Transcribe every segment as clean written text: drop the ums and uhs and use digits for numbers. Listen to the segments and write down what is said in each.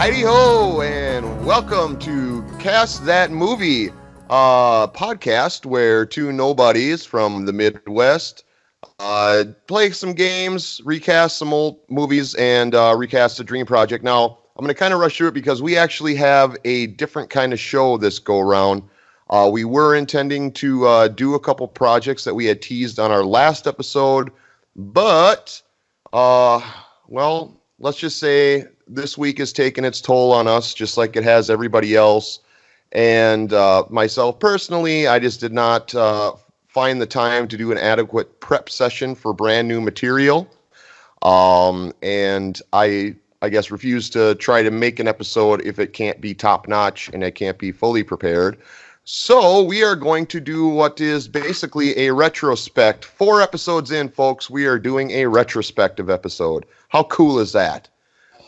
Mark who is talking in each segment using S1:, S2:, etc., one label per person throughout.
S1: Hi-ho, and welcome to Cast That Movie, podcast where two nobodies from the Midwest play some games, recast some old movies, and recast a dream project. Now, I'm going to kind of rush through it because we actually have a different kind of show this go-around. We were intending to do a couple projects that we had teased on our last episode, but, well, let's just say this week has taken its toll on us, just like it has everybody else. And myself personally, I just did not find the time to do an adequate prep session for brand new material. And I guess refuse to try to make an episode if it can't be top notch and it can't be fully prepared. So we are going to do what is basically a retrospect. 4 episodes in, folks, we are doing a retrospective episode. How cool is that?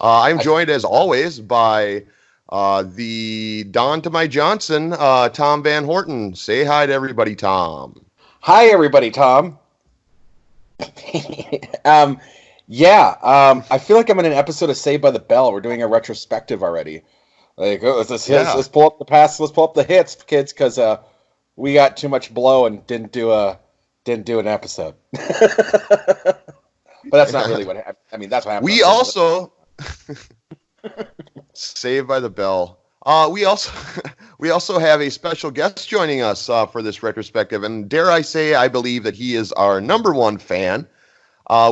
S1: I'm joined, as always, by the Don to my Johnson, Tom Van Horten. Say hi to everybody, Tom.
S2: Hi, everybody, Tom. I feel like I'm in an episode of Saved by the Bell. We're doing a retrospective already. Like, let's pull up the past, let's pull up the hits, kids, because we got too much blow and didn't do an episode. But that's not really what happened. I mean, that's what happened.
S1: We also Saved by the Bell. We also have a special guest joining us for this retrospective, and dare I say, I believe that he is our number one fan.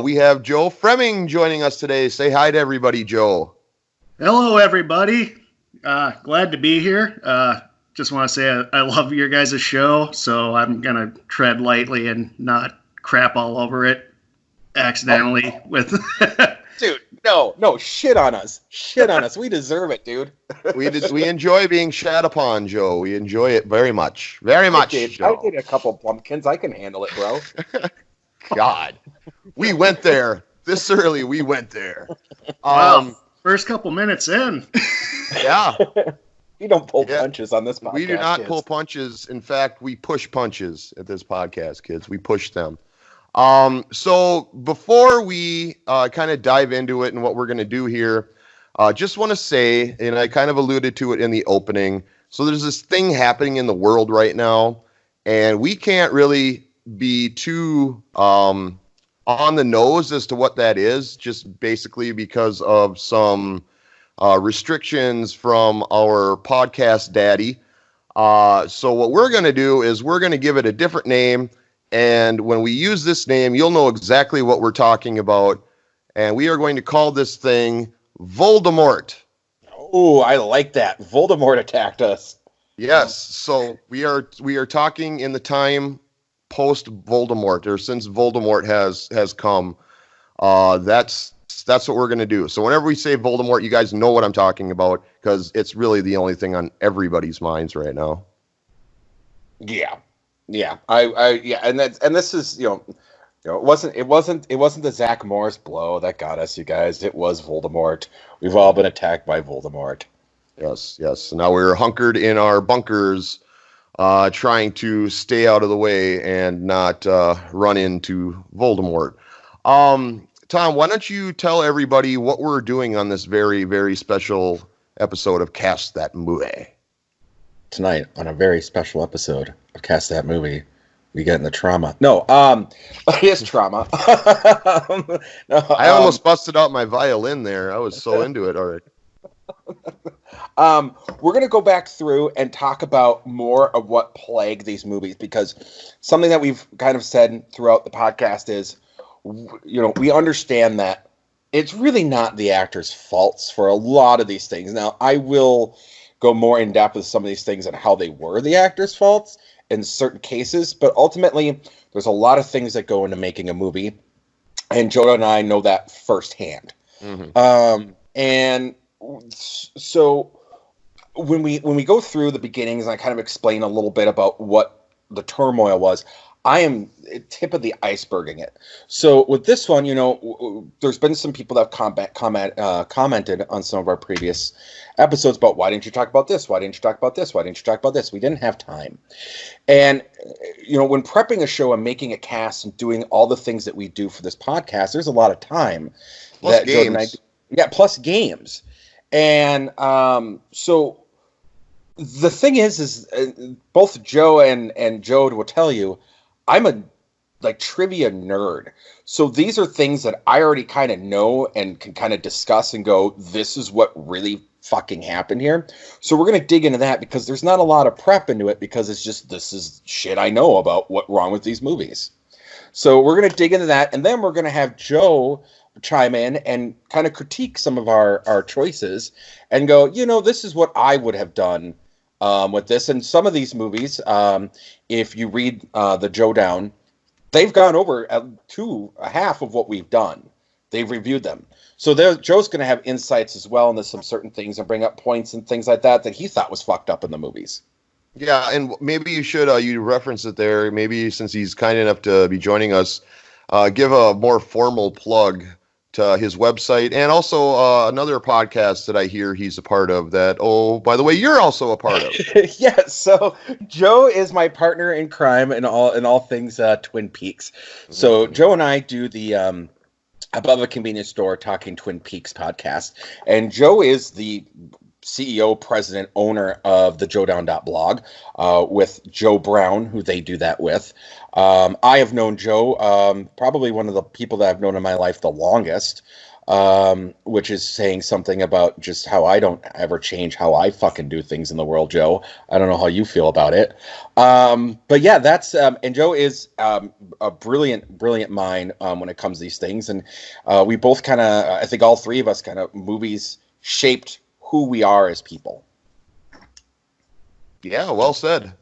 S1: We have Joe Froemming joining us today. Say hi to everybody, Joe.
S3: Hello, everybody. Glad to be here. Just want to say I love your guys' show, so I'm gonna tread lightly and not crap all over it accidentally with.
S2: Dude, no, shit on us. Shit on us. We deserve it, dude.
S1: We enjoy being shat upon, Joe. We enjoy it very much. Very much, Joe.
S2: I did a couple pumpkins. I can handle it, bro.
S1: God. We went there. This early, we went there.
S3: First couple minutes in.
S1: Yeah.
S2: We don't pull punches on this podcast.
S1: We do not pull punches. In fact, we push punches at this podcast, kids. We push them. So before we kind of dive into it and what we're going to do here, just want to say, and I kind of alluded to it in the opening, so there's this thing happening in the world right now, and we can't really be too on the nose as to what that is, just basically because of some restrictions from our podcast daddy. So what we're going to do is we're going to give it a different name. And when we use this name, you'll know exactly what we're talking about. And we are going to call this thing Voldemort.
S2: Oh, I like that. Voldemort attacked us.
S1: Yes. So we are talking in the time post Voldemort, or since Voldemort has come. That's what we're going to do. So whenever we say Voldemort, you guys know what I'm talking about, because it's really the only thing on everybody's minds right now.
S2: Yeah. Yeah, and this is it wasn't the Zach Morris blow that got us, you guys. It was Voldemort. We've all been attacked by Voldemort.
S1: Yes. Now we're hunkered in our bunkers, trying to stay out of the way and not run into Voldemort. Tom, why don't you tell everybody what we're doing on this very, very special episode of Cast That Movie?
S2: Tonight, on a very special episode of Cast That Movie, we get in the trauma. No, it is trauma.
S1: I almost busted out my violin there. I was so into it already.
S2: We're going to go back through and talk about more of what plagued these movies, because something that we've kind of said throughout the podcast is, we understand that it's really not the actors' faults for a lot of these things. Now, I will go more in depth with some of these things and how they were the actors' faults in certain cases, but ultimately there's a lot of things that go into making a movie, and Joe and I know that firsthand. Mm-hmm. And so when we go through the beginnings and I kind of explain a little bit about what the turmoil was, I am tip of the iceberging it. So with this one, there's been some people that have commented on some of our previous episodes about, why didn't you talk about this? Why didn't you talk about this? Why didn't you talk about this? We didn't have time. And, when prepping a show and making a cast and doing all the things that we do for this podcast, there's a lot of time.
S1: Plus games.
S2: Plus games. And so the thing is both Joe and Joe will tell you, I'm a trivia nerd. So these are things that I already kind of know and can kind of discuss and go, this is what really fucking happened here. So we're going to dig into that because there's not a lot of prep into it because it's just, this is shit I know about what's wrong with these movies. So we're going to dig into that, and then we're going to have Joe chime in and kind of critique some of our choices and go, this is what I would have done with this. And some of these movies, if you read the Joe Down, they've gone over to a half of what we've done. They've reviewed them. So Joe's going to have insights as well into some certain things and bring up points and things like that he thought was fucked up in the movies.
S1: Yeah, and maybe you should, you reference it there, maybe since he's kind enough to be joining us, give a more formal plug to his website and also another podcast that I hear he's a part of that, oh, by the way, you're also a part of.
S2: Yes, so Joe is my partner in crime in all things Twin Peaks. So Joe and I do the Above a Convenience Store Talking Twin Peaks podcast, and Joe is the CEO, president, owner of the JOE-DOWN.blog with Joe Brown, who they do that with. I have known Joe, probably one of the people that I've known in my life the longest, which is saying something about just how I don't ever change how I fucking do things in the world, Joe. I don't know how you feel about it. But yeah, that's, and Joe is a brilliant mind when it comes to these things. And we both kind of, I think all three of us kind of, movies shaped who we are as people.
S1: Yeah, well said.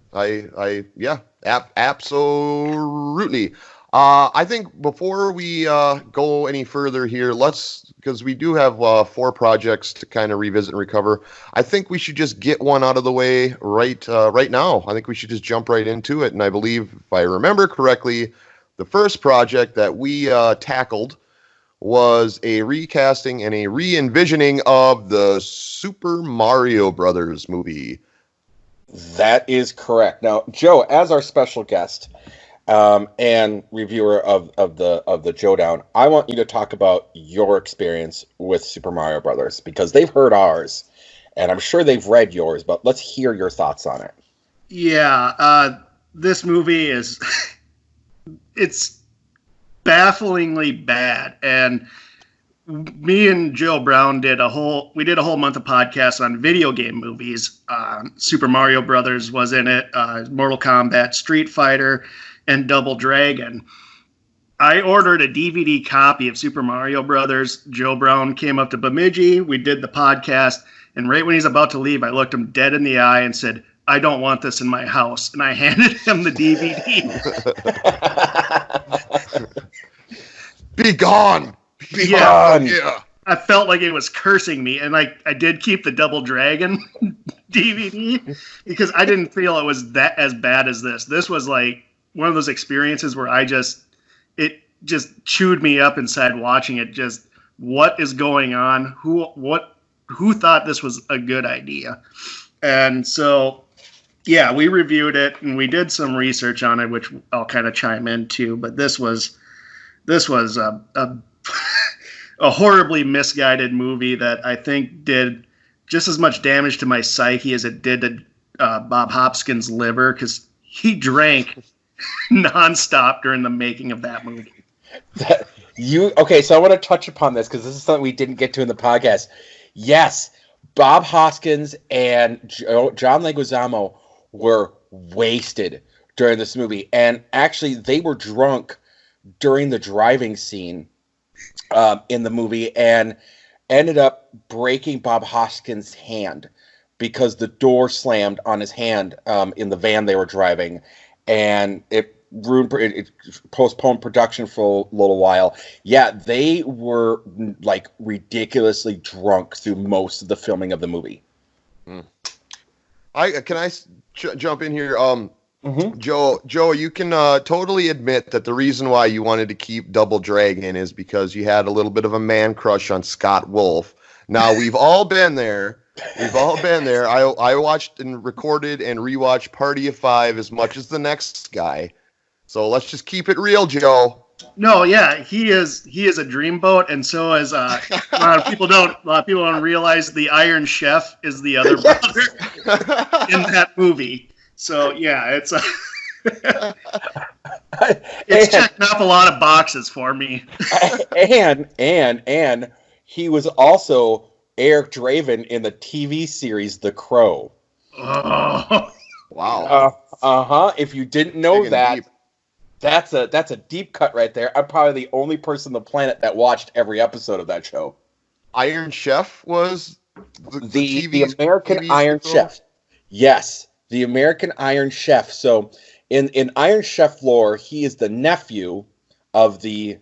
S1: Absolutely. I think before we go any further here, because we do have 4 projects to kind of revisit and recover. I think we should just get one out of the way right now. I think we should just jump right into it. And I believe, if I remember correctly, the first project that we tackled was a recasting and a re-envisioning of the Super Mario Brothers movie.
S2: That is correct. Now, Joe, as our special guest and reviewer of the Joe Down, I want you to talk about your experience with Super Mario Brothers because they've heard ours, and I'm sure they've read yours. But let's hear your thoughts on it.
S3: Yeah, this movie is it's bafflingly bad, and me and Joe Brown did a whole month of podcasts on video game movies. Super Mario Brothers was in it, Mortal Kombat, Street Fighter, and Double Dragon. I ordered a DVD copy of Super Mario Brothers. Joe Brown came up to Bemidji. We did the podcast, and right when he's about to leave, I looked him dead in the eye and said, "I don't want this in my house." And I handed him the DVD.
S1: Be gone.
S3: Yeah. I felt like it was cursing me, and I did keep the Double Dragon DVD because I didn't feel it was that as bad as this. This was like one of those experiences where it just chewed me up inside watching it. Just what is going on? Who thought this was a good idea? And so, yeah, we reviewed it and we did some research on it, which I'll kind of chime into. But this was a horribly misguided movie that I think did just as much damage to my psyche as it did to Bob Hopkins' liver, because he drank nonstop during the making of that movie.
S2: Okay, so I want to touch upon this because this is something we didn't get to in the podcast. Yes, Bob Hoskins and John Leguizamo were wasted during this movie, and actually they were drunk during the driving scene in the movie and ended up breaking Bob Hoskins' hand because the door slammed on his hand in the van they were driving, and it postponed production for a little while. Yeah, they were like ridiculously drunk through most of the filming of the movie.
S1: Can I jump in here?
S2: Mm-hmm.
S1: Joe, you can totally admit that the reason why you wanted to keep Double Dragon is because you had a little bit of a man crush on Scott Wolf. Now, we've all been there. I watched and recorded and rewatched Party of Five as much as the next guy. So let's just keep it real, Joe.
S3: No, yeah, he is a dreamboat, and so is a lot of people don't realize the Iron Chef is the other brother in that movie. So yeah, it's checking off a lot of boxes for me.
S2: and he was also Eric Draven in the TV series The Crow.
S3: Oh.
S1: Wow.
S2: If you didn't know that, that's a deep cut right there. I'm probably the only person on the planet that watched every episode of that show.
S1: Iron Chef was
S2: the American Iron Chef. Yes, the American Iron Chef. So in Iron Chef lore, he is the nephew of the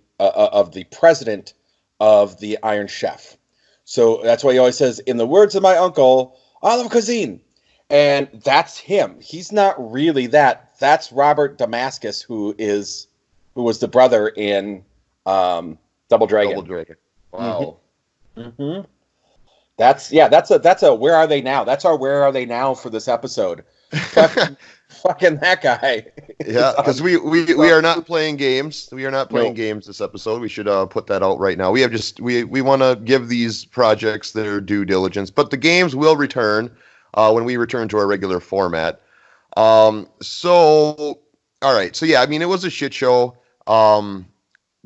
S2: president of the Iron Chef. So that's why he always says, in the words of my uncle, olive cuisine. And that's him. He's not really that. That's Robert Damascus, who was the brother in Double Dragon.
S1: Double Dragon. Wow.
S2: Mm-hmm. That's a where are they now? That's our where are they now for this episode. Fucking that guy.
S1: Yeah, because we are not playing games. We are not playing games this episode. We should put that out right now. We want to give these projects their due diligence, but the games will return when we return to our regular format. So all right. So yeah, I mean, it was a shit show.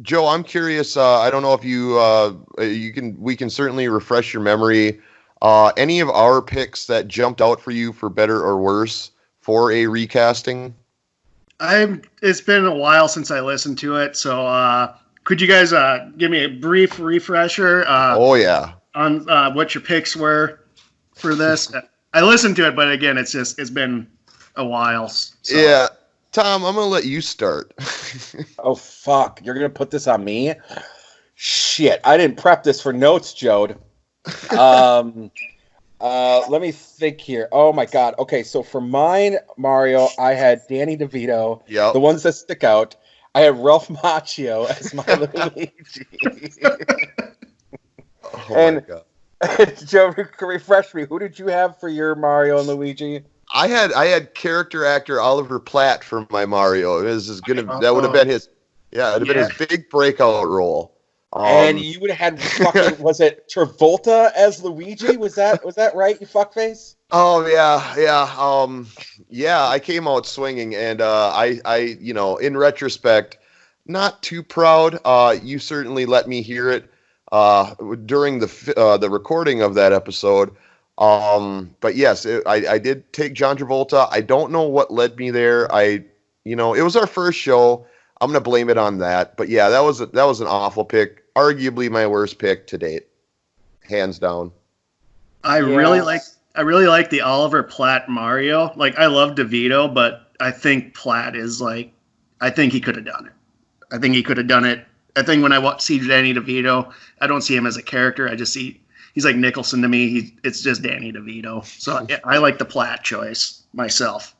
S1: Joe, I'm curious. I don't know if we can certainly refresh your memory. Any of our picks that jumped out for you for better or worse for a recasting?
S3: It's been a while since I listened to it, so could you guys give me a brief refresher? On what your picks were for this. I listened to it, but again, it's been a while. So.
S1: Yeah. Tom, I'm going to let you start.
S2: Oh, fuck. You're going to put this on me? Shit. I didn't prep this for notes, Joad. Let me think here. Oh, my God. Okay, so for mine, Mario, I had Danny DeVito.
S1: Yep.
S2: The ones that stick out. I had Ralph Macchio as my Luigi.
S1: My God.
S2: Joe, refresh me. Who did you have for your Mario and Luigi?
S1: I had character actor Oliver Platt for my Mario. That would have been his been his big breakout role.
S2: And you would have had fucking was it Travolta as Luigi? Was that right? You fuckface?
S1: Oh yeah. I came out swinging, and I in retrospect, not too proud. You certainly let me hear it during the recording of that episode. But yes, I did take John Travolta. I don't know what led me there. It was our first show. I'm going to blame it on that. But yeah, that was an awful pick. Arguably my worst pick to date. Hands down.
S3: I really like the Oliver Platt Mario. Like, I love DeVito, but I think Platt is I think he could have done it. I think when I see Danny DeVito, I don't see him as a character. I just see he's like Nicholson to me. It's just Danny DeVito. So I like the Platt choice myself.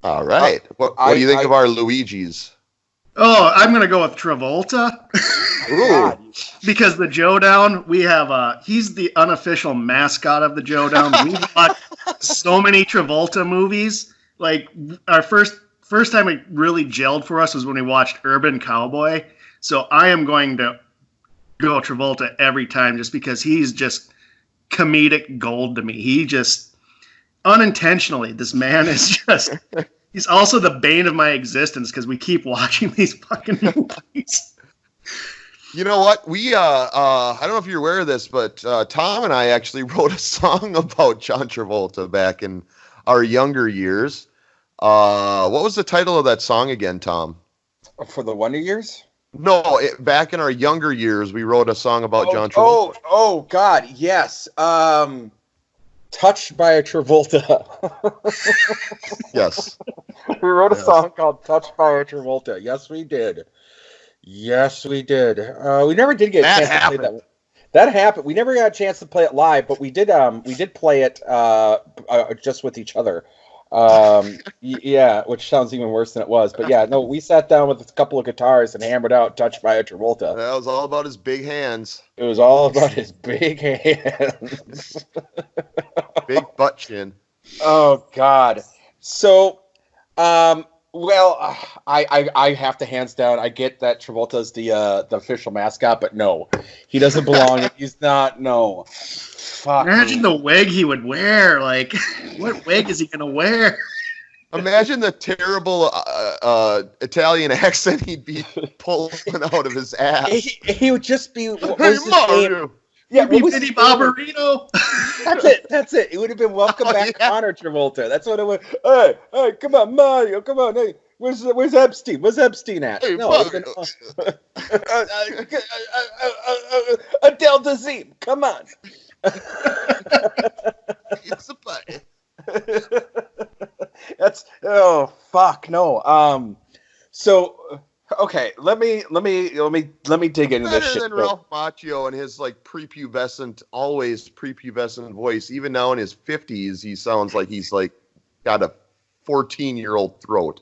S1: All right. What do you think of our Luigis?
S3: Oh, I'm going to go with Travolta.
S1: Ooh.
S3: Because the Joe-Down, we have he's the unofficial mascot of the Joe-Down. We've watched so many Travolta movies. Like, our first time it really gelled for us was when we watched Urban Cowboy. So I am going to go Travolta every time just because he's just comedic gold to me. He just, unintentionally, this man is just... He's also the bane of my existence because we keep watching these fucking movies.
S1: You know what? We, I don't know if you're aware of this, but Tom and I actually wrote a song about John Travolta back in our younger years. What was the title of that song again, Tom?
S2: For the Wonder Years?
S1: No, back in our younger years, we wrote a song about John Travolta.
S2: Oh, God, yes. Touched by a Travolta.
S1: Yes.
S2: We wrote a song called Touched by a Travolta. Yes, we did. We never did get a chance to play that. That happened. We never got a chance to play it live, but we did play it just with each other. Yeah, which sounds even worse than it was. But yeah, no, we sat down with a couple of guitars and hammered out Touched by a Travolta.
S1: That was all about his big hands.
S2: It was all about his big hands.
S1: Big butt chin.
S2: Oh, God. So, Well, I have to hands down. I get that Travolta's the official mascot, but no, he doesn't belong. He's not. No. Fuck.
S3: Imagine the wig he would wear. Like, what wig is he gonna wear?
S1: Imagine the terrible Italian accent he'd be pulling out of his ass.
S2: He would just be. What
S1: Hey,
S2: was his
S1: Mario.
S2: name? Yeah,
S3: Maybe Vinny Barbarino.
S2: That's it. It would have been Welcome Back,
S1: yeah.
S2: Connor Travolta. That's what it would. Hey, come on, Mario, come on. Hey, where's Epstein? Where's Epstein at?
S1: Hey,
S2: No,
S1: Mario.
S2: Adele Dazeem, come on.
S1: It's a pie.
S2: That's fuck no. So okay, let me dig into this
S1: Better
S2: shit.
S1: than Ralph Macchio and his like always prepubescent voice. Even now in his 50s, he sounds like he's like got a 14-year-old throat.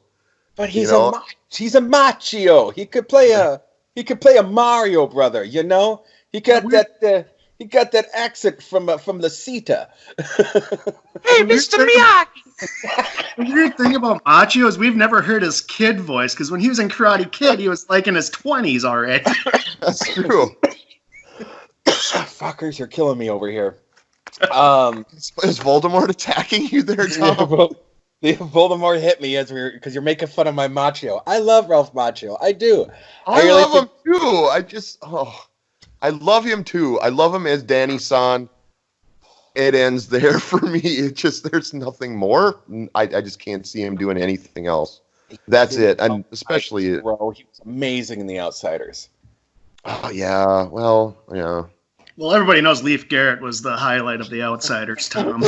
S2: But he's
S1: You know?
S2: he's a Macchio. He could play a Mario brother. You know, he got that accent from the Sita.
S3: Hey, Mr. Miyagi. The weird thing about Macchio is we've never heard his kid voice, because when he was in Karate Kid, he was like in his 20s already.
S1: That's true.
S2: Fuckers, you're killing me over here.
S1: Is Voldemort attacking you there, Tom?
S2: Voldemort hit me because you're making fun of my Macchio. I love Ralph Macchio. I do.
S1: I love him too. I love him too. I love him as Danny San. It ends there for me. It just there's nothing more. I just can't see him doing anything else. That's it. And especially
S2: bro, he was amazing in The Outsiders.
S1: Oh yeah. Well, yeah.
S3: Well, everybody knows Leif Garrett was the highlight of The Outsiders, Tom.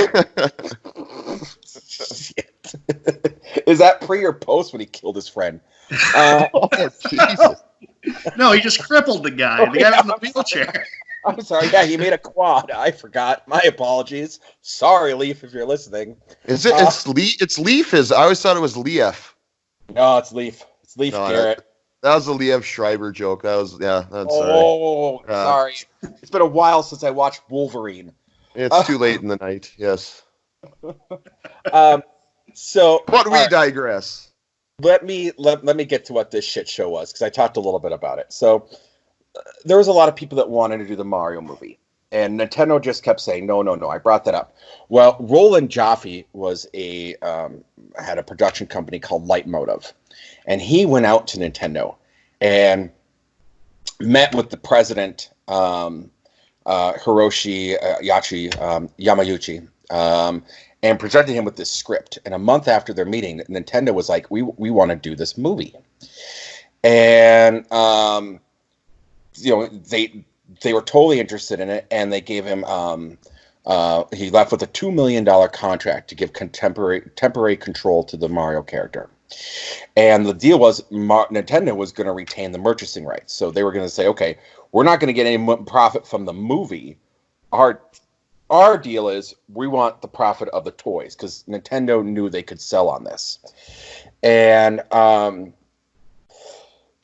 S2: Shit. Is that pre or post when he killed his friend?
S1: Oh, Jesus.
S3: No, he just crippled the guy. The guy was in the wheelchair.
S2: I'm sorry. Yeah, he made a quad. I forgot. My apologies. Sorry, Leaf, if you're listening.
S1: Is it? It's Leaf. I always thought it was Leaf.
S2: No, it's Leaf. It's Leif Garrett.
S1: That was a Liev Schreiber joke. That's
S2: sorry. It's been a while since I watched Wolverine.
S1: It's too late in the night. Yes.
S2: But
S1: we digress.
S2: Let me get to what this shit show was, because I talked a little bit about it. So there was a lot of people that wanted to do the Mario movie, and Nintendo just kept saying no. I brought that up. Well, Roland Jaffe was had a production company called Leitmotiv, and he went out to Nintendo and met with the president, Hiroshi Yamauchi, and presented him with this script. And a month after their meeting, Nintendo was like, we want to do this movie. And they were totally interested in it, and they gave him he left with a $2 million contract to give temporary control to the Mario character. And the deal was Nintendo was going to retain the purchasing rights. So they were going to say, okay, we're not going to get any profit from the movie. Our deal is we want the profit of the toys, because Nintendo knew they could sell on this. And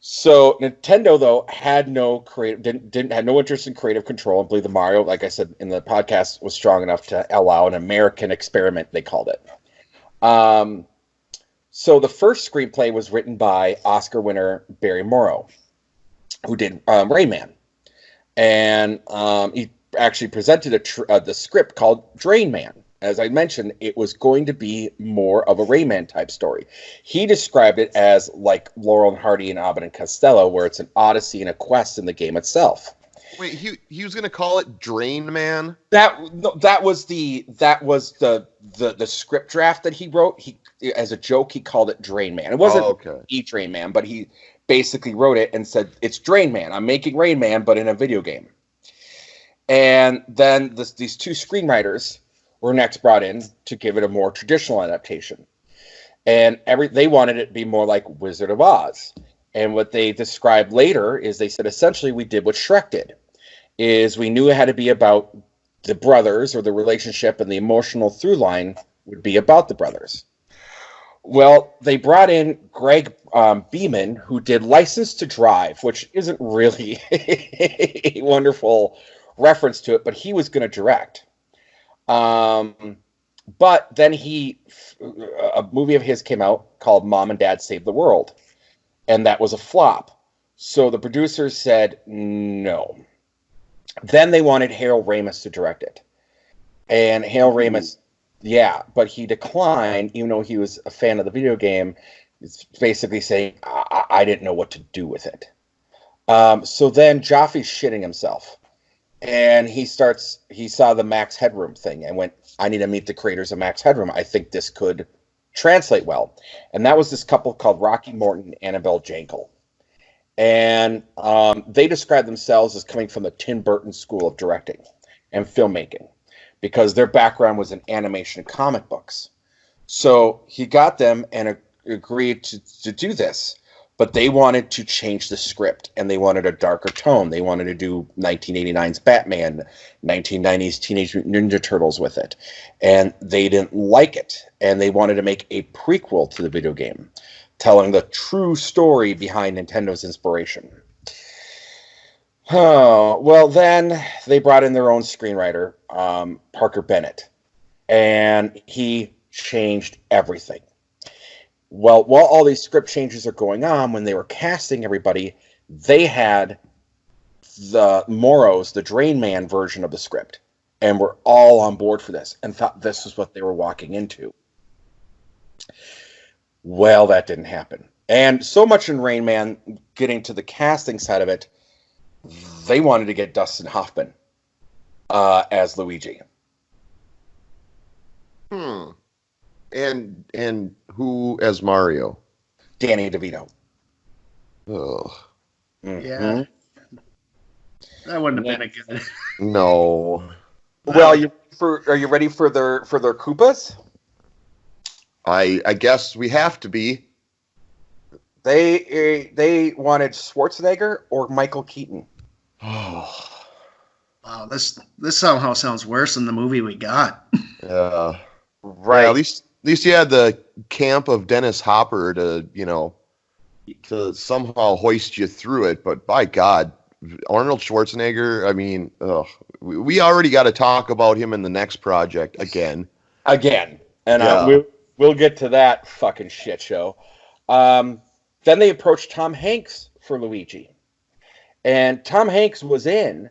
S2: so Nintendo, though, had no had no interest in creative control, and believe the Mario, like I said in the podcast, was strong enough to allow an American experiment, they called it. So the first screenplay was written by Oscar winner Barry Morrow, who did Rayman. And he actually presented the script called Drain Man. As I mentioned, it was going to be more of a Rayman type story. He described it as like Laurel and Hardy and Abbott and Costello, where it's an odyssey and a quest in the game itself.
S1: Wait, he was going to call it Drain Man?
S2: That was the script draft that he wrote. He, as a joke, he called it Drain Man. It wasn't Drain Man, but he basically wrote it and said, it's Drain Man. I'm making Rain Man, but in a video game. And then these two screenwriters were next brought in to give it a more traditional adaptation. And they wanted it to be more like Wizard of Oz. And what they described later is they said, essentially, we did what Shrek did, is we knew it had to be about the brothers, or the relationship, and the emotional through line would be about the brothers. Well, they brought in Greg Beeman, who did License to Drive, which isn't really a wonderful reference to it, but he was going to direct. But then a movie of his came out called Mom and Dad Save the World, and that was a flop. So the producers said no. Then they wanted Harold Ramis to direct it. And Harold Ramis, yeah, but he declined, even though he was a fan of the video game. It's basically saying, I didn't know what to do with it. So then Joffrey's shitting himself. And he saw the Max Headroom thing and went, I need to meet the creators of Max Headroom. I think this could translate well. And that was this couple called Rocky Morton and Annabelle Jankel. And they described themselves as coming from the Tim Burton School of Directing and Filmmaking, because their background was in animation and comic books. So he got them and agreed to do this, but they wanted to change the script, and they wanted a darker tone. They wanted to do 1989's Batman, 1990s Teenage Mutant Ninja Turtles with it, and they didn't like it, and they wanted to make a prequel to the video game, telling the true story behind Nintendo's inspiration. Oh, well, then they brought in their own screenwriter, Parker Bennett, and he changed everything. Well, while all these script changes are going on, when they were casting everybody, they had the Moros, the Drain Man version of the script, and were all on board for this and thought this was what they were walking into. Well, that didn't happen. And so much in Rain Man, getting to the casting side of it, they wanted to get Dustin Hoffman as Luigi.
S1: And who as Mario?
S2: Danny DeVito.
S1: Oh.
S2: Mm-hmm.
S3: Yeah. That wouldn't have been a good.
S1: No.
S2: Well, are you ready for their Koopas?
S1: I guess we have to be.
S2: They wanted Schwarzenegger or Michael Keaton.
S1: Oh.
S3: Wow, this somehow sounds worse than the movie we got.
S1: Yeah.
S2: Right.
S1: Yeah, at least you had the camp of Dennis Hopper to somehow hoist you through it. But by God, Arnold Schwarzenegger, I mean, we already got to talk about him in the next project again. And
S2: yeah. We'll get to that fucking shit show. Then they approached Tom Hanks for Luigi. And Tom Hanks was in,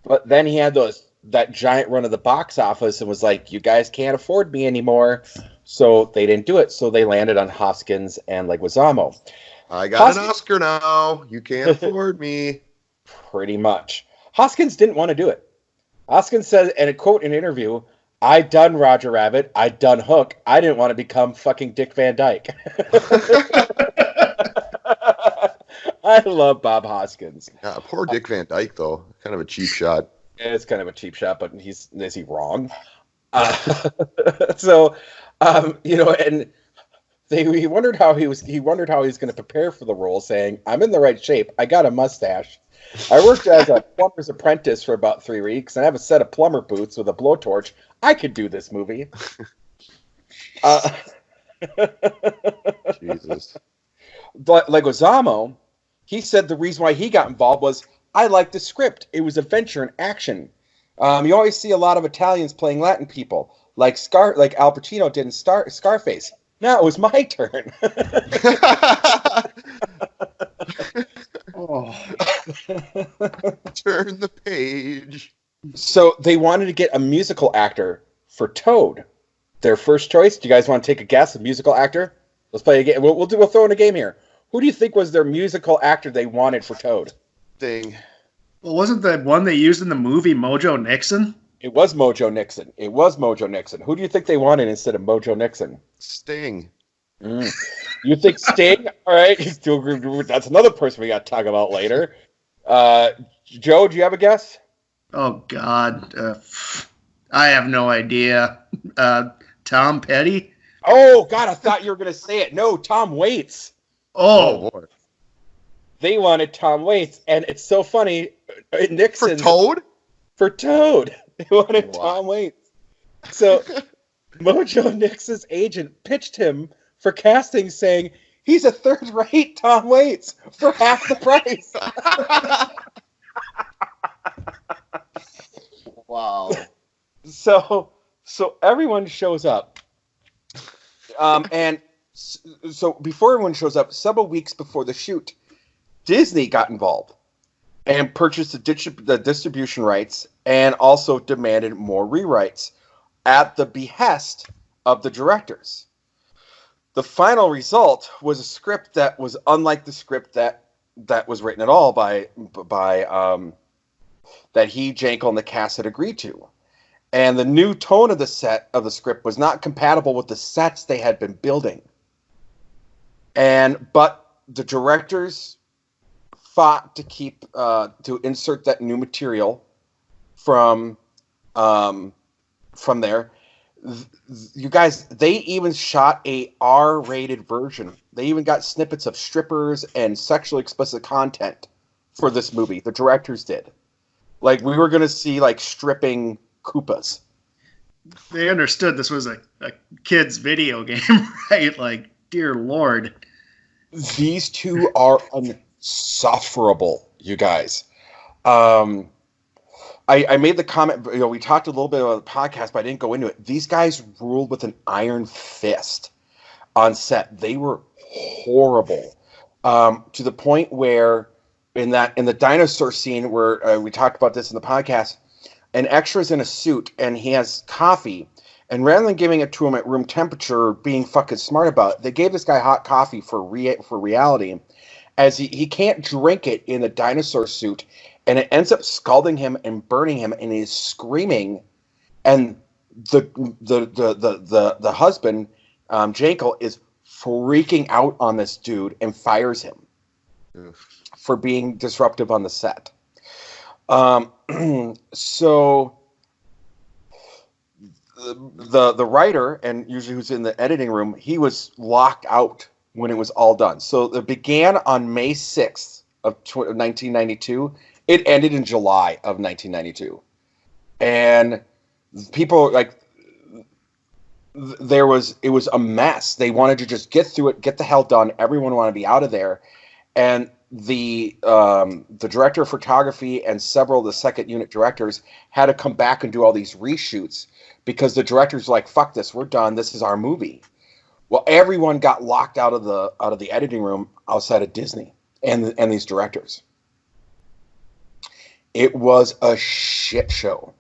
S2: but then he had that giant run of the box office and was like, you guys can't afford me anymore. So they didn't do it. So they landed on Hoskins and Leguizamo.
S1: I got an Oscar now. You can't afford me.
S2: Pretty much. Hoskins didn't want to do it. Hoskins said, and a quote in an interview, I done Roger Rabbit. I done Hook. I didn't want to become fucking Dick Van Dyke. I love Bob Hoskins.
S1: Yeah, poor Dick Van Dyke, though. Kind of a cheap shot.
S2: It's kind of a cheap shot, but is he wrong? And he wondered how he was going to prepare for the role, saying, I'm in the right shape. I got a mustache. I worked as a plumber's apprentice for about 3 weeks, and I have a set of plumber boots with a blowtorch. I could do this movie.
S1: Jesus.
S2: But Leguizamo, he said the reason why he got involved was, I liked the script. It was adventure and action. You always see a lot of Italians playing Latin people, like Al Pacino did in Scarface. Now it was my turn.
S1: Turn the page.
S2: So they wanted to get a musical actor for Toad. Their first choice. Do you guys want to take a guess? A musical actor? Let's play a game. We'll throw in a game here. Who do you think was their musical actor they wanted for Toad?
S1: Thing.
S3: Well, wasn't that one they used in the movie Mojo Nixon?
S2: It was Mojo Nixon. Who do you think they wanted instead of Mojo Nixon?
S1: Sting.
S2: You think Sting? All right. That's another person we got to talk about later. Joe, do you have a guess?
S3: Oh, God. I have no idea. Tom Petty?
S2: Oh, God, I thought you were going to say it. No, Tom Waits.
S3: Oh,
S1: boy.
S2: They wanted Tom Waits, and it's so funny. Nixon
S1: For Toad?
S2: For Toad. They wanted Tom Waits. So Mojo Nixon's agent pitched him for casting, saying, he's a third-rate Tom Waits for half the price.
S1: Wow.
S2: So So everyone shows up. And so before everyone shows up, several weeks before the shoot, Disney got involved and purchased the distribution rights and also demanded more rewrites at the behest of the directors. The final result was a script that was unlike the script that was written at all by that he, Jankel, and the cast had agreed to. And the new tone of the script was not compatible with the sets they had been building. But the directors fought to keep to insert that new material from there. You guys, they even shot a R-rated version. They even got snippets of strippers and sexually explicit content for this movie. The directors did. Like, we were going to see, like, stripping Koopas.
S3: They understood this was a kid's video game, right? Like, dear Lord.
S2: These two are insufferable, you guys. I made the comment, we talked a little bit about the podcast, but I didn't go into it. These guys ruled with an iron fist on set. They were horrible, to the point where in the dinosaur scene where we talked about this in the podcast, an extra's in a suit and he has coffee, and rather than giving it to him at room temperature, being fucking smart about it, they gave this guy hot coffee for reality, as he can't drink it in the dinosaur suit. And it ends up scalding him and burning him, and he's screaming. And the husband, Jankel, is freaking out on this dude and fires him for being disruptive on the set. So the writer, and usually who's in the editing room, he was locked out when it was all done. So it began on May 6th of 1992. It ended in July of 1992. And people, like, it was a mess. They wanted to just get through it, get the hell done. Everyone wanted to be out of there. And the director of photography and several of the second unit directors had to come back and do all these reshoots because the directors were like, fuck this, we're done. This is our movie. Well, everyone got locked out of the editing room outside of Disney and these directors. It was a shit show.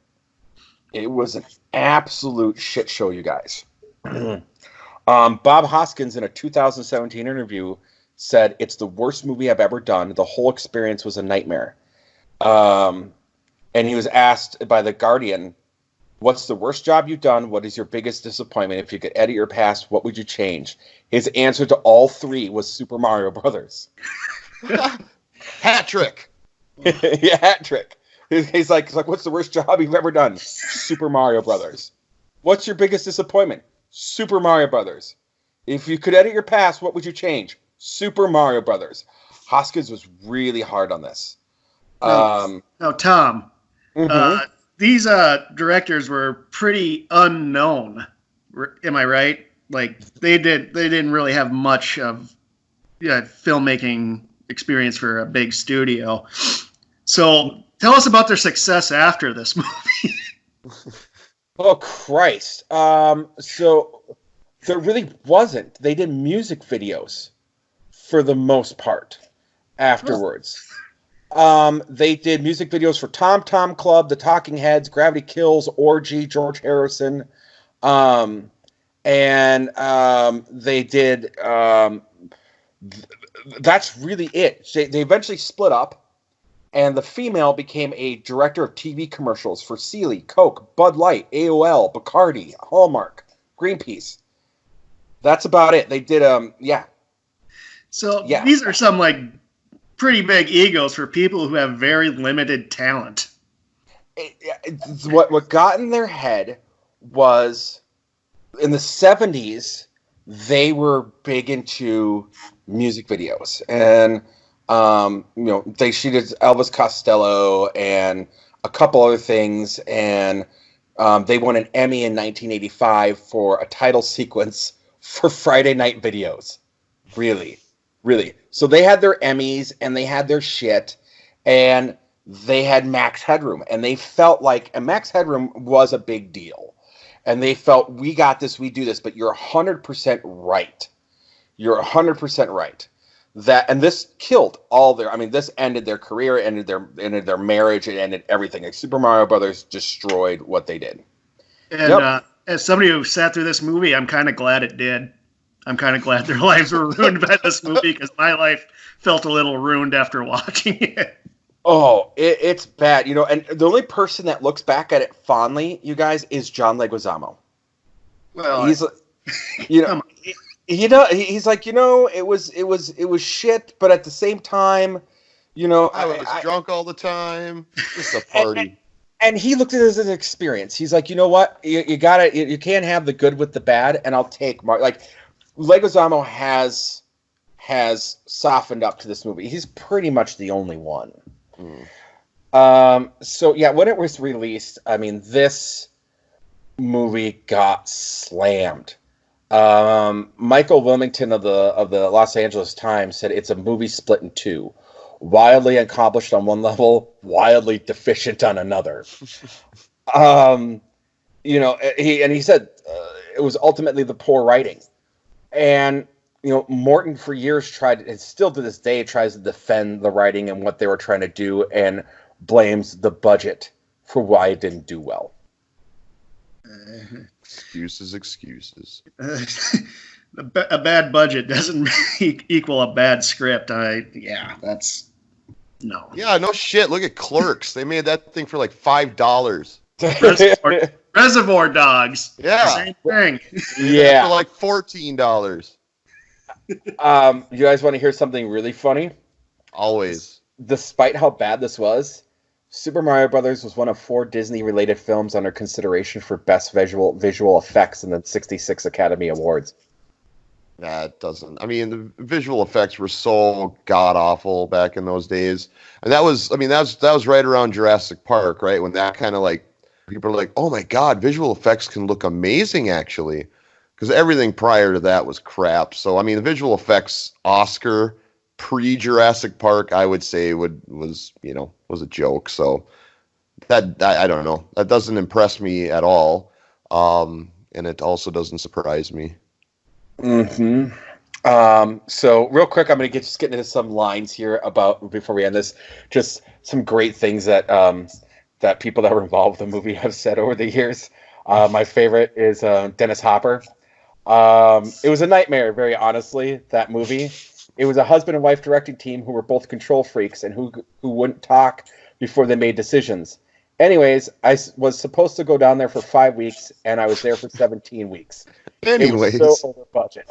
S2: It was an absolute shit show, you guys. Bob Hoskins, in a 2017 interview, said, "It's the worst movie I've ever done. The whole experience was a nightmare." And he was asked by The Guardian, "What's the worst job you've done? What is your biggest disappointment? If you could edit your past, what would you change?" His answer to all three was Super Mario Brothers.
S1: Hat trick.
S2: Yeah, hat trick. He's like, what's the worst job you've ever done? Super Mario Brothers. What's your biggest disappointment? Super Mario Brothers. If you could edit your past, what would you change? Super Mario Brothers. Hoskins was really hard on this.
S3: Now, Tom, these directors were pretty unknown. Am I right? Like, they didn't really have much of filmmaking experience for a big studio. So tell us about their success after this movie.
S2: Oh, Christ. So there really wasn't. They did music videos for the most part afterwards. They did music videos for Tom Tom Club, The Talking Heads, Gravity Kills, Orgy, George Harrison. And they did... that's really it. They eventually split up, and the female became a director of TV commercials for Sealy, Coke, Bud Light, AOL, Bacardi, Hallmark, Greenpeace. That's about it. They did,
S3: So these are some, like, pretty big egos for people who have very limited talent.
S2: What got in their head was, in the 70s, they were big into music videos, and they shooted Elvis Costello and a couple other things, and they won an Emmy in 1985 for a title sequence for Friday Night Videos. Really. So they had their Emmys and they had their shit, and they had Max Headroom, and they felt like, and Max Headroom was a big deal. and they felt, we got this, we do this. But you're 100% right. You're 100% right. And this killed all their. I mean, this ended their career, ended their marriage, it ended everything. Like Super Mario Brothers destroyed what they did.
S3: And as somebody who sat through this movie, I'm kind of glad it did. I'm kind of glad their lives were ruined by this movie, because my life felt a little ruined after watching it.
S2: Oh, it's bad, you know. And the only person that looks back at it fondly, you guys, is John Leguizamo.
S3: Well,
S2: he's, you know. He's like, you know, it was shit, but at the same time, you know,
S1: I was drunk all the time. Just a party.
S2: And he looked at it as an experience. He's like, you know what, you can't have the good with the bad, and I'll take like Leguizamo has softened up to this movie. He's pretty much the only one. So yeah, when it was released, I mean, this movie got slammed. Michael Wilmington of the Los Angeles Times said it's a movie split in two, wildly accomplished on one level, wildly deficient on another. You know, he said it was ultimately the poor writing, and you know, Morton for years tried, and still to this day tries to defend the writing and what they were trying to do, and blames the budget for why it didn't do well.
S1: Excuses.
S3: A bad budget doesn't equal a bad script. That's no.
S1: Yeah, no shit. Look at Clerks. They made that thing for like $5.
S3: Reservoir Dogs.
S1: Yeah,
S3: same thing.
S2: Yeah,
S1: for like $14.
S2: You guys want to hear something really funny?
S1: Always.
S2: Despite how bad this was, Super Mario Brothers was one of 4 Disney-related films under consideration for Best Visual Effects in the 1966 Academy Awards.
S1: That doesn't. I mean, the visual effects were so god-awful back in those days. And that was right around Jurassic Park, right? When that kind of like, people are like, oh my god, visual effects can look amazing, actually. Because everything prior to that was crap. So, I mean, the visual effects Oscar pre-Jurassic Park, I would say was a joke. So that I don't know. That doesn't impress me at all, and it also doesn't surprise me.
S2: So real quick, I'm going to get into some lines here before we end this. Just some great things that that people that were involved with the movie have said over the years. My favorite is Dennis Hopper. It was a nightmare, very honestly, that movie. It was a husband and wife directing team who were both control freaks and who wouldn't talk before they made decisions. Anyways, I was supposed to go down there for 5 weeks, and I was there for 17 weeks.
S1: Anyways.
S2: It was so over budget.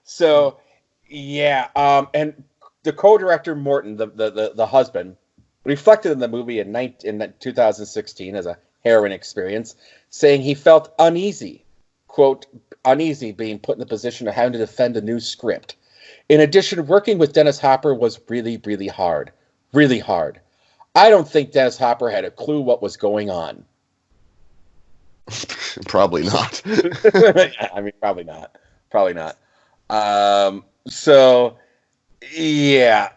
S2: So, yeah. And the co-director, Morton, the husband, reflected in the movie in 2016 as a harrowing experience, saying he felt uneasy. Quote, uneasy being put in the position of having to defend a new script. In addition, working with Dennis Hopper was really, really hard. Really hard. I don't think Dennis Hopper had a clue what was going on.
S1: Probably not.
S2: I mean, probably not. Probably not. So, yeah.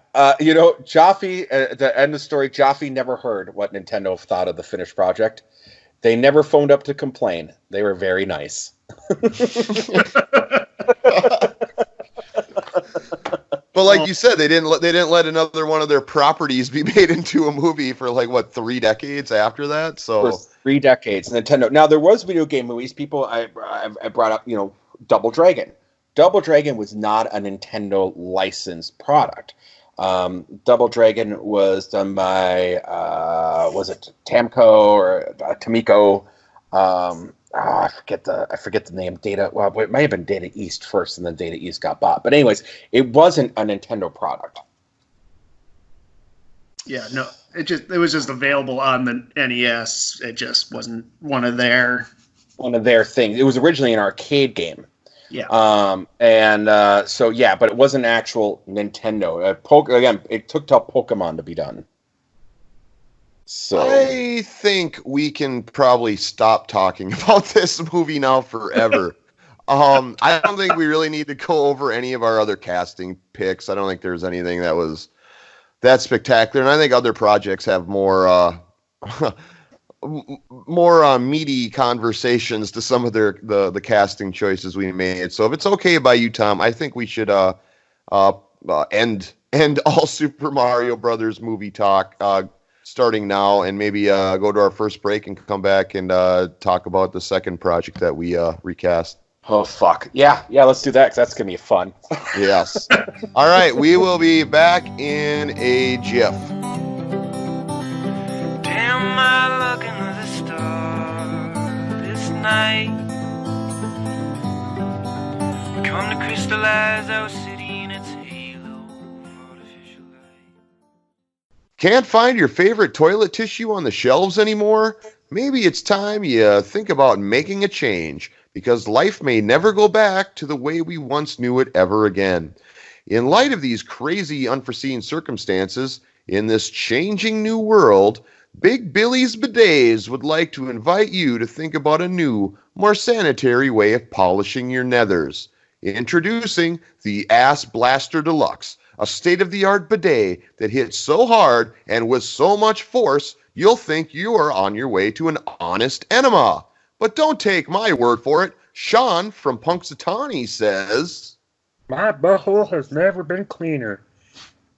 S2: Jaffe, at the end of the story, Jaffe never heard what Nintendo thought of the finished project. They never phoned up to complain. They were very nice.
S1: But like you said, they didn't let another one of their properties be made into a movie for 3 decades after that. So
S2: for 3 decades, Nintendo. Now there was video game movies. People I brought up, Double Dragon. Double Dragon was not a Nintendo licensed product. Double Dragon was done by was it Tamco or Tamiko? I forget the name. Data. Well, it may have been Data East first, and then Data East got bought. But anyways, it wasn't a Nintendo product.
S3: Yeah, no, it was just available on the NES. It just wasn't one of their
S2: things. It was originally an arcade game.
S3: Yeah.
S2: So yeah, but it wasn't actual Nintendo. Again, it took till Pokemon to be done. So
S1: I think we can probably stop talking about this movie now forever. I don't think we really need to go over any of our other casting picks. I don't think there's anything that was that's spectacular. And I think other projects have more meaty conversations to some of the casting choices we made. So if it's okay by you, Tom, I think we should end all Super Mario Brothers movie talk starting now, and maybe go to our first break and come back and talk about the second project that we recast.
S2: Oh, fuck. Yeah, let's do that, because that's going to be fun.
S1: Yes. All right, we will be back in a jiff.
S4: Damn, I look into the stars this night. Come to crystallize our city in its halo of artificial light.
S1: Can't find your favorite toilet tissue on the shelves anymore? Maybe it's time you think about making a change, because life may never go back to the way we once knew it ever again. In light of these crazy unforeseen circumstances, in this changing new world, Big Billy's Bidets would like to invite you to think about a new, more sanitary way of polishing your nethers. Introducing the Ass Blaster Deluxe, a state-of-the-art bidet that hits so hard and with so much force, you'll think you are on your way to an honest enema. But don't take my word for it. Sean from Punxsutawney says,
S5: My butthole has never been cleaner.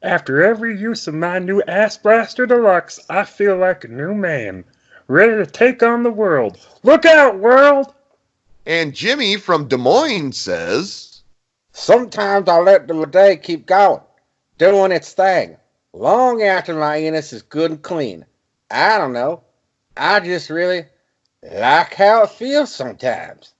S5: After every use of my new Ass Blaster Deluxe, I feel like a new man, ready to take on the world. Look out, world!
S1: And Jimmy from Des Moines says,
S6: Sometimes I let the bidet keep going, doing its thing, long after my anus is good and clean. I don't know. I just really like how it feels sometimes.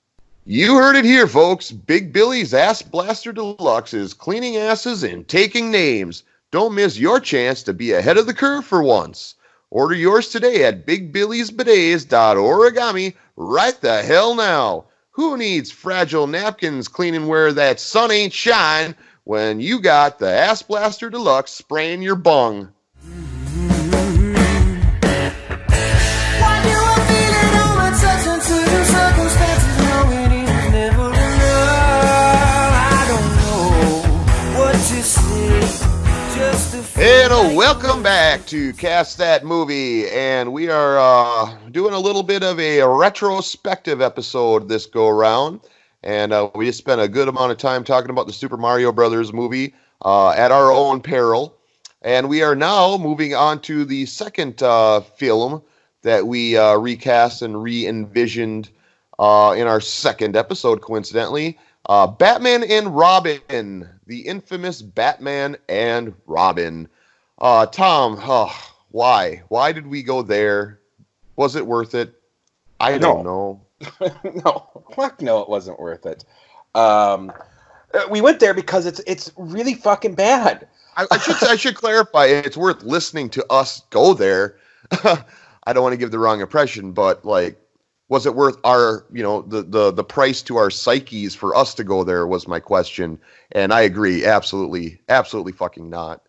S1: You heard it here, folks. Big Billy's Ass Blaster Deluxe is cleaning asses and taking names. Don't miss your chance to be ahead of the curve for once. Order yours today at bigbillysbidets.origami right the hell now. Who needs fragile napkins cleaning where that sun ain't shine when you got the Ass Blaster Deluxe spraying your bung? And welcome back to Cast That Movie, and we are doing a little bit of a retrospective episode this go around, and we just spent a good amount of time talking about the Super Mario Brothers movie at our own peril, and we are now moving on to the second film that we recast and re-envisioned in our second episode, coincidentally. Batman and Robin, the infamous Batman and Robin. Tom, why? Why did we go there? Was it worth it? I don't know.
S2: No, fuck no, it wasn't worth it. We went there because it's really fucking bad.
S1: I should clarify. It's worth listening to us go there. I don't want to give the wrong impression, but like, was it worth our, the price to our psyches for us to go there was my question. And I agree. Absolutely fucking not.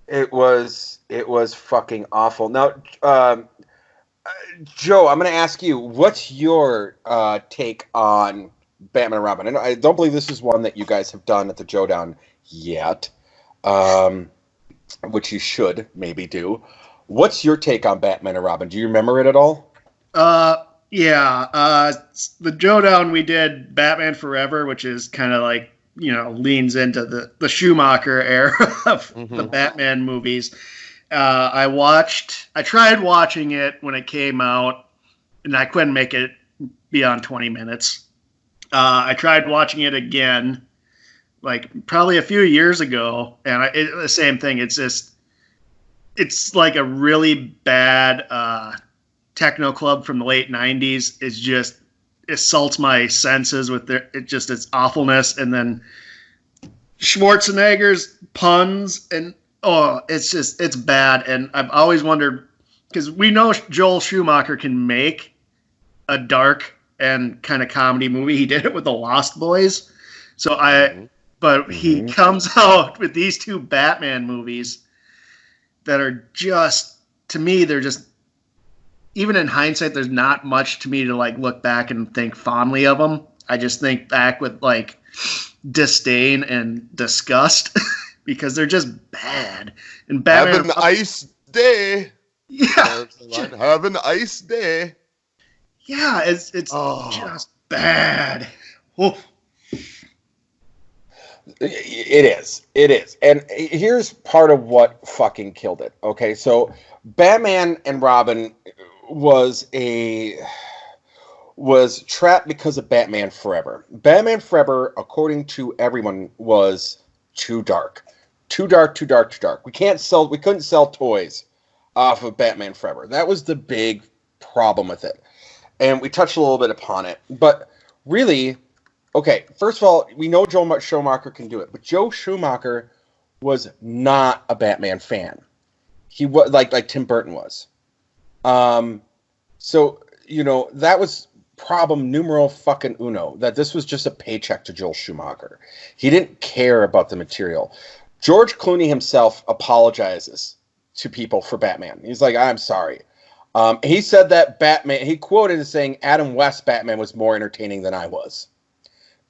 S2: It was fucking awful. Now, Joe, I'm going to ask you, what's your take on Batman and Robin? And I don't believe this is one that you guys have done at the Joe Down yet, which you should maybe do. What's your take on Batman and Robin? Do you remember it at all?
S3: Yeah. The Joe Down, we did Batman Forever, which is kind of like, leans into the Schumacher era of the Batman movies. I tried watching it when it came out, and I couldn't make it beyond 20 minutes. I tried watching it again, like probably a few years ago, and the same thing. It's like a really bad techno club from the late 90s. It assaults my senses with its awfulness, and then Schwarzenegger's puns, and it's bad. And I've always wondered, because we know Joel Schumacher can make a dark and kind of comedy movie. He did it with the Lost Boys. But he comes out with these two Batman movies that are just, to me, they're just, even in hindsight, there's not much to me to like look back and think fondly of them. I just think back with like disdain and disgust. because they're just bad. And Batman
S1: Have an ice day.
S3: Yeah.
S1: Have an ice day.
S3: Yeah, it's just bad. Oh.
S2: It is. And here's part of what fucking killed it. Okay, so Batman and Robin was trapped because of Batman Forever. Batman Forever, according to everyone, was too dark. Too dark. We couldn't sell toys off of Batman Forever. That was the big problem with it. And we touched a little bit upon it. But really, okay, first of all, we know Joe Schumacher can do it, but Joe Schumacher was not a Batman fan. He was like Tim Burton was. So, that was problem numero fucking uno, that this was just a paycheck to Joel Schumacher. He didn't care about the material. George Clooney himself apologizes to people for Batman. He's like, I'm sorry. He said that Batman, he quoted as saying, Adam West's Batman was more entertaining than I was.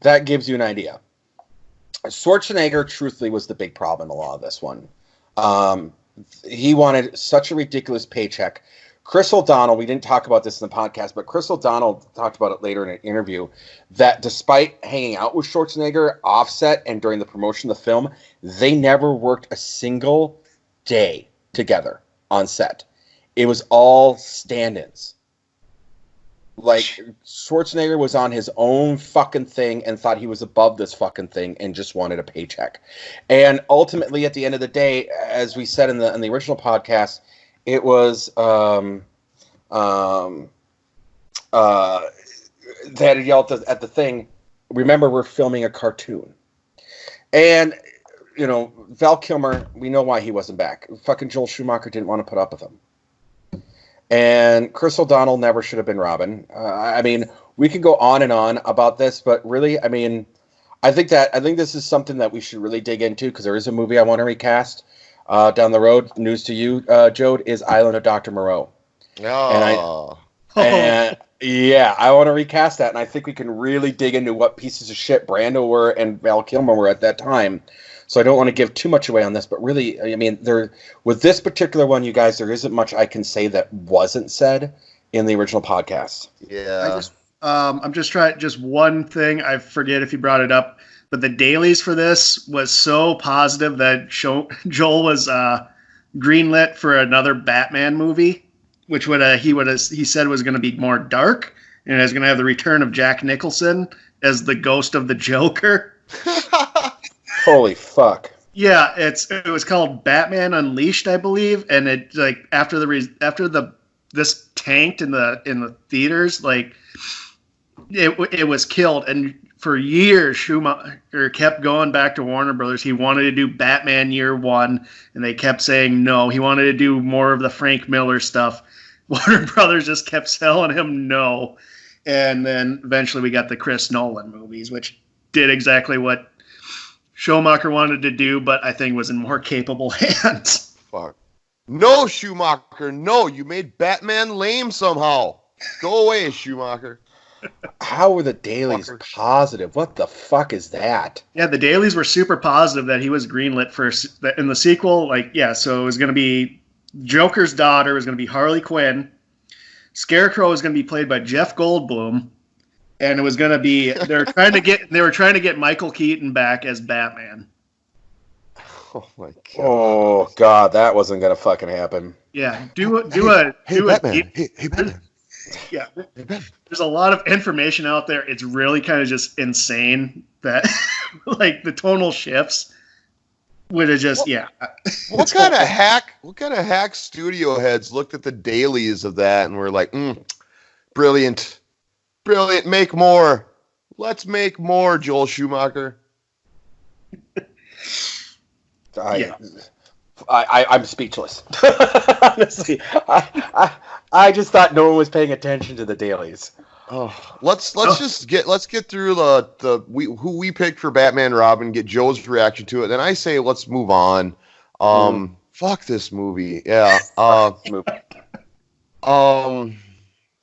S2: That gives you an idea. Schwarzenegger, truthfully, was the big problem in a lot of this one. He wanted such a ridiculous paycheck. Chris O'Donnell, we didn't talk about this in the podcast, but Chris O'Donnell talked about it later in an interview, that despite hanging out with Schwarzenegger, offset, and during the promotion of the film, they never worked a single day together on set. It was all stand-ins. Like, Schwarzenegger was on his own fucking thing and thought he was above this fucking thing and just wanted a paycheck. And ultimately, at the end of the day, as we said in the original podcast, it was that had yelled at the thing, remember, we're filming a cartoon. And, Val Kilmer, we know why he wasn't back. Fucking Joel Schumacher didn't want to put up with him. And Chris O'Donnell never should have been Robin. We could go on and on about this, but really, I think this is something that we should really dig into, because there is a movie I want to recast down the road. News to you, Joad, is Island of Dr. Moreau.
S1: Oh.
S2: And I want to recast that, and I think we can really dig into what pieces of shit Brando were and Val Kilmer were at that time. So I don't want to give too much away on this, but really, with this particular one, you guys, there isn't much I can say that wasn't said in the original podcast.
S1: Yeah.
S3: I'm just trying, just one thing, I forget if you brought it up, but the dailies for this was so positive that Joel was greenlit for another Batman movie, which he said was going to be more dark, and it was going to have the return of Jack Nicholson as the ghost of the Joker.
S2: Holy fuck!
S3: Yeah, it was called Batman Unleashed, I believe, and it after this tanked in the theaters, it was killed, and for years Schumacher kept going back to Warner Brothers. He wanted to do Batman Year One, and they kept saying no. He wanted to do more of the Frank Miller stuff. Warner Brothers just kept telling him no, and then eventually we got the Chris Nolan movies, which did exactly what Schumacher wanted to do, but I think was in more capable hands.
S1: Fuck. No, Schumacher, no. You made Batman lame somehow. Go away, Schumacher.
S2: How were the dailies positive? What the fuck is that?
S3: Yeah, the dailies were super positive that he was greenlit for in the sequel. So it was going to be Joker's daughter was going to be Harley Quinn. Scarecrow was going to be played by Jeff Goldblum. And it was going to be they were trying to get Michael Keaton back as Batman.
S1: Oh my god.
S2: Oh god, that wasn't going to fucking happen.
S3: Yeah, do a
S1: Batman. Hey Batman.
S3: Yeah. There's a lot of information out there. It's really kind of just insane that the tonal shifts would have just
S1: What kind of hack studio heads looked at the dailies of that and were like, brilliant. Brilliant. Make more. Let's make more, Joel Schumacher.
S2: I'm speechless. Honestly, I just thought no one was paying attention to the dailies.
S1: Oh, let's get through who we picked for Batman Robin, get Joe's reaction to it. Then I say let's move on. Fuck this movie. Yeah.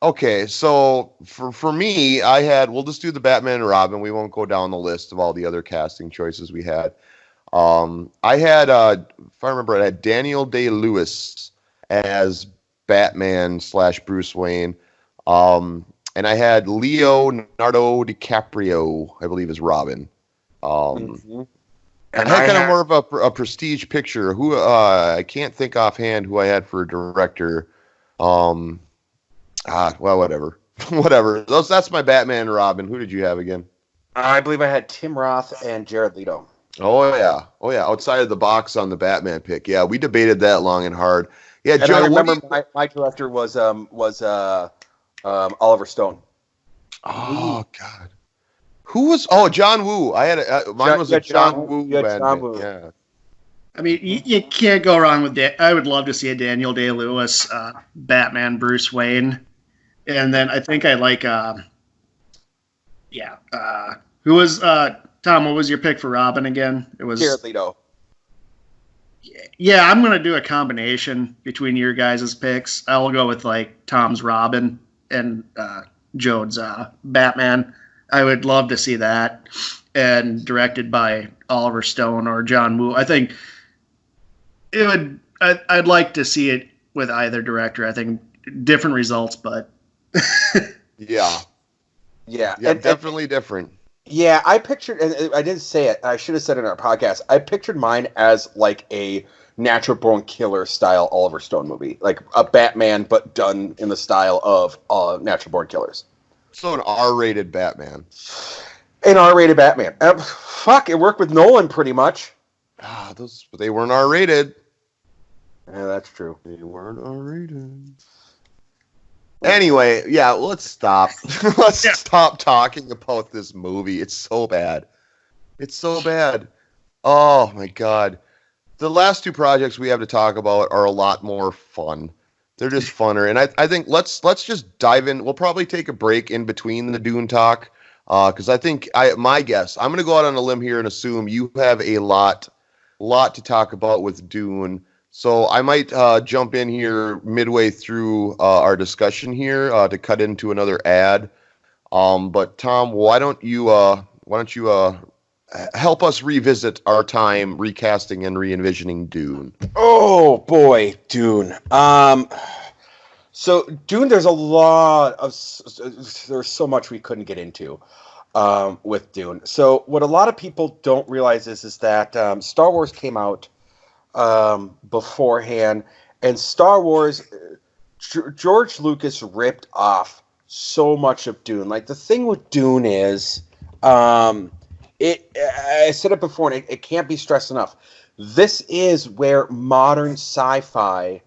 S1: Okay, so for me, we'll just do the Batman and Robin. We won't go down the list of all the other casting choices we had. I had, if I remember, I had Daniel Day-Lewis as Batman / Bruce Wayne. And I had Leonardo DiCaprio, I believe, as Robin. And I had kind of more of a prestige picture. Who I can't think offhand who I had for a director. Well, whatever. Whatever. That's my Batman and Robin. Who did you have again?
S2: I believe I had Tim Roth and Jared Leto.
S1: Oh yeah. Outside of the box on the Batman pick. Yeah, we debated that long and hard. Yeah,
S2: and
S1: Joe,
S2: I remember my director was Oliver Stone.
S1: Oh God. Who was? Oh, John Woo. I had mine was a John Woo.
S2: John Woo.
S1: Yeah.
S3: I mean, you can't go wrong with that. I would love to see a Daniel Day-Lewis Batman Bruce Wayne, and then I think I like who was Tom? What was your pick for Robin again? It was
S2: Jared Leto.
S3: Yeah, I'm gonna do a combination between your guys' picks. I'll go with like Tom's Robin and Joad's Batman. I would love to see that, and directed by Oliver Stone or John Woo. I think it would. I'd like to see it with either director. I think different results, but
S1: yeah, definitely different.
S2: Yeah, I pictured, and I didn't say it. I should have said it in our podcast. I pictured mine as like a Natural Born Killer style Oliver Stone movie, like a Batman, but done in the style of Natural Born Killers.
S1: So an R-rated Batman.
S2: An R-rated Batman. Fuck, it worked with Nolan pretty much.
S1: They weren't R-rated.
S2: Yeah, that's true.
S1: They weren't R-rated. Anyway, yeah, let's stop. Stop talking about this movie. It's so bad. It's so bad. Oh my God. The last two projects we have to talk about are a lot more fun. They're just funner. And I think let's just dive in. We'll probably take a break in between the Dune talk. Because I think my guess, I'm going to go out on a limb here and assume you have a lot to talk about with Dune. So I might jump in here midway through our discussion here to cut into another ad. But Tom, why don't you help us revisit our time recasting and re-envisioning Dune?
S2: Oh boy, Dune. So Dune, there's so much we couldn't get into with Dune. So what a lot of people don't realize is that Star Wars came out beforehand, and Star Wars, George Lucas ripped off so much of Dune. Like the thing with Dune is, I said it before, and it can't be stressed enough. This is where modern sci-fi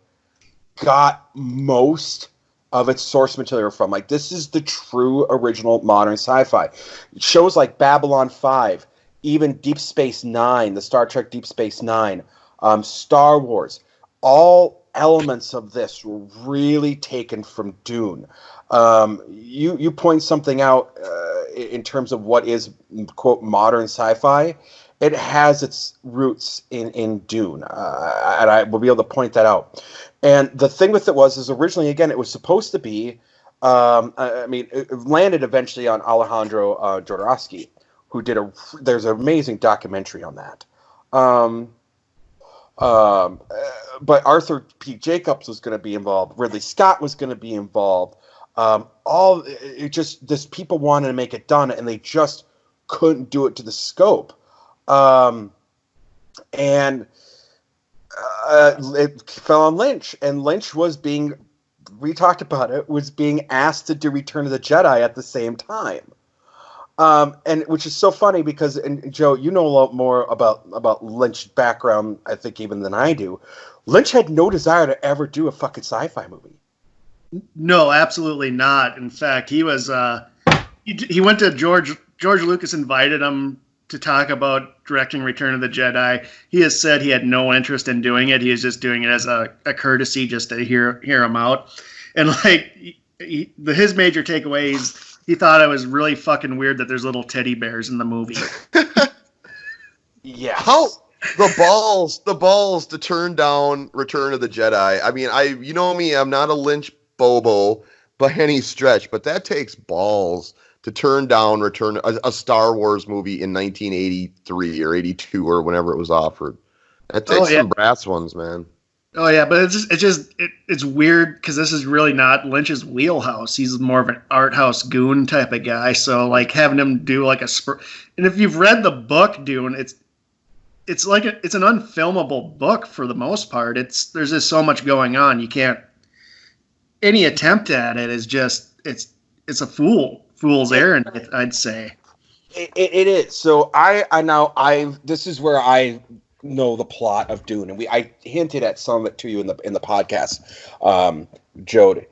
S2: got most of its source material from. Like this is the true original modern sci-fi. Shows like Babylon 5, even Deep Space Nine, the Star Trek Deep Space Nine, Star Wars, all elements of this were really taken from Dune. You point something out in terms of what is, quote, modern sci-fi. It has its roots in Dune, and I will be able to point that out. And the thing with it is originally, again, it was supposed to be, it landed eventually on Alejandro Jodorowsky, who did there's an amazing documentary on that. But Arthur P. Jacobs was going to be involved. Ridley Scott was going to be involved. This people wanted to make it done, and they just couldn't do it to the scope. And it fell on Lynch, and Lynch was being asked to do Return of the Jedi at the same time. And which is so funny because, and Joe, you know a lot more about Lynch's background, I think, even than I do. Lynch had no desire to ever do a fucking sci-fi movie.
S3: No, absolutely not. In fact, he was he went to George Lucas invited him to talk about directing Return of the Jedi. He has said he had no interest in doing it. He was just doing it as a courtesy just to hear him out. And like his major takeaway is he thought it was really fucking weird that there's little teddy bears in the movie.
S2: Yeah.
S1: How the balls to turn down Return of the Jedi. I mean, you know me, I'm not a Lynch bobo by any stretch, but that takes balls to turn down a Star Wars movie in 1983 or 82 or whenever it was offered. That takes some brass ones, man.
S3: Oh yeah, but it's weird because this is really not Lynch's wheelhouse. He's more of an art house goon type of guy. So like having him do like and if you've read the book Dune, it's an unfilmable book for the most part. There's just so much going on. You can't. Any attempt at it is just it's a fool's errand, I'd say.
S2: It is. So this is where I know the plot of Dune, and I hinted at some of it to you in the podcast, Joe.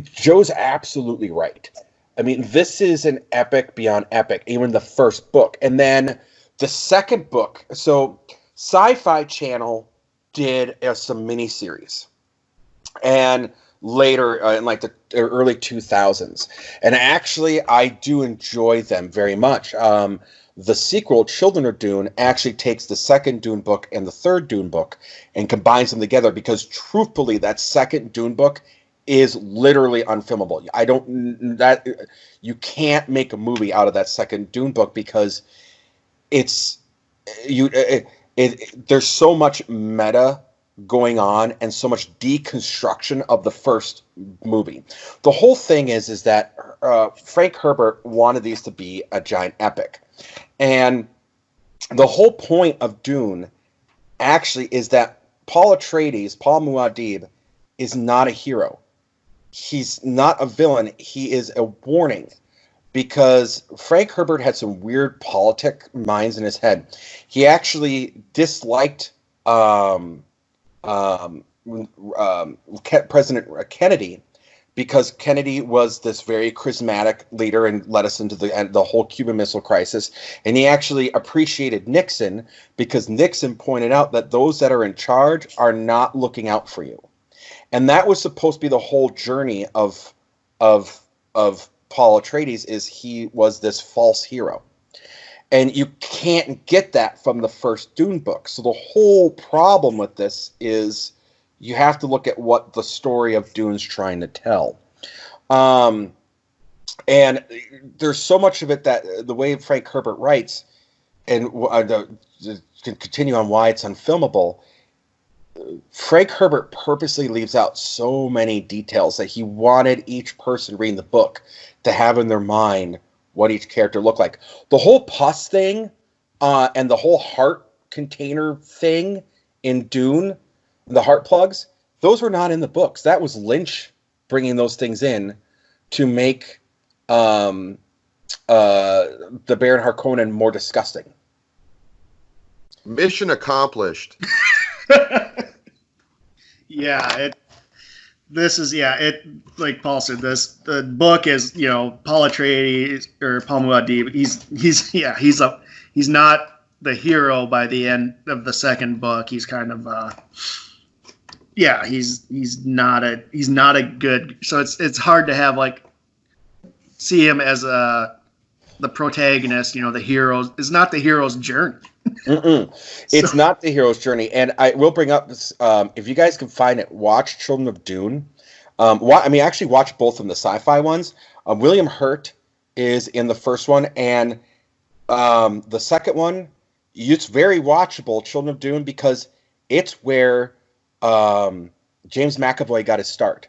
S2: Joe's absolutely right. I mean, this is an epic beyond epic, even the first book. And then the second book, so Sci-Fi Channel did some miniseries. And later, in like the early 2000s. And actually, I do enjoy them very much. The sequel, Children of Dune, actually takes the second Dune book and the third Dune book and combines them together because, truthfully, that second Dune book is literally unfilmable. You can't make a movie out of that second Dune book because there's so much meta going on and so much deconstruction of the first movie. The whole thing is that Frank Herbert wanted these to be a giant epic. And the whole point of Dune actually is that Paul Muad'Dib, is not a hero. He's not a villain. He is a warning because Frank Herbert had some weird politic minds in his head. He actually disliked President Kennedy because Kennedy was this very charismatic leader and led us into the whole Cuban Missile Crisis. And he actually appreciated Nixon because Nixon pointed out that those that are in charge are not looking out for you. And that was supposed to be the whole journey of Paul Atreides, is he was this false hero. And you can't get that from the first Dune book. So the whole problem with this is you have to look at what the story of Dune's trying to tell. And there's so much of it that the way Frank Herbert writes, and can continue on why it's unfilmable, Frank Herbert purposely leaves out so many details that he wanted each person reading the book to have in their mind what each character looked like. The whole pus thing and the whole heart container thing in Dune, the heart plugs, those were not in the books. That was Lynch bringing those things in to make the Baron Harkonnen more disgusting.
S1: Mission accomplished.
S3: Like Paul said, the book is, Paul Atreides or Paul Muad'Dib. He's not the hero by the end of the second book. He's kind of he's not a good. So it's hard to have see him as the protagonist. The hero is not the hero's journey.
S2: It's not the hero's journey. And I will bring up this, if you guys can find it, watch Children of Dune. Actually watch both of them, the sci-fi ones. William Hurt is in the first one, and the second one, it's very watchable, Children of Dune, because it's where James McAvoy got his start,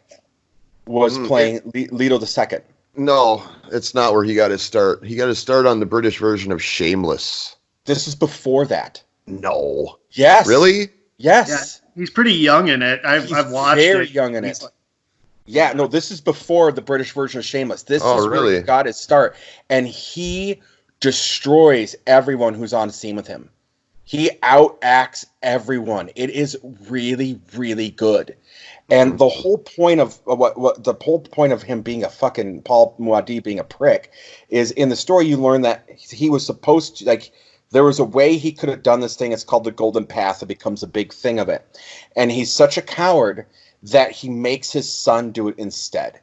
S2: was playing Leto II.
S1: No, it's not where he got his start. He got his start on the British version of Shameless.
S2: This is before that.
S1: No.
S2: Yes.
S1: Really?
S2: Yes.
S3: Yeah, he's pretty young in it. I've watched it.
S2: Very young in it. This is before the British version of Shameless. This is
S1: really?
S2: where he got his start. And he destroys everyone who's on scene with him. He outacts everyone. It is really, really good. And the whole point of the whole point of him being a fucking Paul Muad'Dib being a prick is, in the story you learn that he was supposed to, there was a way he could have done this thing. It's called the Golden Path. It becomes a big thing of it. And he's such a coward that he makes his son do it instead.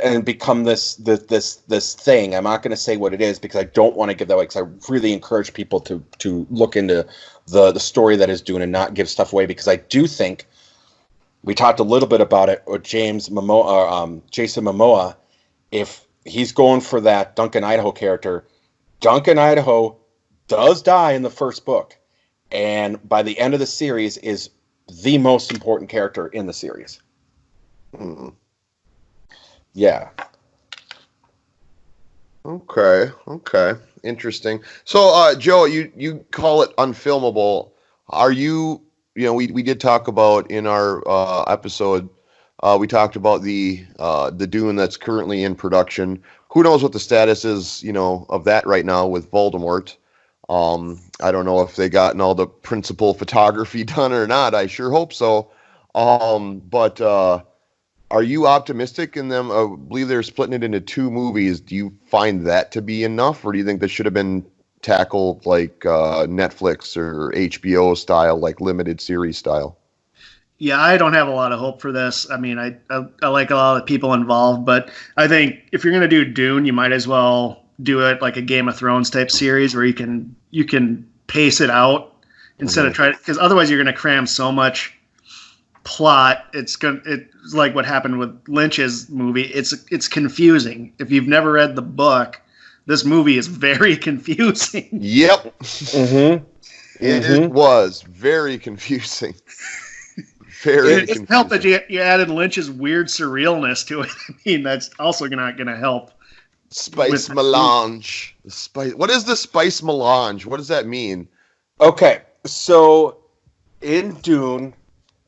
S2: And become this thing. I'm not going to say what it is because I don't want to give that away, because I really encourage people to look into the story that is Dune and not give stuff away, because I do think, we talked a little bit about it with Jason Momoa, if he's going for that Duncan Idaho character. Duncan Idaho does die in the first book, and by the end of the series is the most important character in the series.
S1: Hmm.
S2: Yeah.
S1: Okay. Interesting. So, Joe, you call it unfilmable. Are you, we did talk about in our episode, we talked about the Dune that's currently in production. Who knows what the status is, of that right now with Voldemort. I don't know if they gotten all the principal photography done or not. I sure hope so. But are you optimistic in them? I believe they're splitting it into 2 movies. Do you find that to be enough, or do you think that should have been tackled like Netflix or HBO style, like limited series style?
S3: Yeah, I don't have a lot of hope for this. I mean, I like a lot of the people involved, but I think if you're going to do Dune, you might as well do it like a Game of Thrones type series where you can pace it out instead of trying, because otherwise you're going to cram so much plot. It's like what happened with Lynch's movie. It's confusing. If you've never read the book, this movie is very confusing.
S1: Yep. Mm-hmm. It was very confusing.
S3: It helped that you added Lynch's weird surrealness to it. I mean, that's also not going to help.
S1: Spice melange. What is the spice melange? What does that mean?
S2: Okay, so in Dune,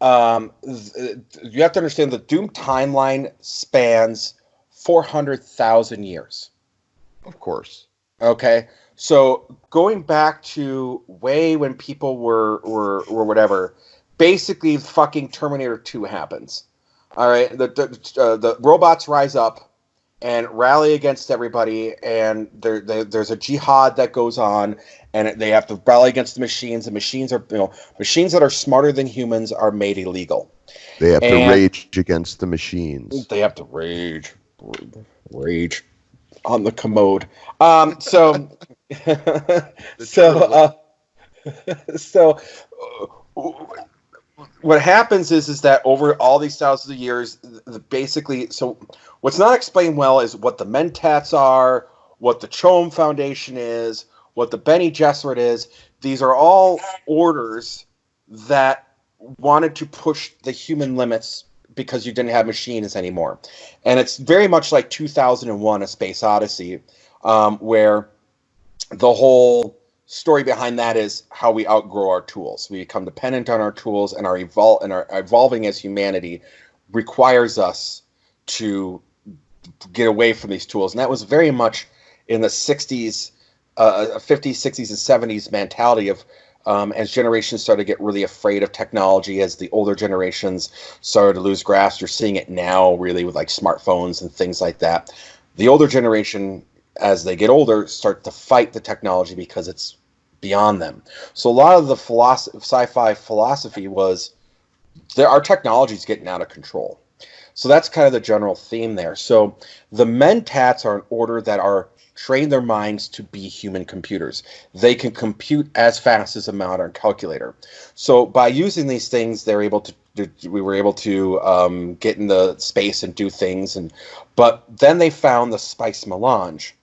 S2: you have to understand the Dune timeline spans 400,000 years.
S1: Of course.
S2: Okay, so going back to way when people were whatever. Basically, fucking Terminator 2 happens. All right, the robots rise up and rally against everybody, and there's a jihad that goes on, and they have to rally against the machines. The machines are, machines that are smarter than humans are made illegal.
S1: They have to rage against the machines.
S2: They have to rage on the commode. So what happens is that over all these thousands of years, basically, so what's not explained well is what the Mentats are, what the Chom Foundation is, what the Bene Gesserit is. These are all orders that wanted to push the human limits because you didn't have machines anymore. And it's very much like 2001: A Space Odyssey, where the whole story behind that is how we outgrow our tools. We become dependent on our tools, and our evolving as humanity requires us to get away from these tools. And that was very much in the 60s, 50s, 60s, and 70s mentality of as generations started to get really afraid of technology, as the older generations started to lose grasp. You're seeing it now really with like smartphones and things like that. The older generation, as they get older, start to fight the technology because it's beyond them. So a lot of the sci-fi philosophy was our technology's getting out of control. So that's kind of the general theme there. So the Mentats are an order that are trained their minds to be human computers. They can compute as fast as a modern calculator. So by using these things, we were able to get into space and do things. But then they found the spice melange.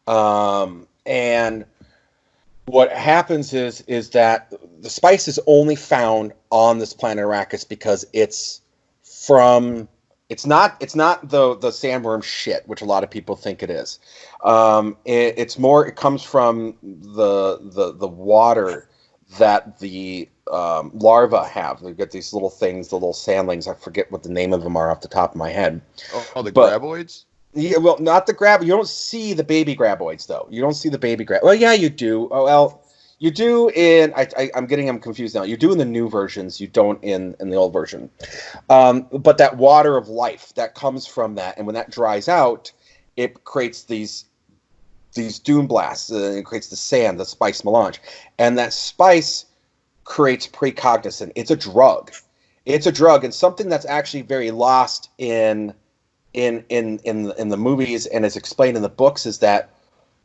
S2: And what happens is that the spice is only found on this planet Arrakis because it's not the sandworm shit, which a lot of people think it is. It comes from the water that the larvae have. They've got these little things, the little sandlings. I forget what the name of them are off the top of my head.
S1: Oh, the graboids?
S2: Yeah, well, not the grab. You don't see the baby graboids, though. You don't see the baby grab. Well, yeah, you do. Oh, well, you do in. I'm getting them confused now. You do in the new versions. You don't in the old version. But that water of life that comes from that, and when that dries out, it creates these dune blasts. It creates the sand, the spice melange, and that spice creates precognition. It's a drug. It's a drug, and something that's actually very lost in the movies and is explained in the books is that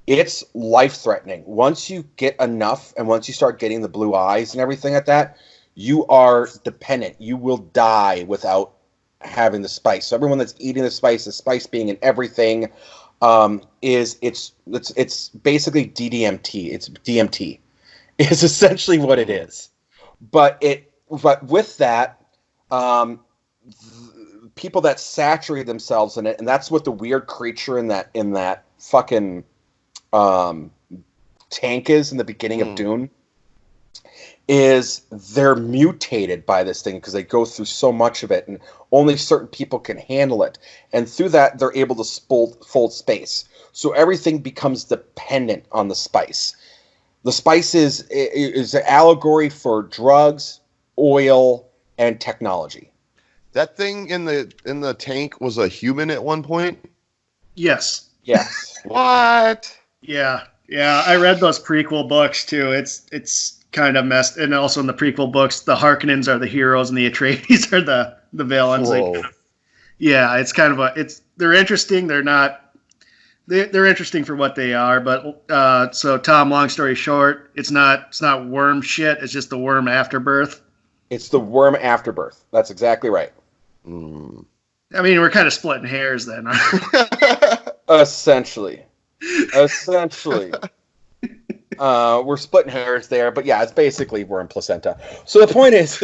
S2: it's life-threatening. Once you get enough, and once you start getting the blue eyes and everything like that, you are dependent. You will die without having the spice. So everyone that's eating the spice being in everything, is it's basically DDMT. It's DMT. Is essentially what it is. But with that, people that saturate themselves in it, and that's what the weird creature in that fucking tank is in the beginning of Dune, is they're mutated by this thing because they go through so much of it, and only certain people can handle it. And through that, they're able to fold space. So everything becomes dependent on the spice. The spice is an allegory for drugs, oil, and technology.
S1: That thing in the tank was a human at one point?
S3: Yes.
S2: Yes.
S1: What?
S3: Yeah. I read those prequel books too. It's kind of messed. And also in the prequel books, the Harkonnens are the heroes and the Atreides are the villains. Like, yeah, it's kind of they're interesting. They're not. They're interesting for what they are, but so Tom, long story short, it's not worm shit. It's just the worm afterbirth.
S2: It's the worm afterbirth. That's exactly right.
S3: I mean, we're kind of splitting hairs then.
S2: Essentially, we're splitting hairs there, but yeah, it's basically worm placenta. So the point is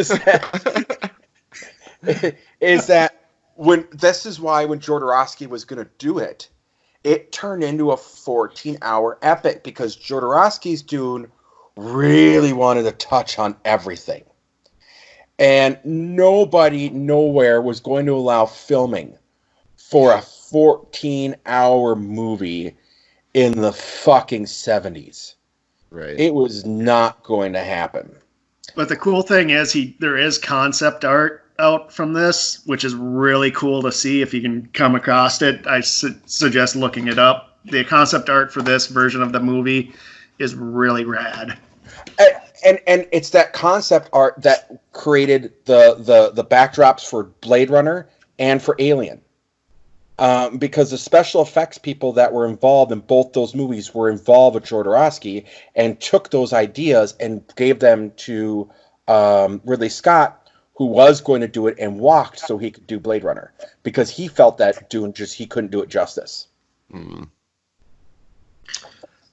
S2: that when Jodorowsky was going to do it, it turned into a 14-hour epic because Jodorowsky's Dune really wanted to touch on everything. And nobody, nowhere was going to allow filming for a 14-hour movie in the fucking 70s.
S1: Right.
S2: It was not going to happen.
S3: But the cool thing is there is concept art out from this, which is really cool to see if you can come across it. I suggest looking it up. The concept art for this version of the movie is really rad.
S2: And it's that concept art that created the backdrops for Blade Runner and for Alien. Because the special effects people that were involved in both those movies were involved with Jodorowsky and took those ideas and gave them to Ridley Scott, who was going to do it and walked so he could do Blade Runner because he felt that he couldn't do it justice.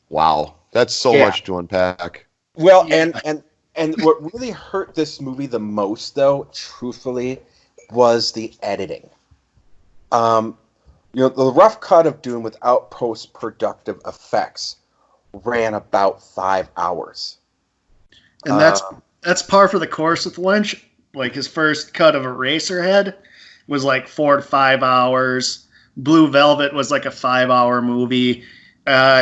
S1: Wow, that's so much to unpack.
S2: Well, and what really hurt this movie the most, though, truthfully, was the editing. The rough cut of Dune without post-productive effects ran about 5 hours.
S3: And that's par for the course with Lynch. Like, his first cut of Eraserhead was like 4 to 5 hours. Blue Velvet was like a 5-hour movie.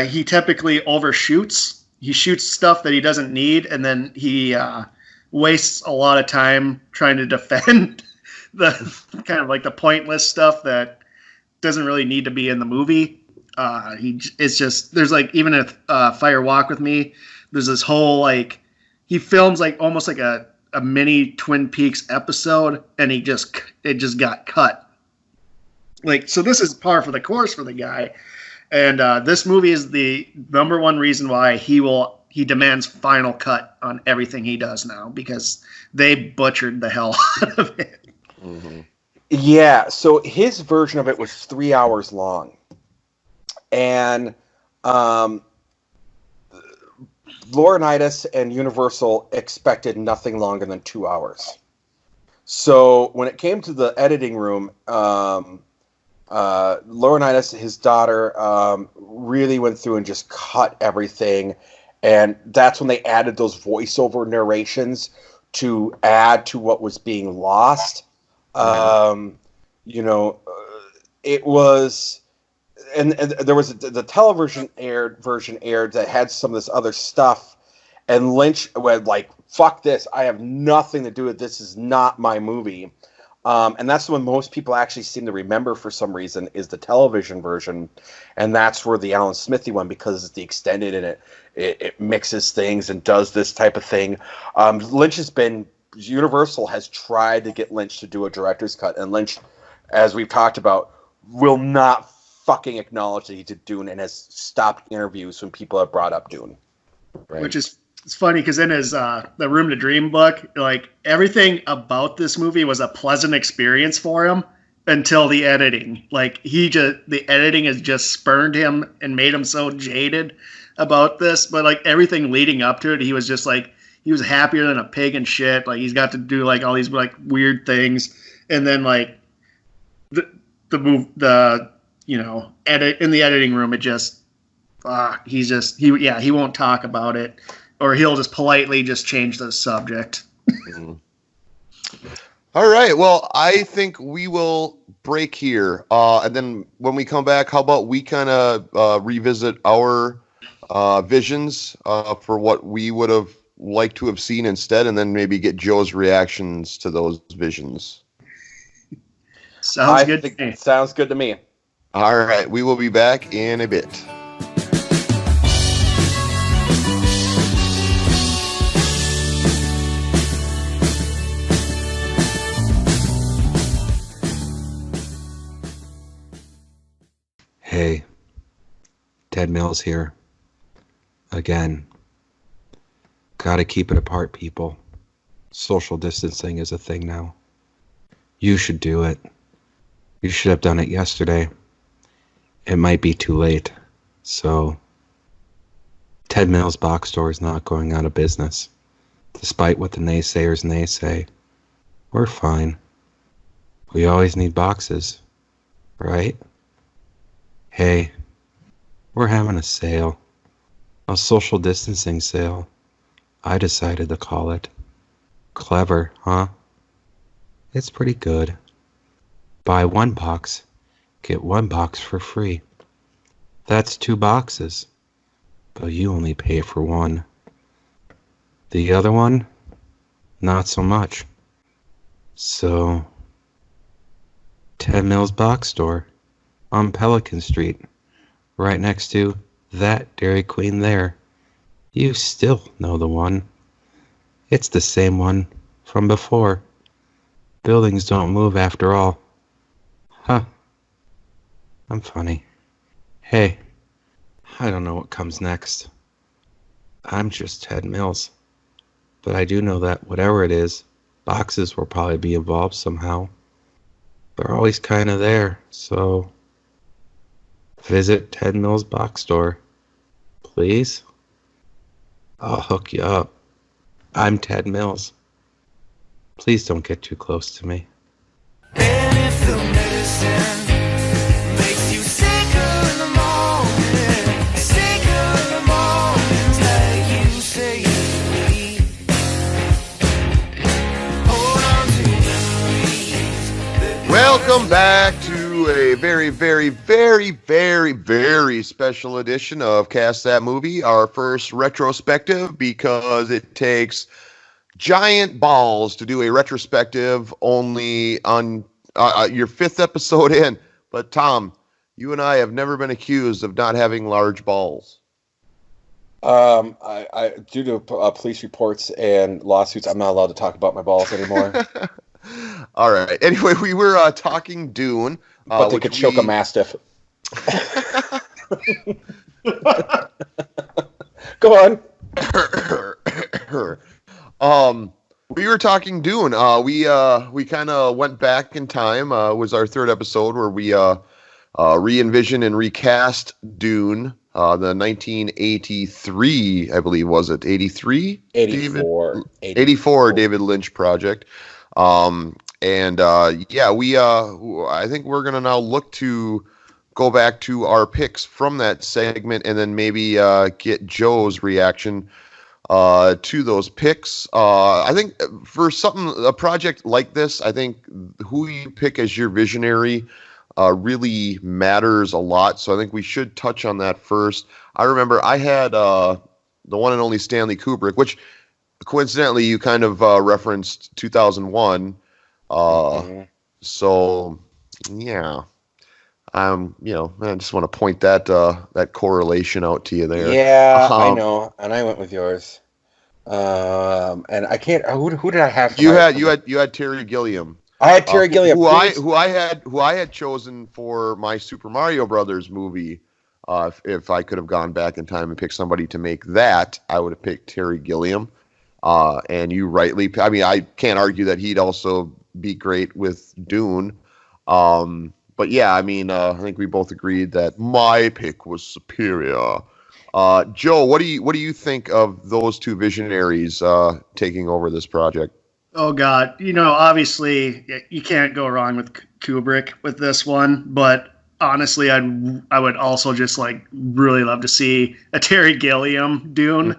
S3: He typically overshoots. He shoots stuff that he doesn't need, and then he wastes a lot of time trying to defend the kind of like the pointless stuff that doesn't really need to be in the movie. It's just, there's like, even if Fire Walk With Me, there's this whole, like, he films like almost like a mini Twin Peaks episode, and it just got cut. Like, so this is par for the course for the guy. And this movie is the number one reason why he demands final cut on everything he does now, because they butchered the hell out of it.
S1: Mm-hmm.
S2: Yeah, so his version of it was 3 hours long. And Laurinaitis and Universal expected nothing longer than 2 hours. So when it came to the editing room, Laurinaitis, his daughter, really went through and just cut everything. And that's when they added those voiceover narrations to add to what was being lost. It was... And there was the television version aired that had some of this other stuff, and Lynch went like, "Fuck this! I have nothing to do with this. Is not my movie." And that's the one most people actually seem to remember for some reason is the television version, and that's where the Alan Smithy one, because it's the extended and it mixes things and does this type of thing. Universal has tried to get Lynch to do a director's cut, and Lynch, as we've talked about, will not fucking acknowledge that he did Dune and has stopped interviews when people have brought up Dune.
S1: Right.
S3: Which is It's funny because in his the Room to Dream book, like everything about this movie was a pleasant experience for him until the editing. Like the editing has just spurned him and made him so jaded about this. But like everything leading up to it, he was just like he was happier than a pig and shit. Like he's got to do like all these like weird things, and then like the edit in the editing room, it just he won't talk about it. Or he'll just politely just change the subject.
S1: All right. Well, I think we will break here. And then when we come back, how about we kind of revisit our visions for what we would have liked to have seen instead, and then maybe get Joe's reactions to those visions.
S3: Sounds good to me.
S2: Sounds good to me.
S1: All right. We will be back in a bit.
S7: Hey, Ted Mills here. Again. Gotta keep it apart, people. Social distancing is a thing now. You should do it. You should have done it yesterday. It might be too late. So, Ted Mills Box Store is not going out of business. Despite what the naysayers naysay. We're fine. We always need boxes, right? Hey, we're having a sale. A social distancing sale. I decided to call it. Clever, huh? It's pretty good. Buy one box, get one box for free. That's 2 boxes, but you only pay for one. The other one, not so much. So, Ted Mills Box Store on Pelican Street, right next to that Dairy Queen there. You still know the one. It's the same one from before. Buildings don't move after all. Huh. I'm funny. Hey, I don't know what comes next. I'm just Ted Mills. But I do know that whatever it is, boxes will probably be involved somehow. They're always kind of there, so visit Ted Mills Box Store, please. I'll hook you up. I'm Ted Mills. Please don't get too close to me.
S4: And if the medicine makes you sicker in the morning, sicker in the mornings like you say you need, hold on to memories.
S1: Welcome back to a very, very, very, very, very special edition of Cast That Movie, our first retrospective, because it takes giant balls to do a retrospective only on your 5th episode in. But Tom, you and I have never been accused of not having large balls.
S2: I due to police reports and lawsuits, I'm not allowed to talk about my balls anymore.
S1: All right. Anyway, we were talking Dune.
S2: But they could choke a mastiff. Go on.
S1: We were talking Dune. We kind of went back in time. Was our 3rd episode where we re-envisioned and recast Dune. The 1983, I believe, was it 83?
S2: 84.
S1: 84 David Lynch project. I think we're gonna now look to go back to our picks from that segment, and then maybe get Joe's reaction to those picks. I think for a project like this, I think who you pick as your visionary really matters a lot. So I think we should touch on that first. I remember I had the one and only Stanley Kubrick, which coincidentally you kind of referenced 2001. So yeah. I just want to point that correlation out to you there.
S2: Yeah, I know, and I went with yours. And I can't. Who did I have?
S1: You had Terry Gilliam.
S2: I had Terry Gilliam,
S1: who I had chosen for my Super Mario Brothers movie. If I could have gone back in time and picked somebody to make that, I would have picked Terry Gilliam. And you rightly, I mean, I can't argue that he'd also be great with Dune. But yeah, I mean, I think we both agreed that my pick was superior. Joe, what do you think of those two visionaries taking over this project?
S3: Oh God, obviously you can't go wrong with Kubrick with this one, but honestly, I would also just like really love to see a Terry Gilliam Dune,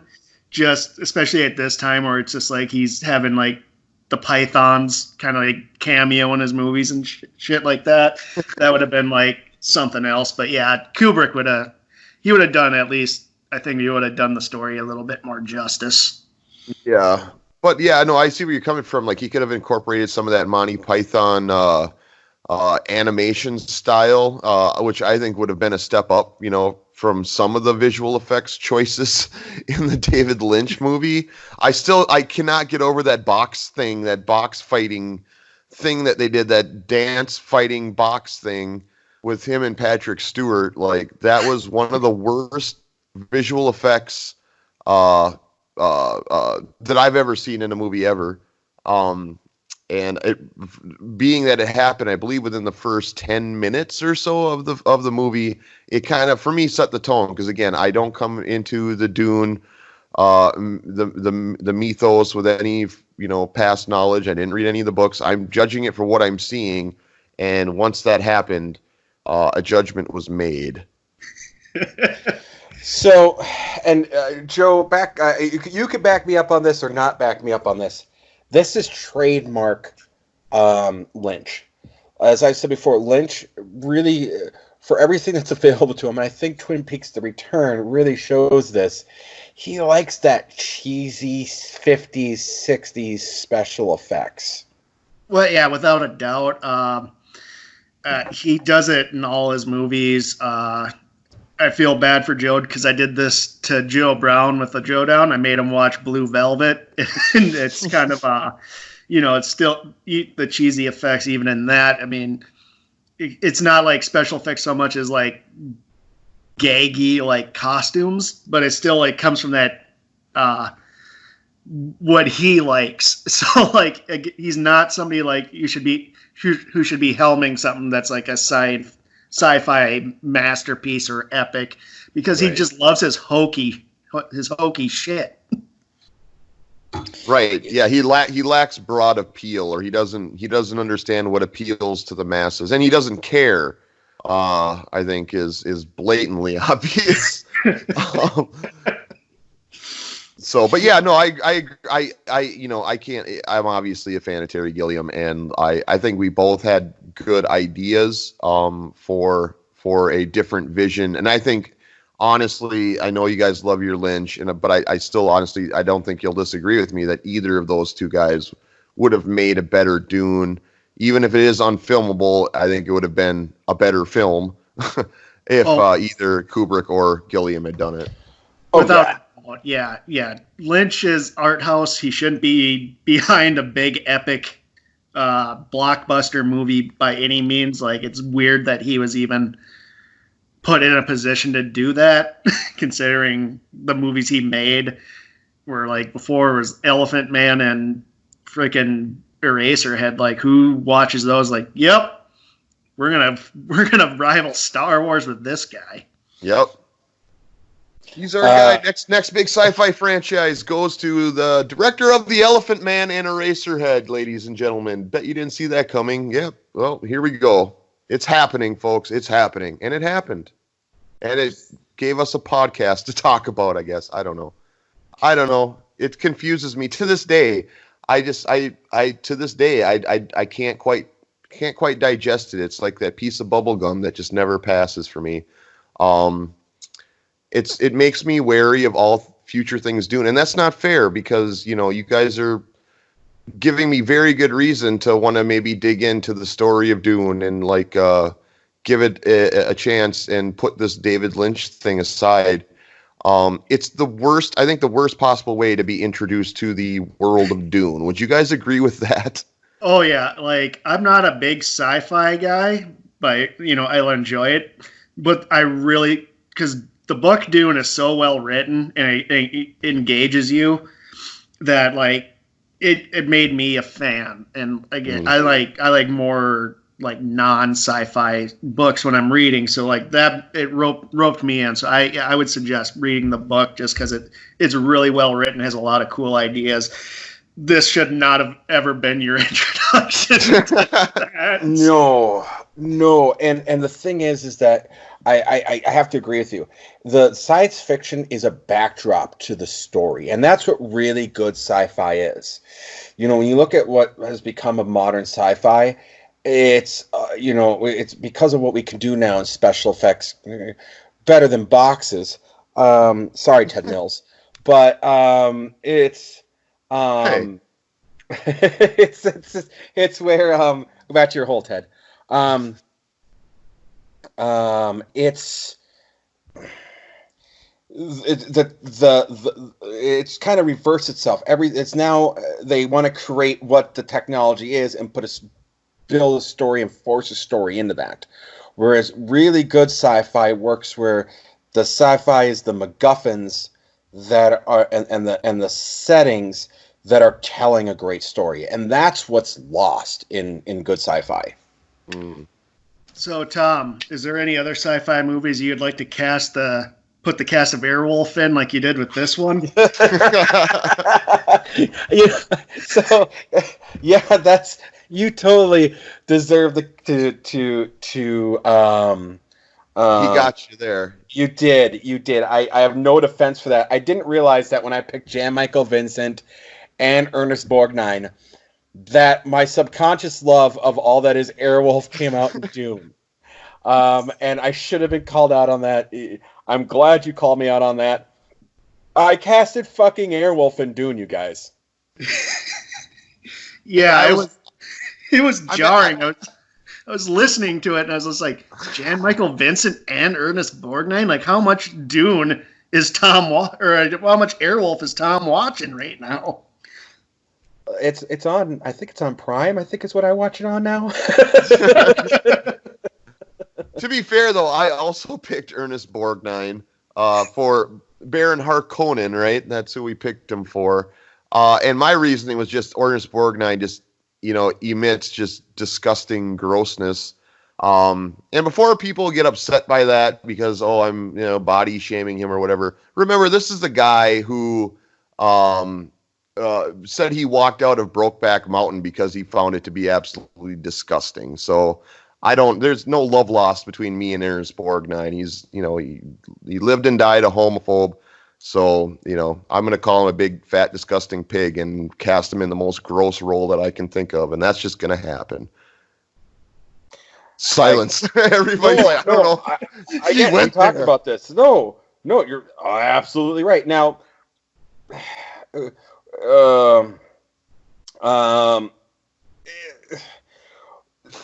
S3: just especially at this time where it's just like he's having like the Pythons kind of like cameo in his movies and shit like that. That would have been like something else. But yeah, Kubrick would have done at least. I think he would have done the story a little bit more justice.
S1: Yeah. But yeah, no, I see where you're coming from. Like he could have incorporated some of that Monty Python animation style, which I think would have been a step up, from some of the visual effects choices in the David Lynch movie. I cannot get over that box fighting thing that they did, that dance fighting box thing with him and Patrick Stewart. Like that was one of the worst visual effects that I've ever seen in a movie ever. And being that it happened, I believe within the first 10 minutes or so of the movie, it kind of, for me, set the tone. Because again, I don't come into the Dune, the mythos with any, past knowledge. I didn't read any of the books. I'm judging it for what I'm seeing. And once that happened, a judgment was made.
S2: So, and Joe, you could back me up on this or not back me up on this. This is trademark Lynch. As I said before, Lynch really, for everything that's available to him, and I think Twin Peaks: The Return really shows this, he likes that cheesy 50s, 60s special effects.
S3: Well, yeah, without a doubt. He does it in all his movies. I feel bad for Joe because I did this to Joe Brown with the Joe Down. I made him watch Blue Velvet, and it's kind of it's still the cheesy effects even in that. I mean, it's not like special effects so much as like gaggy like costumes, but it still like comes from that what he likes. So like he's not somebody like who should be helming something that's like a sci-fi masterpiece or epic, because he just loves his hokey shit.
S1: Right. Yeah, he lacks broad appeal, or he doesn't understand what appeals to the masses, and he doesn't care. I think is blatantly obvious. So, but yeah, no, I can't. I'm obviously a fan of Terry Gilliam, and I think we both had good ideas for a different vision. And I think, honestly, I know you guys love your Lynch, but I still honestly, I don't think you'll disagree with me that either of those two guys would have made a better Dune. Even if it is unfilmable, I think it would have been a better film if either Kubrick or Gilliam had done it.
S3: Yeah. Lynch's art house, he shouldn't be behind a big epic blockbuster movie by any means. Like, it's weird that he was even put in a position to do that, considering the movies he made were like before it was Elephant Man and freaking Eraserhead. Like, who watches those? Like, yep, we're gonna rival Star Wars with this guy.
S1: Yep. He's our guy. Next big sci-fi franchise goes to the director of The Elephant Man and Eraserhead, ladies and gentlemen. Bet you didn't see that coming. Yep. Well, here we go. It's happening, folks. It's happening. And it happened. And it gave us a podcast to talk about, I guess. I don't know. It confuses me to this day. I can't quite digest it. It's like that piece of bubble gum that just never passes for me. It makes me wary of all future things Dune, and that's not fair because you guys are giving me very good reason to want to maybe dig into the story of Dune and like give it a chance and put this David Lynch thing aside. It's the worst. I think the worst possible way to be introduced to the world of Dune. Would you guys agree with that?
S3: Oh yeah, like I'm not a big sci-fi guy, but I'll enjoy it. But I really because the book Dune is so well written and it engages you that like it made me a fan. And again, I like more like non-sci-fi books when I'm reading. So like that, it roped me in. So I would suggest reading the book just because it's really well written, has a lot of cool ideas. This should not have ever been your introduction to that.
S2: No. And the thing is that I have to agree with you. The science fiction is a backdrop to the story, and that's what really good sci-fi is. You know, when you look at what has become of modern sci-fi, it's it's because of what we can do now in special effects, better than boxes. Sorry, Ted Mills, but it's
S1: Hey.
S2: it's where go back to your whole Ted. It's kind of reversed itself. It's now they want to create what the technology is and build a story and force a story into that. Whereas really good sci-fi works where the sci-fi is the MacGuffins that are and the settings that are telling a great story, and that's what's lost in good sci-fi.
S3: So Tom, is there any other sci-fi movies you'd like to put the cast of Airwolf in like you did with this one?
S2: That's you totally deserve to
S1: He got you there.
S2: You did. I have no defense for that. I didn't realize that when I picked Jan Michael Vincent and Ernest Borgnine, that my subconscious love of all that is Airwolf came out in Dune. And I should have been called out on that. I'm glad you called me out on that. I casted fucking Airwolf in Dune, you guys.
S3: Yeah, it was jarring. I was listening to it and I was just like, Jan Michael Vincent and Ernest Borgnine? Like, how much Dune is Tom or how much Airwolf is Tom watching right now?
S2: It's on. I think it's on Prime. I think it's what I watch it on now.
S1: To be fair, though, I also picked Ernest Borgnine for Baron Harkonnen, right? That's who we picked him for. And my reasoning was just Ernest Borgnine just, emits just disgusting grossness. And before people get upset by that because, I'm, body shaming him or whatever, remember, this is the guy who said he walked out of Brokeback Mountain because he found it to be absolutely disgusting. So there's no love lost between me and Ernest Borgnine. He's, he lived and died a homophobe. So, I'm going to call him a big, fat, disgusting pig and cast him in the most gross role that I can think of. And that's just going to happen. Silence. Everybody's like, I don't know.
S2: I can't talk about this. No, you're absolutely right. Now,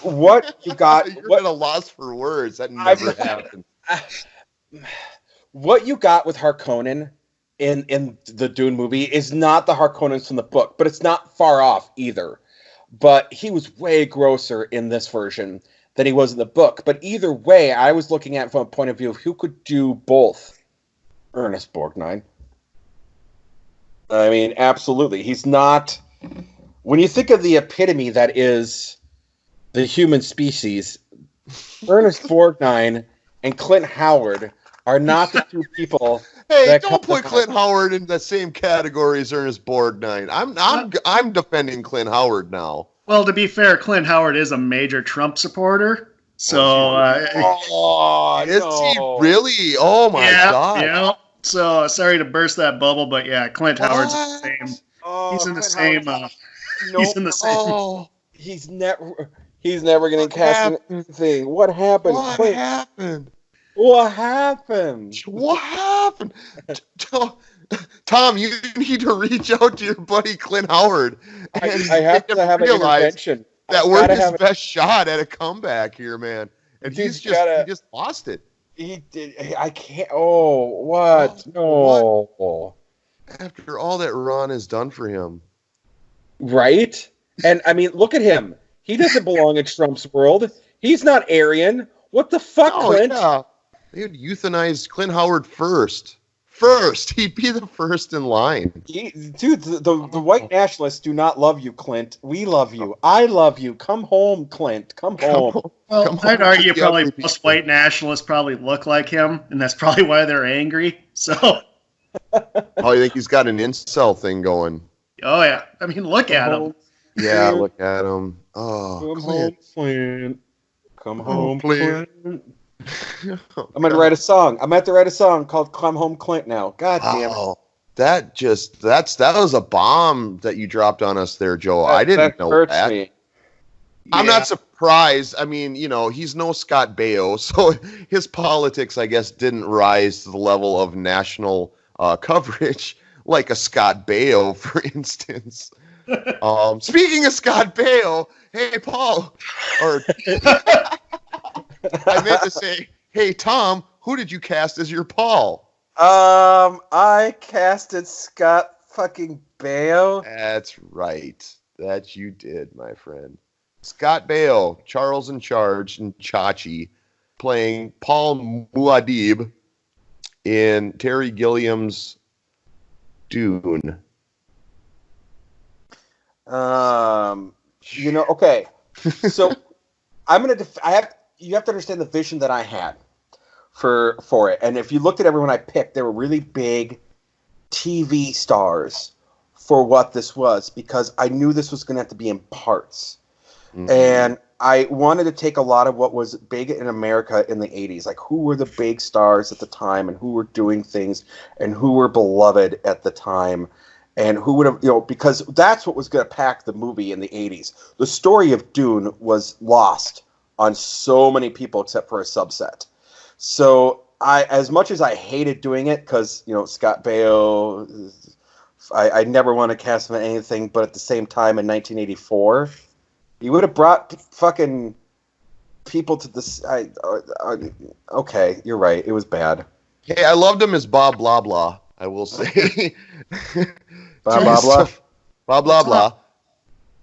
S2: what you got?
S1: You're at a loss for words. That never happened.
S2: What you got with Harkonnen in the Dune movie is not the Harkonnens from the book, but it's not far off either. But he was way grosser in this version than he was in the book. But either way, I was looking at it from a point of view of who could do both. Ernest Borgnine. I mean, absolutely. He's not... When you think of the epitome that is the human species, Ernest Borgnine and Clint Howard are not the two people.
S1: Hey, don't put Clint Howard in the same category as Ernest Borgnine. I'm defending Clint Howard now.
S3: Well, to be fair, Clint Howard is a major Trump supporter. So,
S1: is he really? Oh my God!
S3: Yeah. So sorry to burst that bubble, but yeah, Clint Howard's the same. He's in the same. He's in the same.
S2: Oh, he's never going to cast anything. What happened?
S1: What happened?
S2: What happened?
S1: What happened? Tom, you need to reach out to your buddy Clint Howard.
S2: I have to have an intervention.
S1: That we're his best shot at a comeback here, man. And he just lost it.
S2: He did. I can't. Oh, what? No.
S1: What? After all that Ron has done for him.
S2: Right? And, I mean, look at him. He doesn't belong in Trump's world. He's not Aryan. What the fuck, Clint?
S1: Yeah. They would euthanize Clint Howard first. He'd be the first in line.
S2: Dude, the white nationalists do not love you, Clint. We love you. I love you. Come home, Clint. Come home.
S3: Well, I'd argue probably most white nationalists probably look like him, and that's probably why they're angry. So.
S1: Oh, you think he's got an incel thing going?
S3: Oh yeah. I mean, look at him.
S1: Yeah, look at him. Oh,
S2: Come
S1: Clint.
S2: home, Clint. Come
S1: Home,
S2: home,
S1: Clint.
S2: Clint. I'm going to write a song. I'm at to write a song called Come Home, Clint now. God damn it.
S1: Oh, that was a bomb that you dropped on us there, Joe. I didn't know
S2: hurts
S1: that.
S2: me.
S1: I'm not surprised. I mean, he's no Scott Baio, so his politics, I guess, didn't rise to the level of national coverage like a Scott Baio, for instance. Speaking of Scott Baio, hey, Paul, or I meant to say, hey, Tom, who did you cast as your Paul?
S2: I casted Scott fucking Baio.
S1: That's right. That you did, my friend. Scott Baio, Charles in Charge, and Chachi, playing Paul Muad'Dib in Terry Gilliam's Dune.
S2: Okay. So you have to understand the vision that I had for it. And if you looked at everyone I picked, they were really big TV stars for what this was, because I knew this was going to have to be in parts. Mm-hmm. And I wanted to take a lot of what was big in America in the 80s, like who were the big stars at the time and who were doing things and who were beloved at the time and who would have, because that's what was going to pack the movie in the 80s. The story of Dune was lost on so many people except for a subset. So as much as I hated doing it, because, Scott Baio, I never want to cast him in anything, but at the same time in 1984, he would have brought fucking people to this. Okay, you're right. It was bad.
S1: Hey, I loved him as Bob Blah Blah, I will say.
S2: Bob Blah Blah?
S1: Bob Blah Blah.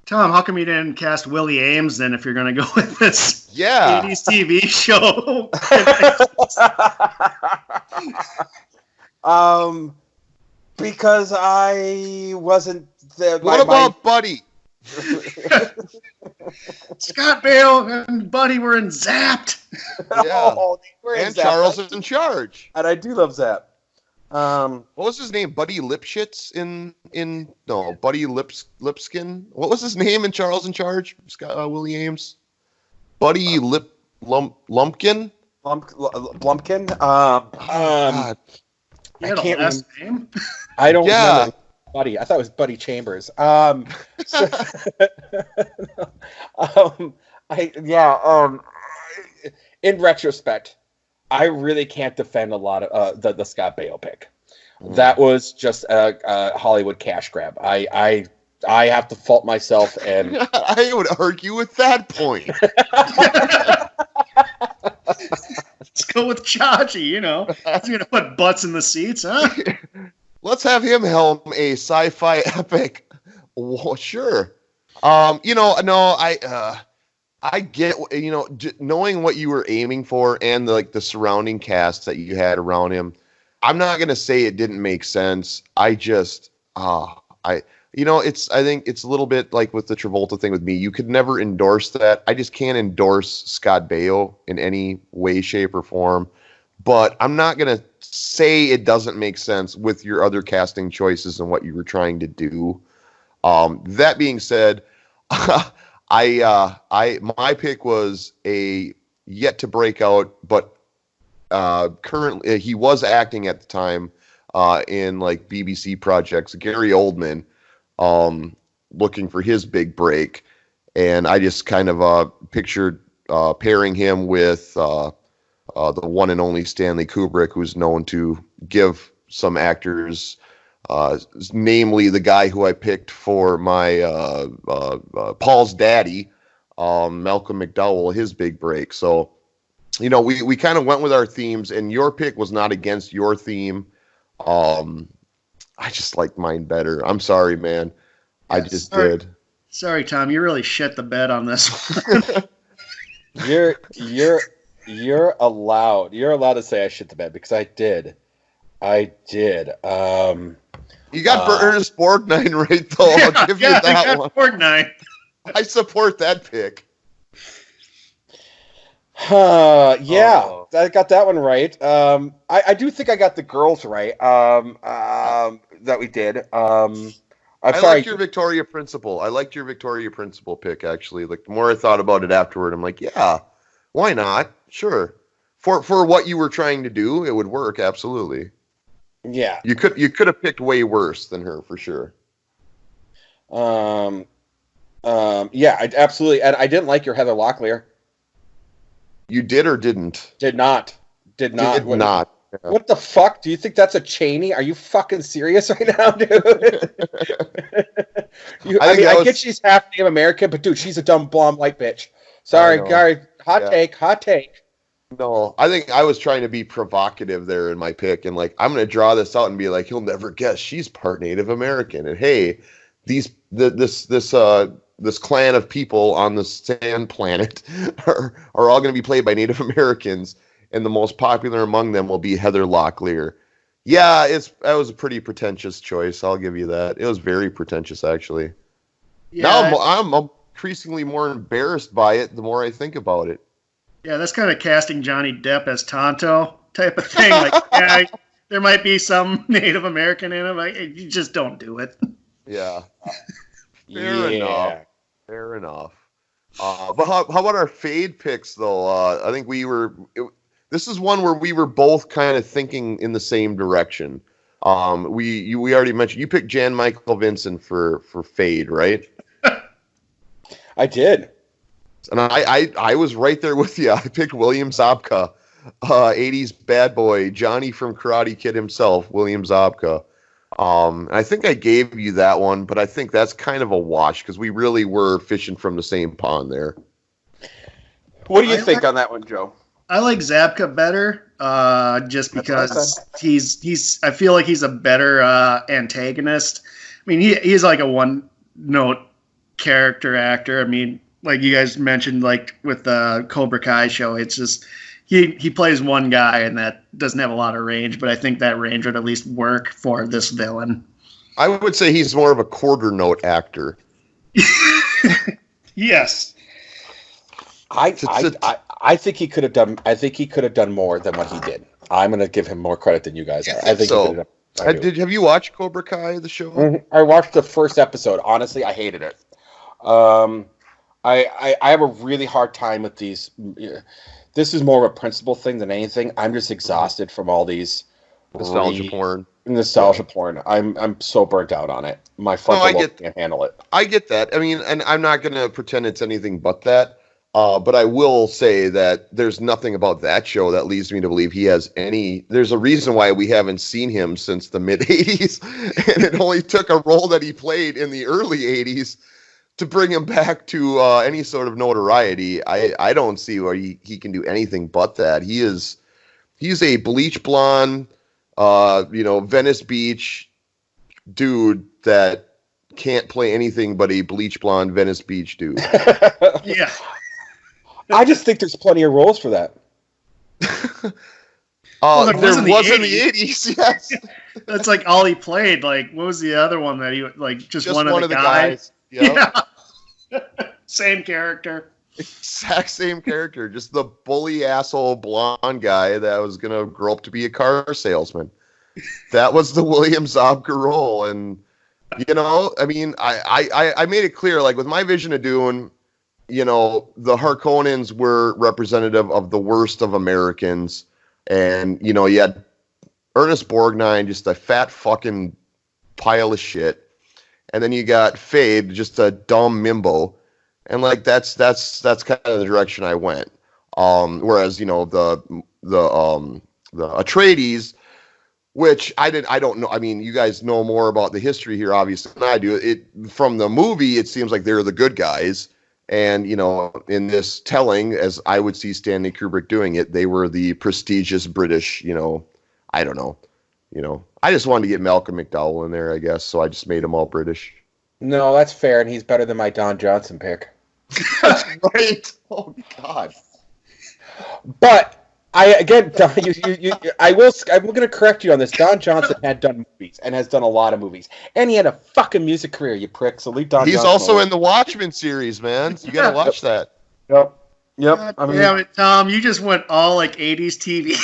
S3: Tom, how come you didn't cast Willie Ames then if you're going to go with this 80s TV show?
S2: Because I wasn't there.
S1: What about Buddy?
S3: Scott Baio and Buddy were in Zapped.
S1: Yeah.
S2: Oh, they were in
S1: and
S2: Zapped.
S1: Charles is in Charge.
S2: And I do love Zapped.
S1: What was his name? Buddy Lipschitz Buddy Lipskin. What was his name in Charles in Charge? Scott Willie Ames. Buddy Lumpkin.
S2: Blumpkin.
S1: God.
S3: You had a last name?
S2: I don't remember. Buddy. I thought it was Buddy Chambers. In retrospect, I really can't defend a lot of the Scott Baio pick. That was just a Hollywood cash grab. I have to fault myself, and
S1: I would argue with that point.
S3: Let's go with Chachi, He's going to put butts in the seats, huh?
S1: Let's have him helm a sci-fi epic. Well, sure. I get, knowing what you were aiming for and the surrounding cast that you had around him. I'm not going to say it didn't make sense. I just, I think it's a little bit like with the Travolta thing with me. You could never endorse that. I just can't endorse Scott Baio in any way, shape, or form. But I'm not going to say it doesn't make sense with your other casting choices and what you were trying to do. That being said, my pick was a yet to break out, but currently he was acting at the time in BBC projects. Gary Oldman, looking for his big break, and I just kind of pictured pairing him with the one and only Stanley Kubrick, who's known to give some actors, namely the guy who I picked for my Paul's daddy, Malcolm McDowell, his big break. So, we kind of went with our themes, and your pick was not against your theme. I just liked mine better. I'm sorry, man. I just did.
S3: Sorry, Tom. You really shit the bed on this one.
S2: You're You're allowed to say I shit the bed because I did.
S1: You got Ernest Borgnine right, though. I'll give you that one.
S3: Borgnine.
S1: I support that pick.
S2: Yeah, I got that one right. I do think I got the girls right. That we did.
S1: I liked your Victoria Principal. I liked your Victoria Principal pick, actually. Like, the more I thought about it afterward, I'm like, yeah, why not? Sure. For what you were trying to do, it would work, absolutely.
S2: Yeah.
S1: You could have picked way worse than her, for sure.
S2: Yeah, I absolutely. And I didn't like your Heather Locklear.
S1: You did or didn't?
S2: Did not.
S1: Did not.
S2: What the fuck? Do you think that's a Cheney? Are you fucking serious right now, dude? I get she's half Native American, but dude, she's a dumb blonde white bitch. Sorry, guys. Hot take.
S1: No, I think I was trying to be provocative there in my pick, and like, I'm going to draw this out and be like, he'll never guess she's part Native American, and hey, this clan of people on the sand planet are all going to be played by Native Americans. And the most popular among them will be Heather Locklear. Yeah, that was a pretty pretentious choice. I'll give you that. It was very pretentious, actually. Yeah, now I'm increasingly more embarrassed by it the more I think about it.
S3: Yeah, that's kind of casting Johnny Depp as Tonto type of thing. Like, yeah, there might be some Native American in it. Like, you just don't do it.
S1: Yeah. Fair enough. But how about our fade picks, though? I think this is one where we were both kind of thinking in the same direction. We already mentioned you picked Jan Michael Vincent for fade, right?
S2: I did,
S1: and I was right there with you. I picked William Zabka, 80s bad boy, Johnny from Karate Kid himself, William Zabka. I think I gave you that one, but I think that's kind of a wash because we really were fishing from the same pond there.
S2: What do you think on that one, Joe?
S3: I like Zabka better, just because I feel like he's a better antagonist. I mean, he's like a one-note character actor. I mean, like you guys mentioned, like with the Cobra Kai show, it's just he plays one guy and that doesn't have a lot of range, but I think that range would at least work for this villain.
S1: I would say he's more of a quarter-note actor.
S3: Yes.
S2: I think he could have done. I think he could have done more than what he did. I'm going to give him more credit than you guys are. I think
S1: so.
S2: He could have done,
S1: have you watched Cobra Kai, the show?
S2: Mm-hmm. I watched the first episode. Honestly, I hated it. I have a really hard time with these. This is more of a principle thing than anything. I'm just exhausted from all these
S1: nostalgia porn.
S2: I'm so burnt out on it. My frontal lobe can't handle it.
S1: I get that. I mean, and I'm not going to pretend it's anything but that. But I will say that there's nothing about that show that leads me to believe he has any. There's a reason why we haven't seen him since the mid 80s, and it only took a role that he played in the early 80s to bring him back to any sort of notoriety. I don't see where he can do anything but that. He's a bleach blonde, Venice Beach dude that can't play anything but a bleach blonde Venice Beach dude.
S3: Yeah.
S2: I just think there's plenty of roles for that.
S1: There was in the 80s, yes.
S3: That's like all he played. Like, what was the other one that he like? Just one of the guys.
S1: Yep.
S3: Yeah. Same character.
S1: Exact same character. Just the bully asshole blonde guy that was gonna grow up to be a car salesman. That was the William Zabka role, and I mean, I made it clear, like with my vision of Dune. The Harkonnens were representative of the worst of Americans. And, you had Ernest Borgnine, just a fat fucking pile of shit. And then you got Fade, just a dumb mimbo. And, like, that's kind of the direction I went. Whereas, the Atreides, which I don't know. I mean, you guys know more about the history here, obviously, than I do. From the movie, it seems like they're the good guys. And, in this telling, as I would see Stanley Kubrick doing it, they were the prestigious British, I don't know. I just wanted to get Malcolm McDowell in there, I guess, so I just made them all British.
S6: No, that's fair, and he's better than my Don Johnson pick.
S1: That's right. Oh, God.
S2: But I'm going to correct you on this. Don Johnson had done movies and has done a lot of movies, and he had a fucking music career. You prick. So leave Don.
S1: He's
S2: Johnson
S1: also
S2: alone.
S1: in the Watchmen series, man. You gotta watch that.
S2: Yep.
S3: God damn it, Tom! You just went all like '80s TV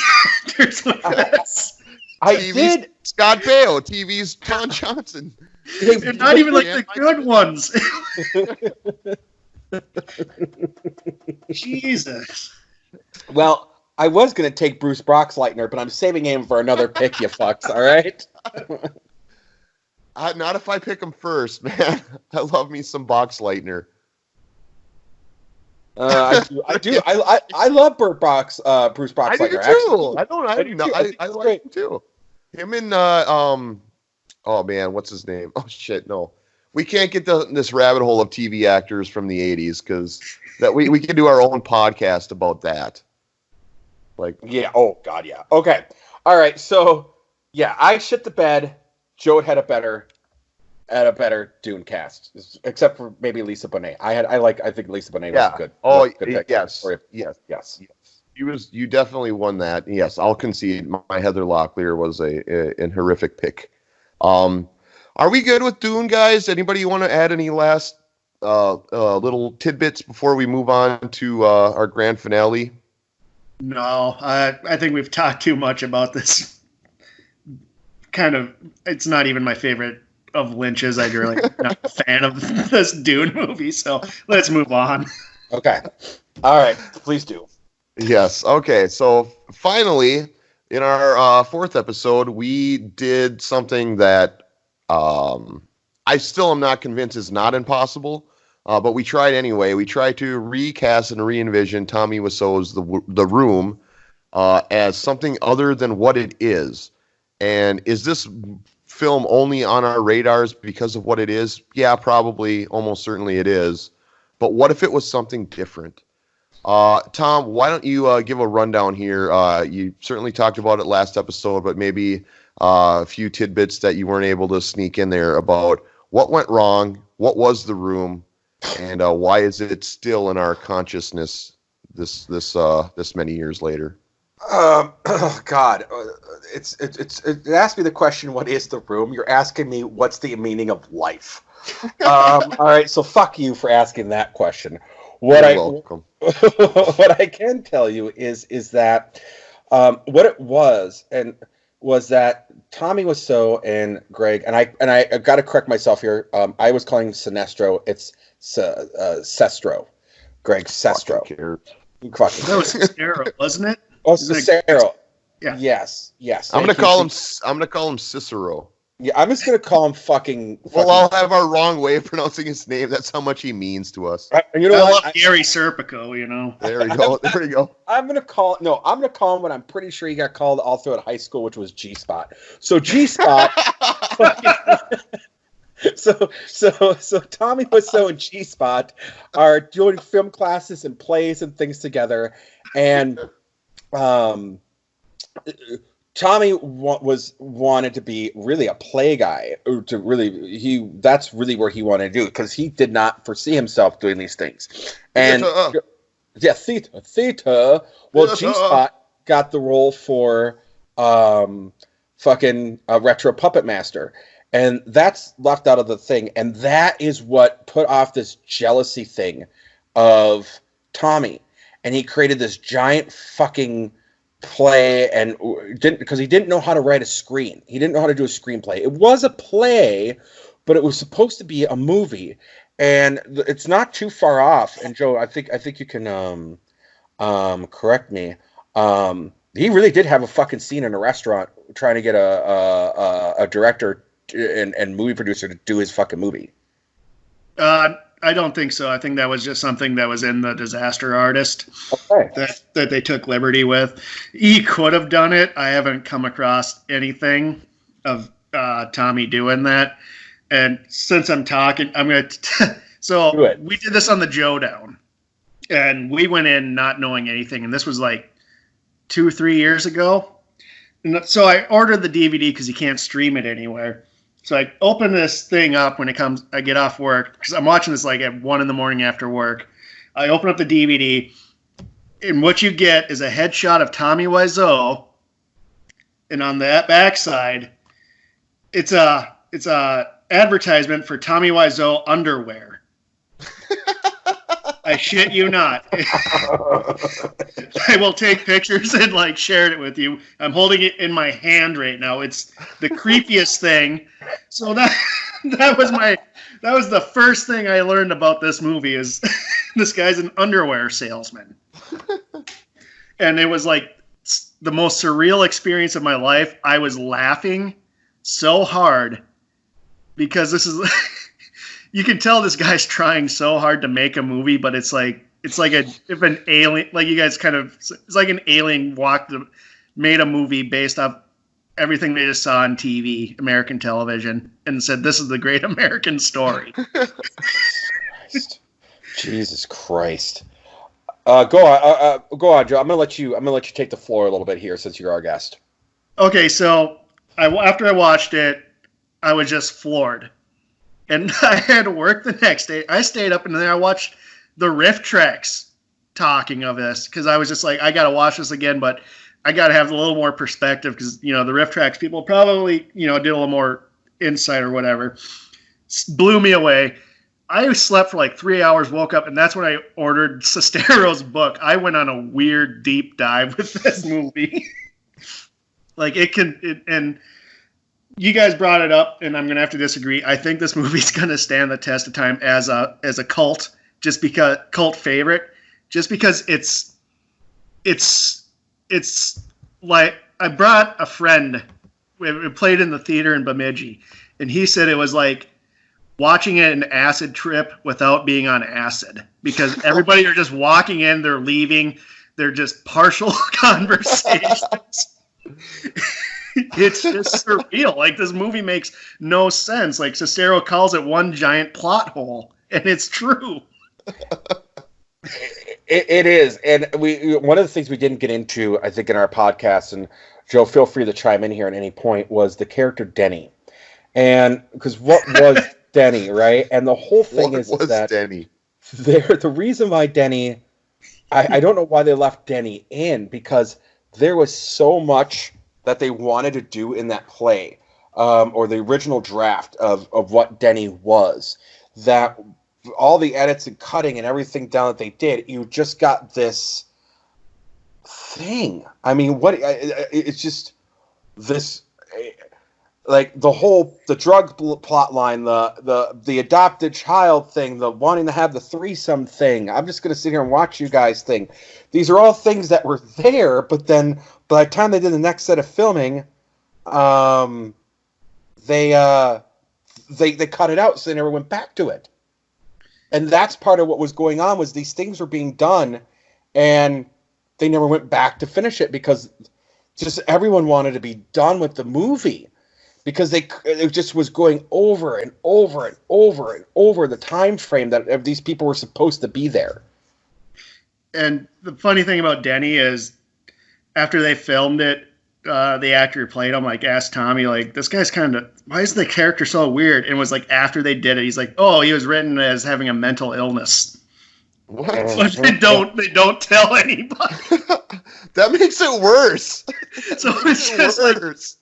S3: actors with this.
S2: I
S1: TV's
S2: did.
S1: Scott Baio. TV's Don Johnson.
S3: They're not even like the good ones. Jesus.
S2: Well, I was going to take Bruce Boxleitner, but I'm saving him for another pick, you fucks, all right?
S1: Not if I pick him first, man. I love me some Boxleitner.
S2: I do. I love Bruce Boxleitner.
S1: I do too. I like him too. Him and oh man, what's his name? Oh shit, no. We can't get this rabbit hole of TV actors from the 80s because that we can do our own podcast about that. Like,
S2: yeah. Oh God, yeah. Okay. All right. So yeah, I shit the bed. Joe had a better Dune cast, except for maybe Lisa Bonet. I think Lisa Bonet was good.
S1: Oh,
S2: good pick.
S1: yes. You definitely won that. Yes, I'll concede. My Heather Locklear was a horrific pick. Are we good with Dune, guys? Anybody want to add any last little tidbits before we move on to our grand finale?
S3: No, I think we've talked too much about this. It's not even my favorite of Lynch's. I'm really not a fan of this Dune movie, so let's move on.
S2: Okay. All right. Please do.
S1: Yes. Okay. So finally, in our fourth episode, we did something that I still am not convinced is not impossible, but we tried anyway. We tried to recast and re-envision Tommy Wiseau's The Room as something other than what it is. And is this film only on our radars because of what it is? Yeah, probably, almost certainly it is. But what if it was something different? Tom, why don't you give a rundown here? You certainly talked about it last episode, but maybe a few tidbits that you weren't able to sneak in there about what went wrong, what was The Room, and why is it still in our consciousness this many years later?
S2: Oh God, it asked me the question, what is The Room? You're asking me what's the meaning of life. All right, so fuck you for asking that question. You're welcome. What I can tell you is that what it was that Tommy Wiseau and Greg, and I got to correct myself here. I was calling Sinestro. It's Sestro. Greg Sestro.
S3: That was Cicero, wasn't it?
S2: Oh, Cicero.
S3: Yeah.
S2: Yes.
S1: I'm gonna call him Cicero.
S2: Yeah, I'm just gonna call him fucking.
S1: We'll all have our wrong way of pronouncing his name. That's how much he means to us.
S2: And you know
S3: I
S2: what?
S3: love Gary Serpico. You know.
S1: There we go. There we go.
S2: I'm gonna call him what I'm pretty sure he got called all throughout high school, which was G-Spot. So G-Spot. So Tommy Wiseau and G-Spot are doing film classes and plays and things together, and Tommy wanted to be really a play guy, or that's really where he wanted to do it, because he did not foresee himself doing these things. And theater. Well, G-Spot got the role for Retro Puppet Master. And that's left out of the thing. And that is what put off this jealousy thing of Tommy. And he created this giant fucking play, and because he didn't know how to write a screen. He didn't know how to do a screenplay. It was a play, but it was supposed to be a movie. And it's not too far off. And Joe, I think you can correct me. He really did have a fucking scene in a restaurant trying to get a director and movie producer to do his fucking movie.
S3: I don't think so. I think that was just something that was in The Disaster Artist that they took liberty with. He could have done it. I haven't come across anything of Tommy doing that. And since I'm talking, I'm going to... So we did this on the JOE-DOWN. And we went in not knowing anything. And this was like 2-3 years ago. And so I ordered the DVD because you can't stream it anywhere. So I open this thing up when I get off work, because I'm watching this like at 1 a.m. after work. I open up the DVD, And what you get is a headshot of Tommy Wiseau, and on that backside, it's a advertisement for Tommy Wiseau underwear. I shit you not. I will take pictures and like share it with you. I'm holding it in my hand right now. It's the creepiest thing. So that was the first thing I learned about this movie is this guy's an underwear salesman. And it was like the most surreal experience of my life. I was laughing so hard because this is you can tell this guy's trying so hard to make a movie, but it's like if an alien, like you guys kind of, it's like an alien made a movie based off everything they just saw on TV, American television, and said, this is the great American story.
S2: Jesus Christ. Go on, Joe. I'm gonna let you take the floor a little bit here since you're our guest.
S3: Okay, so after I watched it, I was just floored. And I had to work the next day. I stayed up and then I watched the riff tracks talking of this because I was just like, I got to watch this again, but I got to have a little more perspective because, the riff tracks people probably, did a little more insight or whatever. Blew me away. I slept for like 3 hours, woke up, and that's when I ordered Sestero's book. I went on a weird deep dive with this movie. And you guys brought it up, and I'm going to have to disagree. I think this movie's going to stand the test of time as a cult, cult favorite, just because it's like I brought a friend. We played in the theater in Bemidji, and he said it was like watching it an acid trip without being on acid because everybody are just walking in, they're leaving, they're just partial conversations. It's just surreal. Like, this movie makes no sense. Like, Sestero calls it one giant plot hole, and it's true.
S2: It is. And one of the things we didn't get into, I think, in our podcast, and Joe, feel free to chime in here at any point, was the character Denny. And because what was Denny, right? And the whole thing is that
S1: Denny?
S2: The reason why Denny, I don't know why they left Denny in, because there was so much that they wanted to do in that play, or the original draft of what Denny was, that all the edits and cutting and everything down that they did, you just got this thing. I mean, it's just this, like the drug plot line, the adopted child thing, the wanting to have the threesome thing. I'm just going to sit here and watch you guys thing. These are all things that were there, but then by the time they did the next set of filming, they cut it out, so they never went back to it. And that's part of what was going on, was these things were being done, and they never went back to finish it because just everyone wanted to be done with the movie. Because it just was going over and over and over and over the time frame that these people were supposed to be there.
S3: And the funny thing about Denny is, after they filmed it, the actor who played him asked Tommy, this guy's why is the character so weird? And it was after they did it, he's like, oh, he was written as having a mental illness.
S1: What?
S3: But they don't tell anybody.
S1: That makes it worse.
S3: So it's just worse.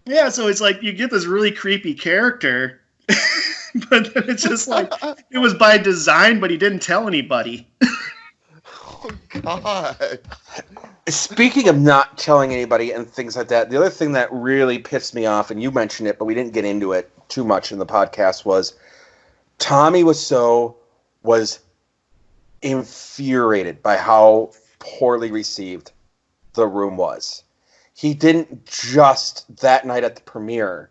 S3: Yeah, so it's you get this really creepy character, but then it's just it was by design, but he didn't tell anybody.
S1: Oh, God.
S2: Speaking of not telling anybody and things like that, the other thing that really pissed me off, and you mentioned it, but we didn't get into it too much in the podcast, was Tommy was infuriated by how poorly received The Room was. He didn't just that night at the premiere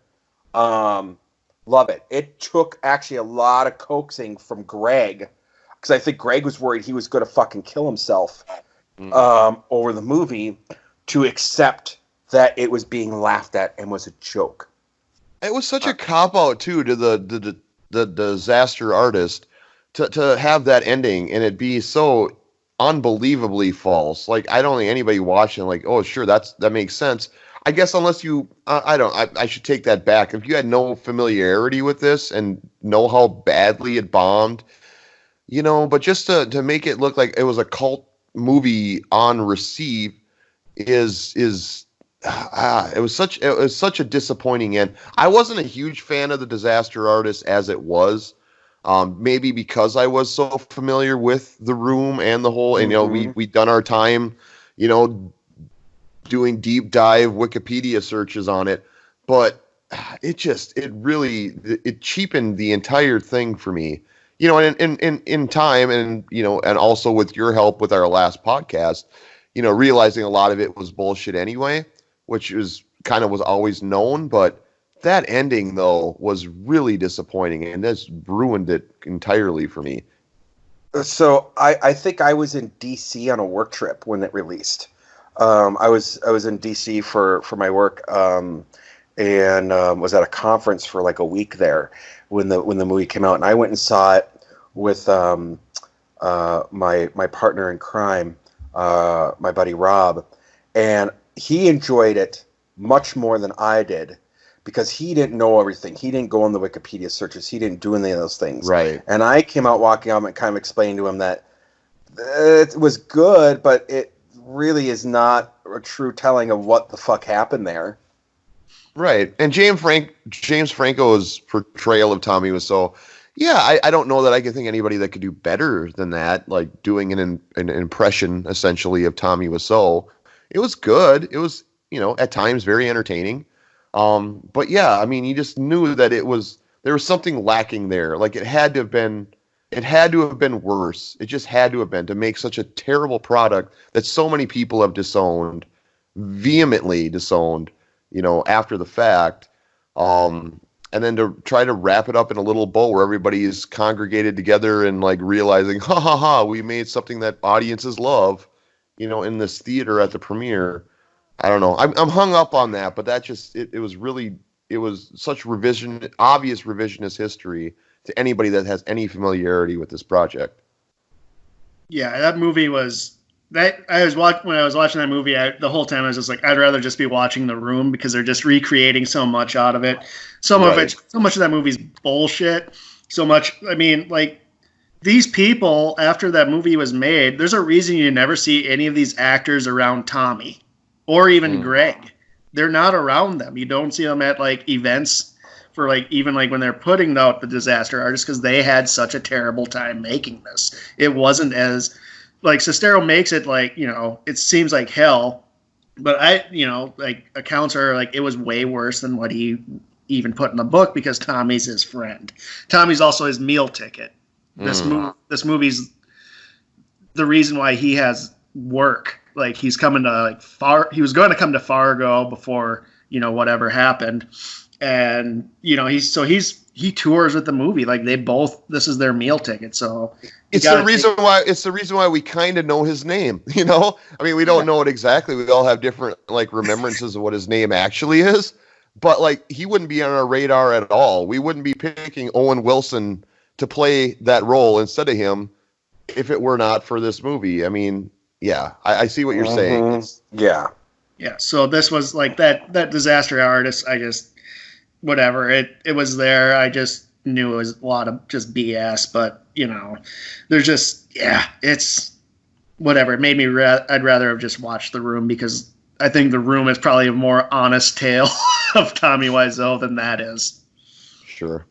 S2: love it. It took actually a lot of coaxing from Greg, because I think Greg was worried he was going to fucking kill himself over the movie, to accept that it was being laughed at and was a joke.
S1: It was such a cop-out, too, to the disaster artist to have that ending and it be so unbelievably false. I don't think anybody watching oh, sure, that makes sense. I guess unless you, I should take that back. If you had no familiarity with this and know how badly it bombed, but just to make it look like it was a cult movie on receive is it was such a disappointing end. I wasn't a huge fan of The Disaster Artist as it was. Maybe because I was so familiar with The Room and the whole, and we'd done our time, doing deep dive Wikipedia searches on it, but it cheapened the entire thing for me. And in time, and and also with your help with our last podcast, realizing a lot of it was bullshit anyway, which was always known, but that ending though was really disappointing, and that's ruined it entirely for me.
S2: So I think I was in DC on a work trip when it released. I was in DC for my work, and was at a conference for like a week there when the movie came out, and I went and saw it with my partner in crime, my buddy Rob, and he enjoyed it much more than I did because he didn't know everything. He didn't go on the Wikipedia searches. He didn't do any of those things.
S1: Right. And
S2: I came out walking out and kind of explained to him that it was good, but it really is not a true telling of what the fuck happened there.
S1: Right. And James Franco's portrayal of Tommy was so, I don't know that I could think anybody that could do better than that, like doing an impression essentially of Tommy Wiseau. It was good. It was, at times very entertaining. But yeah, I mean, you just knew that there was something lacking there. Like it had to have been worse. It just had to have been to make such a terrible product that so many people have vehemently disowned, after the fact. And then to try to wrap it up in a little bow where everybody is congregated together and like realizing, we made something that audiences love, in this theater at the premiere. I don't know. I'm hung up on that, but that just, it was such obvious revisionist history to anybody that has any familiarity with this project.
S3: Yeah, that movie was when I was watching that movie, the whole time I was just like, I'd rather just be watching The Room because they're just recreating so much out of it. So much of that movie's bullshit. So much, I mean, like these people after that movie was made, there's a reason you never see any of these actors around Tommy or even Greg. They're not around them. You don't see them at like events for like even like when they're putting out The Disaster Artist because they had such a terrible time making this. It wasn't as like Sestero makes it like, it seems like hell, but like accounts are like it was way worse than what he even put in the book because Tommy's his friend. Tommy's also his meal ticket. This movie's the reason why he has work. Like he's coming to he was going to come to Fargo before, whatever happened. And, he tours with the movie. Like this is their meal ticket. So it's the
S1: reason why we kind of know his name, I mean, we don't know it exactly. We all have different like remembrances of what his name actually is, but like he wouldn't be on our radar at all. We wouldn't be picking Owen Wilson to play that role instead of him if it were not for this movie. I mean, yeah, I see what you're saying.
S2: Yeah.
S3: So this was like that Disaster Artist. I just, whatever, it was there. I just knew it was a lot of just BS, but there's just, it's whatever. It made me, I'd rather have just watched The Room because I think The Room is probably a more honest tale of Tommy Wiseau than that is.
S1: Sure.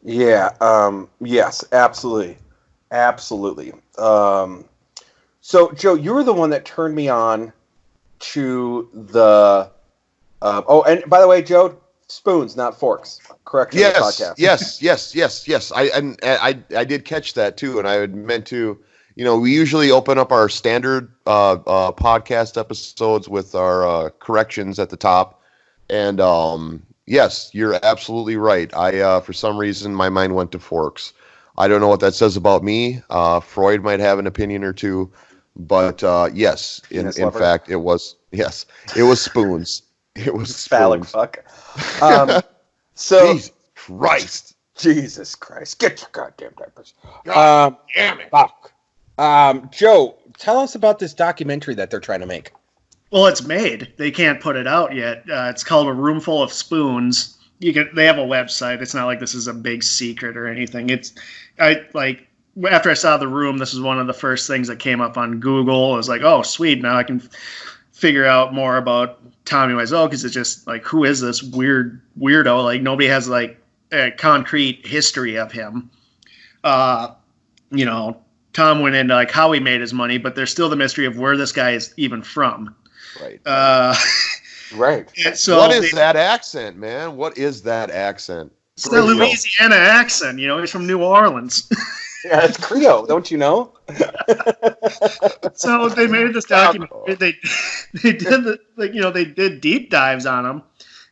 S2: Yeah. Yes, absolutely. Absolutely. So Joe, you were the one that turned me on to the, and by the way, Joe, spoons, not forks. Correct.
S1: Yes. I did catch that too. And I had meant to, we usually open up our standard, podcast episodes with our, corrections at the top. And, yes, you're absolutely right. For some reason, my mind went to forks. I don't know what that says about me. Freud might have an opinion or two, but yes, in fact, it was spoons. It was
S2: phallic
S1: spoons.
S2: Fuck. So
S1: Jesus Christ,
S2: get your goddamn diapers.
S1: God damn it.
S2: Fuck. Joe, tell us about this documentary that they're trying to make.
S3: Well, it's made. They can't put it out yet. It's called A Room Full of Spoons. They have a website. It's not like this is a big secret or anything. after I saw The Room, this was one of the first things that came up on Google. I was like, oh, sweet. Now I can figure out more about Tommy Wiseau, because it's just like, who is this weirdo? Like, nobody has like a concrete history of him. You know, Thom went into like how he made his money, but there's still the mystery of where this guy is even from.
S1: Right.
S2: Right.
S3: So
S1: what is that accent, man? What is that accent?
S3: It's the Louisiana accent. You know, he's from New Orleans.
S2: Yeah, it's Creole, don't you know?
S3: So they made this documentary. They did they did deep dives on him,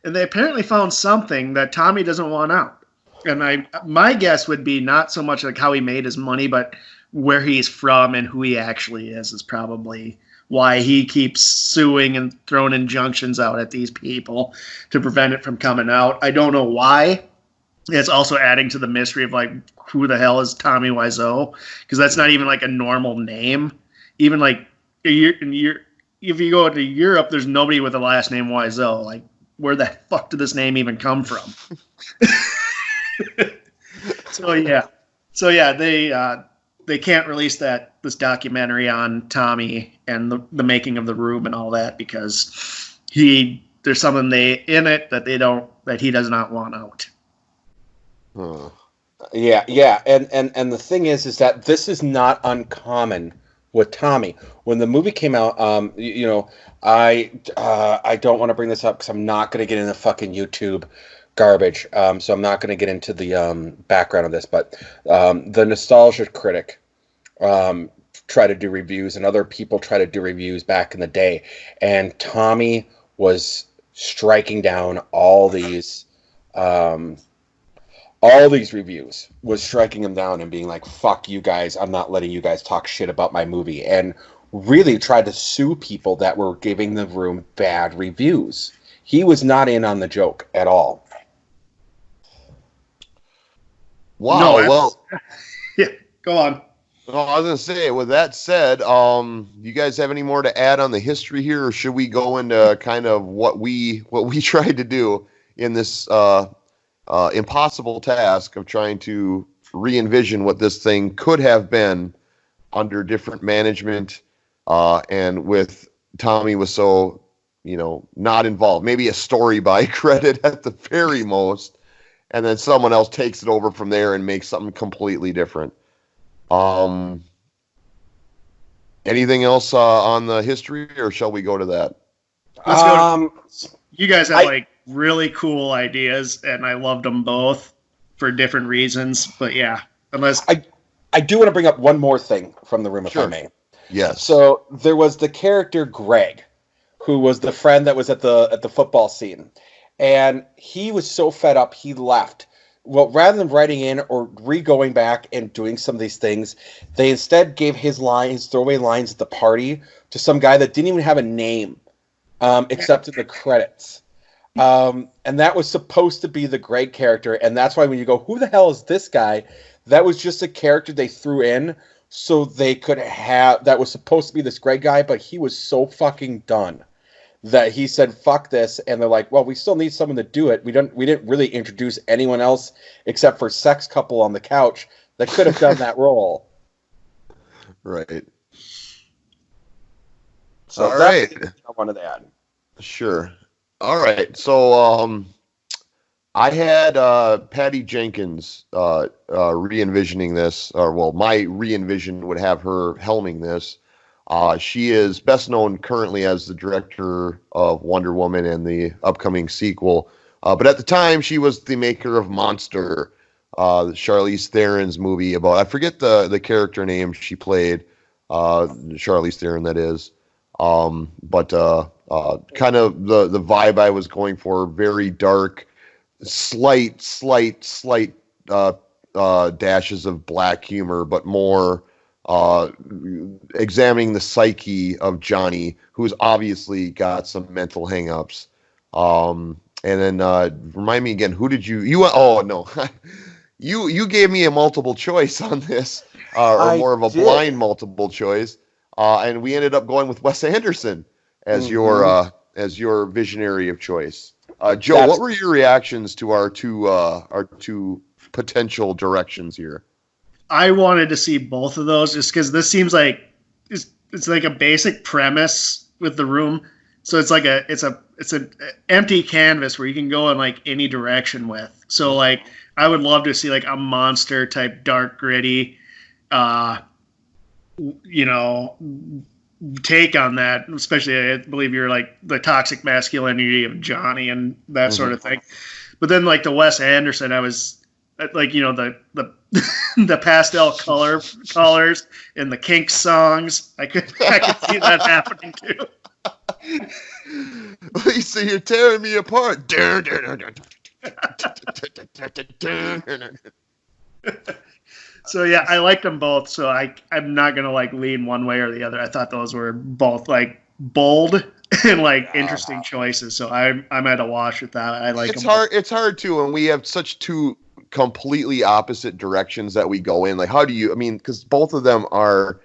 S3: and they apparently found something that Tommy doesn't want out. And my guess would be not so much like how he made his money, but where he's from and who he actually is probably why he keeps suing and throwing injunctions out at these people to prevent it from coming out. I don't know why. It's also adding to the mystery of like, who the hell is Tommy Wiseau? Because that's not even like a normal name. Even like if you go to Europe, there's nobody with the last name Wiseau. Like, where the fuck did this name even come from? So yeah, they can't release this documentary on Tommy and the making of The Room and all that, because there's something in it that he does not want out.
S1: Huh.
S2: Yeah, and the thing is that this is not uncommon with Tommy. When the movie came out, I don't want to bring this up because I'm not going to get into fucking YouTube garbage, so I'm not going to get into the background of this, but the Nostalgia Critic try to do reviews, and other people try to do reviews back in the day, and Tommy was striking down all these reviews, was striking them down and being like, fuck you guys, I'm not letting you guys talk shit about my movie, and really tried to sue people that were giving The Room bad reviews. He was not in on the joke at all.
S1: Wow. Well,
S3: yeah, go on.
S1: Well, I was going to say, with that said, you guys have any more to add on the history here, or should we go into kind of what we tried to do in this impossible task of trying to re-envision what this thing could have been under different management, and with Tommy Wiseau, not involved, maybe a story by credit at the very most, and then someone else takes it over from there and makes something completely different. Anything else on the history, or shall we go to that?
S3: Let's go. You guys have really cool ideas, and I loved them both for different reasons. But yeah, unless
S2: I do want to bring up one more thing from The Room, if I may.
S1: Yes.
S2: So there was the character Greg, who was the friend that was at the football scene, and he was so fed up he left. Well, rather than writing in or going back and doing some of these things, they instead gave his throwaway lines at the party to some guy that didn't even have a name, except in the credits. And that was supposed to be the Greg character, and that's why when you go, who the hell is this guy? That was just a character they threw in so they could have, that was supposed to be this Greg guy, but he was so fucking done that he said, fuck this, and they're like, well, we still need someone to do it. We didn't really introduce anyone else except for sex couple on the couch that could have done that role.
S1: Right.
S2: So
S1: all right.
S2: I wanted to add.
S1: Sure. All right. So I had Patty Jenkins re-envisioning this, or well, my re-envision would have her helming this. She is best known currently as the director of Wonder Woman and the upcoming sequel. But at the time, she was the maker of Monster, Charlize Theron's movie about, I forget the character name she played, Charlize Theron, that is. But kind of the vibe I was going for, very dark, slight dashes of black humor, but more examining the psyche of Johnny, who's obviously got some mental hangups. And then remind me again, who did you oh no, you gave me a multiple choice on this, or more of a blind multiple choice, and we ended up going with Wes Anderson as your visionary of choice. Joe, what were your reactions to our two potential directions here?
S3: I wanted to see both of those just because this seems like it's like a basic premise with The Room. So it's like it's an empty canvas where you can go in like any direction with. So like I would love to see like a monster type dark gritty, take on that. Especially I believe you're like the toxic masculinity of Johnny and that sort of thing. But then like the Wes Anderson, I was like the the pastel colors in the Kinks songs. I could see that happening too.
S1: Lisa, you're tearing me apart.
S3: So yeah, I liked them both. So I'm not gonna like lean one way or the other. I thought those were both like bold and like interesting choices. So I'm at a wash with that. I like
S1: it's
S3: them
S1: hard. It's hard too, and we have such two completely opposite directions that we go in. Like, how do you? I mean, because both of them are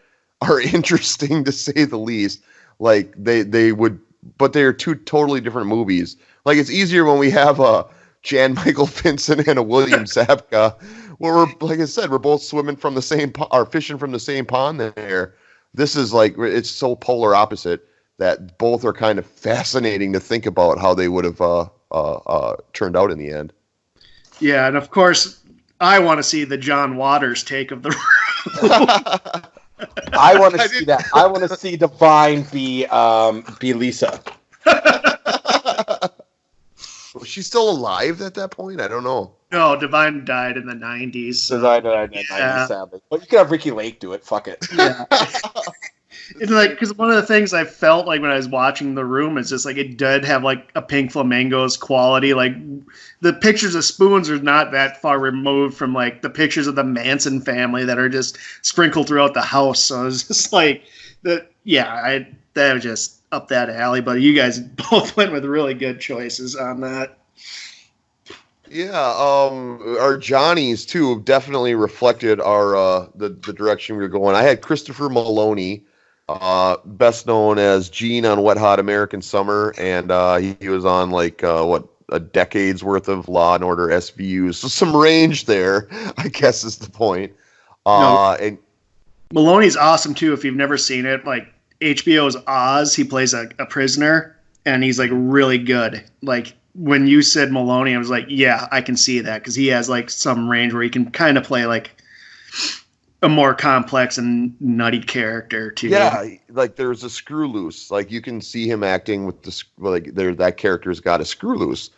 S1: interesting to say the least. Like they would, but they are two totally different movies. Like it's easier when we have a Jan Michael Vincent and a William Zabka, where we're, like I said, we're both swimming from the same or fishing from the same pond there. This is like, it's so polar opposite that both are kind of fascinating to think about how they would have turned out in the end.
S3: Yeah, and of course, I want to see the John Waters take of The Room.
S2: I want to see that. I want to see Divine be Lisa.
S1: Was she still alive at that point? I don't know.
S3: No, Divine died in the 90s. So
S2: Divine died in the 90s, sadly. But you could have Ricky Lake do it. Fuck it.
S3: Yeah. It's like, because one of the things I felt like when I was watching The Room is just like it did have like a Pink Flamingos quality. Like the pictures of spoons are not that far removed from like the pictures of the Manson family that are just sprinkled throughout the house. So it's just like that was just up that alley. But you guys both went with really good choices on that.
S1: Yeah, our Johnnies too definitely reflected our the direction we were going. I had Christopher Maloney, best known as Gene on Wet Hot American Summer, and he was on like a decade's worth of Law and Order SVUs. So some range there, I guess, is the point. And
S3: Maloney's awesome too. If you've never seen it, like HBO's Oz, he plays a prisoner, and he's like really good. Like when you said Maloney, I was like, yeah, I can see that because he has like some range where he can kind of play like a more complex and nutty character too.
S1: Yeah, like there's a screw loose. Like you can see him acting with that character's got a screw loose,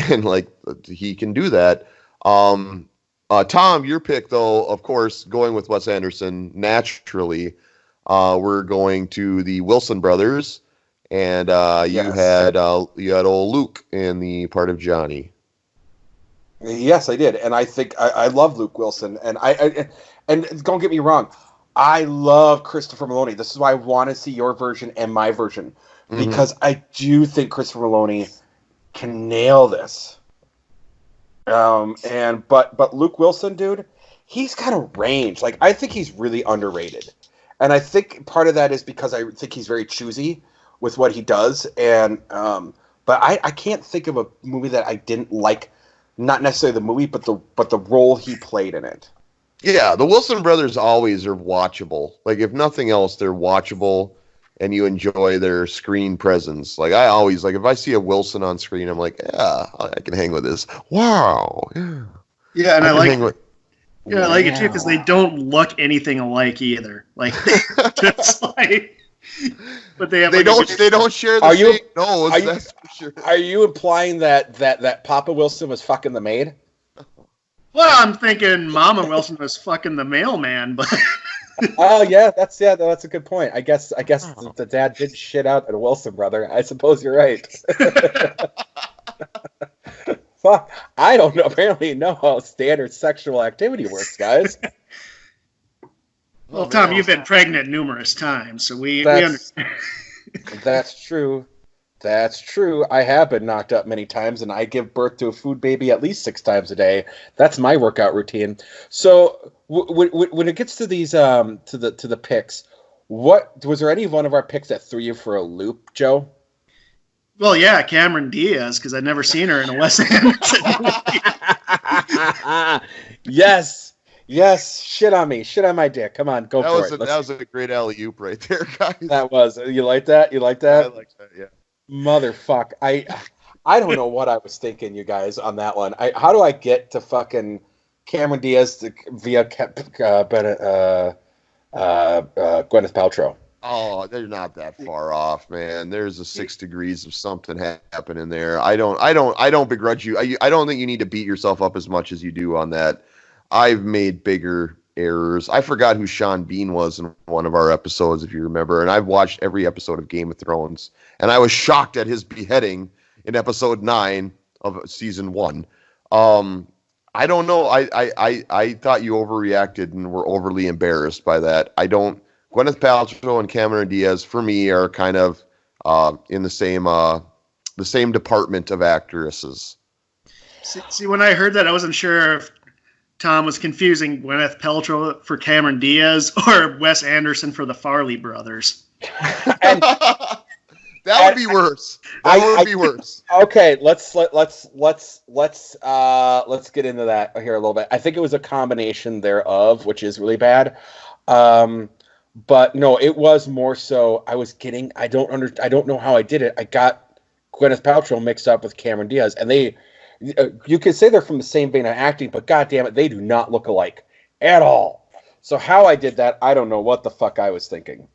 S1: and like he can do that. Tom, your pick though, of course, going with Wes Anderson naturally. We're going to the Wilson brothers. And you had old Luke in the part of Johnny.
S2: Yes, I did, and I think I love Luke Wilson, and and don't get me wrong, I love Christopher Maloney. This is why I want to see your version and my version, because I do think Christopher Maloney can nail this. But Luke Wilson, dude, he's got a range. Like I think he's really underrated, and I think part of that is because I think he's very choosy with what he does, and but I can't think of a movie that I didn't like. Not necessarily the movie, but the role he played in it.
S1: Yeah, the Wilson brothers always are watchable. Like if nothing else, they're watchable, and you enjoy their screen presence. Like I always like if I see a Wilson on screen, I'm like, yeah, I can hang with this. Wow.
S3: Yeah, and I like it too because they don't look anything alike either. Like just like. But they don't
S1: share the same nose. That's for sure.
S2: Are you implying that Papa Wilson was fucking the maid?
S3: Well, I'm thinking Mama Wilson was fucking the mailman, but
S2: oh yeah, that's a good point. I guess the dad did shit out at a Wilson brother. I suppose you're right. Fuck, I don't know. Apparently, know how standard sexual activity works, guys.
S3: Well, Tom, you've been pregnant numerous times, so we understand.
S2: That's true. That's true. I have been knocked up many times, and I give birth to a food baby at least 6 times a day. That's my workout routine. So when it gets to these to the picks, what was there any one of our picks that threw you for a loop, Joe?
S3: Well, yeah, Cameron Diaz, because I'd never seen her in a Wes Anderson movie.
S2: Yes. Yes, shit on me. Shit on my dick. Come on, go for it.
S1: That was a great alley-oop right there, guys.
S2: That was. You like that? You like that?
S1: I like that, yeah.
S2: Motherfuck. I don't know what I was thinking, you guys, on that one. How do I get to fucking Cameron Diaz via Gwyneth Paltrow?
S1: Oh, they're not that far off, man. There's a 6 degrees of something happening there. I don't begrudge you. I don't think you need to beat yourself up as much as you do on that. I've made bigger errors. I forgot who Sean Bean was in one of our episodes, if you remember, and I've watched every episode of Game of Thrones, and I was shocked at his beheading in episode 9 of season 1. I don't know. I thought you overreacted and were overly embarrassed by that. Gwyneth Paltrow and Cameron Diaz, for me, are kind of in the same department of actresses.
S3: See, when I heard that, I wasn't sure if Tom was confusing Gwyneth Paltrow for Cameron Diaz or Wes Anderson for the Farley brothers.
S1: That would be worse. That would be worse.
S2: Okay, let's get into that here a little bit. I think it was a combination thereof, which is really bad. But no, it was more so. I don't know how I did it. I got Gwyneth Paltrow mixed up with Cameron Diaz, and you could say they're from the same vein of acting, but god damn it, they do not look alike at all. So how I did that, I don't know what the fuck I was thinking.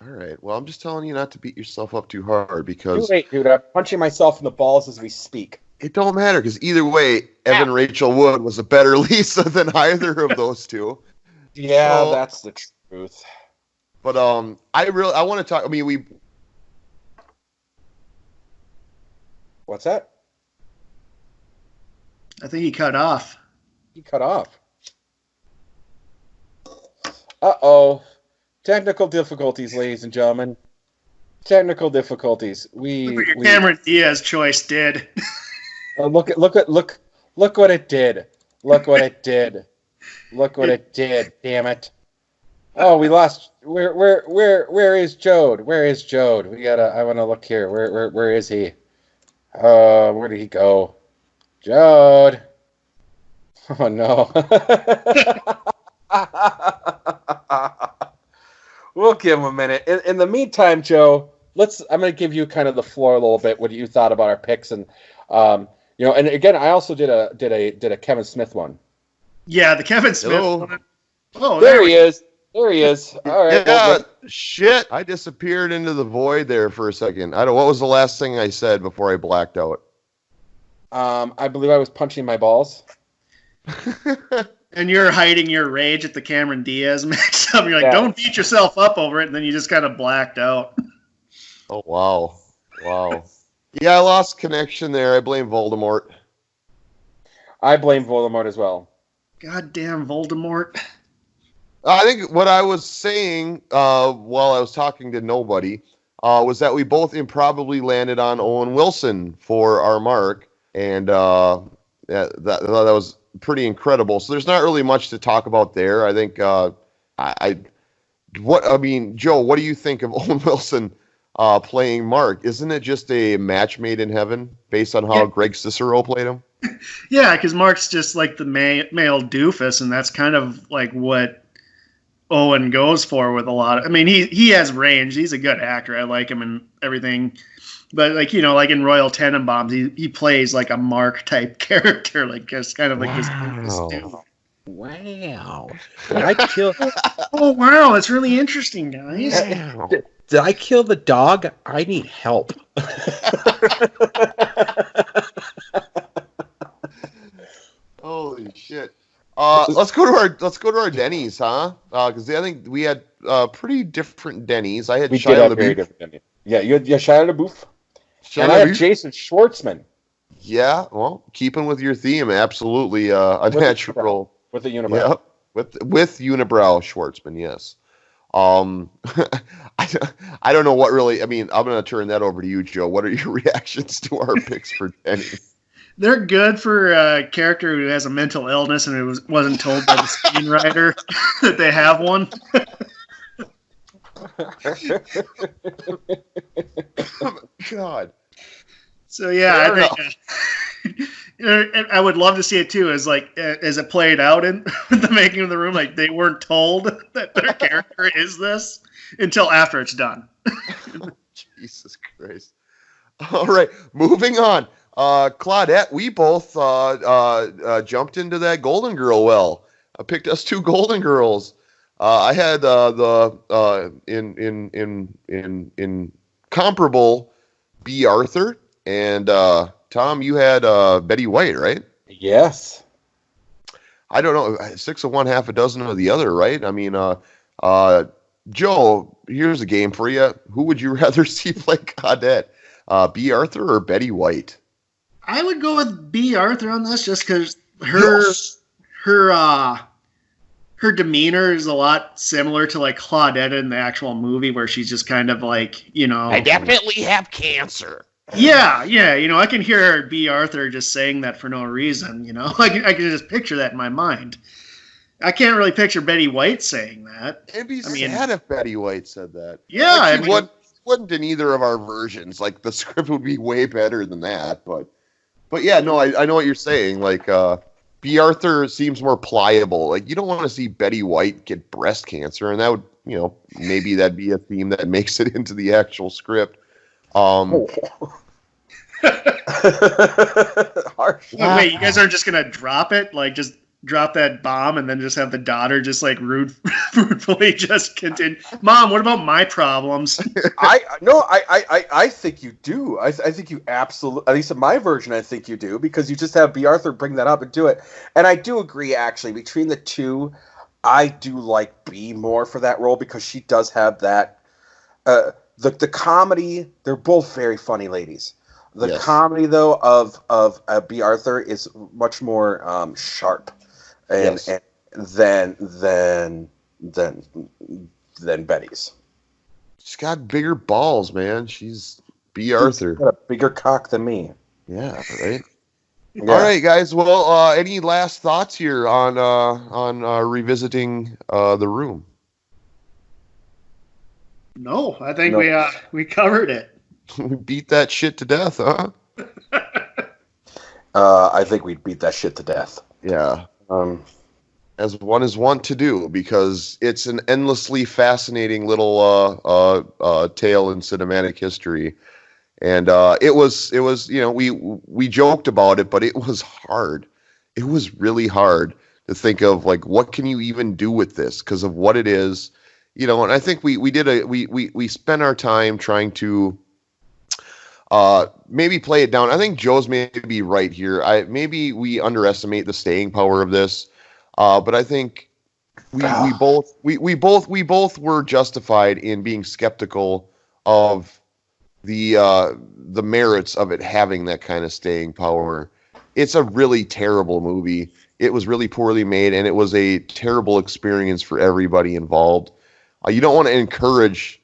S1: All right. Well, I'm just telling you not to beat yourself up too hard because...
S2: Too late, dude. I'm punching myself in the balls as we speak.
S1: It don't matter because either way, Evan Rachel Wood was a better Lisa than either of those two.
S2: Yeah, so, that's the truth.
S1: But I want to talk... I mean,
S2: What's that?
S3: I think he cut off.
S2: He cut off. Uh-oh. Technical difficulties, ladies and gentlemen. Technical difficulties.
S3: Look what your Cameron Diaz choice did.
S2: Look what it did. Look what it did. Look what it did. Damn it. Oh, we lost. Where is Joad? Where is Joad? I want to look here. Where is he? Where did he go? Joad. Oh no. We'll give him a minute. In the meantime, Joe, I'm going to give you kind of the floor a little bit. What you thought about our picks, and and again, I also did a Kevin Smith one.
S3: Yeah, the Kevin Smith one.
S2: Oh, there he is. There he is. All right.
S1: Yeah, shit. I disappeared into the void there for a second. What was the last thing I said before I blacked out?
S2: I believe I was punching my balls.
S3: And you're hiding your rage at the Cameron Diaz mix-up. You're like, don't beat yourself up over it, and then you just kind of blacked out.
S1: Oh, wow. Yeah, I lost connection there. I blame Voldemort.
S2: I blame Voldemort as well.
S3: Goddamn Voldemort.
S1: I think what I was saying while I was talking to nobody was that we both improbably landed on Owen Wilson for our mark, and that was pretty incredible. So there's not really much to talk about there. I think Joe, what do you think of Owen Wilson playing Mark? Isn't it just a match made in heaven based on how Greg Cicero played him?
S3: Yeah, because Mark's just like the male doofus, and that's kind of like what Owen goes for with a lot of... I mean, he has range. He's a good actor. I like him and everything. But, like in Royal Tenenbaums, he plays like a Mark-type character, like just kind of like this dude.
S7: Wow. Did I kill...
S3: Oh, wow. That's really interesting, guys.
S7: Did I kill the dog? I need help.
S1: Holy shit. Let's go to our Denny's, huh? Because I think we had pretty different Denny's. I had Shia LaBeouf.
S2: Yeah, you had Shia LaBeouf. And I had Jason Schwartzman.
S1: Yeah, well, keeping with your theme, absolutely a natural.
S2: With the unibrow.
S1: Yeah, with unibrow Schwartzman, yes. I don't know what really... I mean, I'm going to turn that over to you, Joe. What are your reactions to our picks for Denny's?
S3: They're good for a character who has a mental illness and it wasn't told by the screenwriter that they have one.
S1: God.
S3: So yeah, I think And I would love to see it too, as it played out in the making of the room. Like they weren't told that their character is this until after it's done.
S1: Jesus Christ! All right, moving on. Claudette, we both jumped into that Golden Girl well. I picked us 2 Golden Girls. I had in comparable B. Arthur, and Thom, you had Betty White, right?
S2: Yes.
S1: I don't know, 6 of one, half a dozen of the other, right? I mean, Joe, here's a game for you. Who would you rather see play Claudette, B. Arthur or Betty White?
S3: I would go with B. Arthur on this, just because her demeanor is a lot similar to like Claudette in the actual movie, where she's just kind of like,
S1: I definitely have cancer.
S3: Yeah, I can hear B. Arthur just saying that for no reason, I can just picture that in my mind. I can't really picture Betty White saying that.
S1: It'd be sad if Betty White said that.
S3: Yeah,
S1: like she wouldn't in either of our versions. Like the script would be way better than that, but yeah, no, I know what you're saying. Like B. Arthur seems more pliable. Like you don't want to see Betty White get breast cancer, and that would, maybe that'd be a theme that makes it into the actual script.
S2: Harsh.
S3: Wait, you guys aren't just gonna drop it? Like just drop that bomb and then just have the daughter just like ruefully just continue. Mom, what about my problems?
S2: I think you do. I think you absolutely, at least in my version, I think you do, because you just have B. Arthur bring that up and do it. And I do agree, actually, between the two, I do like B more for that role, because she does have that, the comedy, they're both very funny ladies. The comedy, though, of B. Arthur is much more sharp, and than Betty's.
S1: She's got bigger balls, man. She's B. Arthur.
S2: She's got a bigger cock than me.
S1: Yeah, right. Yeah. All right, guys. Well, any last thoughts here on revisiting The Room?
S3: No, I think we covered it.
S1: We beat that shit to death, huh?
S2: I think we'd beat that shit to death.
S1: Yeah. As one is wont to do, because it's an endlessly fascinating little tale in cinematic history. And it was we joked about it, but it was hard. It was really hard to think of, like, what can you even do with this because of what it is, and I think we spent our time trying to maybe play it down. I think Joe's maybe right here. Maybe we underestimate the staying power of this, but I think we both were justified in being skeptical of the merits of it having that kind of staying power. It's a really terrible movie. It was really poorly made, and it was a terrible experience for everybody involved. You don't want to encourage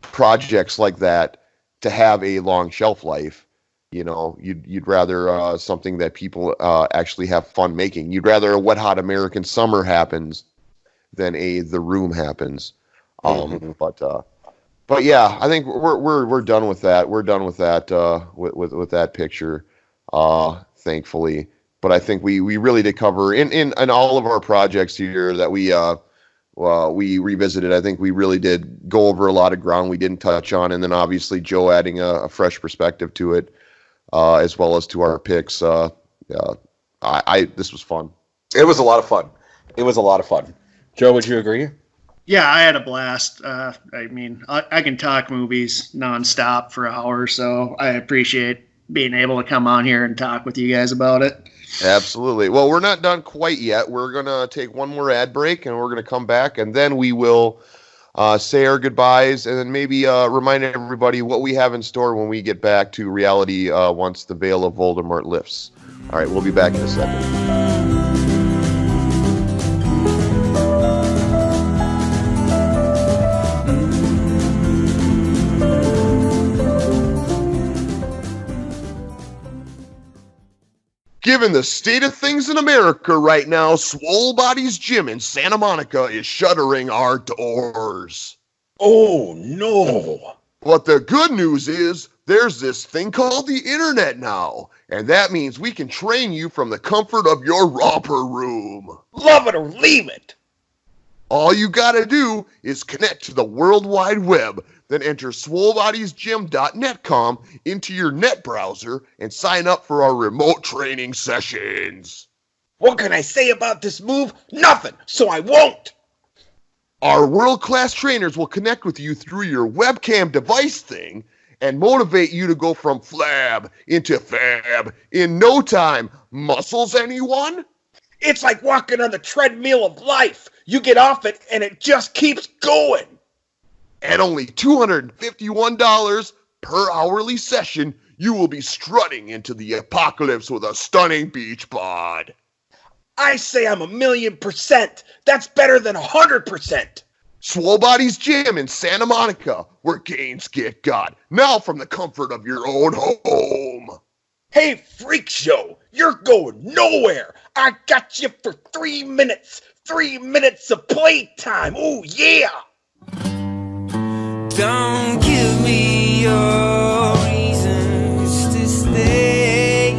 S1: projects like that to have a long shelf life. You'd rather something that people actually have fun making. You'd rather a Wet Hot American Summer happens than The Room happens. But yeah, I think we're done with that. We're done with that with that picture, thankfully. But I think we really did cover in all of our projects here that we revisited. I think we really did go over a lot of ground we didn't touch on, and then obviously Joe adding a fresh perspective to it, as well as to our picks. This was fun.
S2: It was a lot of fun. Joe, would you agree?
S3: Yeah, I had a blast. I mean, I can talk movies nonstop for hours, so I appreciate being able to come on here and talk with you guys about it.
S1: Absolutely. Well, we're not done quite yet. We're going to take one more ad break, and we're going to come back, and then we will say our goodbyes, and then maybe remind everybody what we have in store when we get back to reality once the veil of Voldemort lifts. All right, we'll be back in a second. Given the state of things in America right now, Swole Body's Gym in Santa Monica is shuttering our doors.
S2: Oh, no.
S1: But the good news is there's this thing called the internet now, and that means we can train you from the comfort of your romper room.
S2: Love it or leave it.
S1: All you gotta do is connect to the World Wide Web, then enter SwollBodiesGym.net.com into your net browser and sign up for our remote training sessions.
S2: What can I say about this move? Nothing, so I won't.
S1: Our world-class trainers will connect with you through your webcam device thing and motivate you to go from flab into fab in no time. Muscles, anyone?
S2: It's like walking on the treadmill of life. You get off it and it just keeps going.
S1: At only $251 per hourly session, you will be strutting into the apocalypse with a stunning beach bod.
S2: I say I'm 1,000,000%. That's better than 100%.
S1: Swole Bodies Gym in Santa Monica, where gains get got. Now from the comfort of your own home.
S2: Hey, Freak Show, you're going nowhere. I got you for 3 minutes. 3 minutes of playtime. Ooh, yeah.
S4: Don't give me your reasons to stay.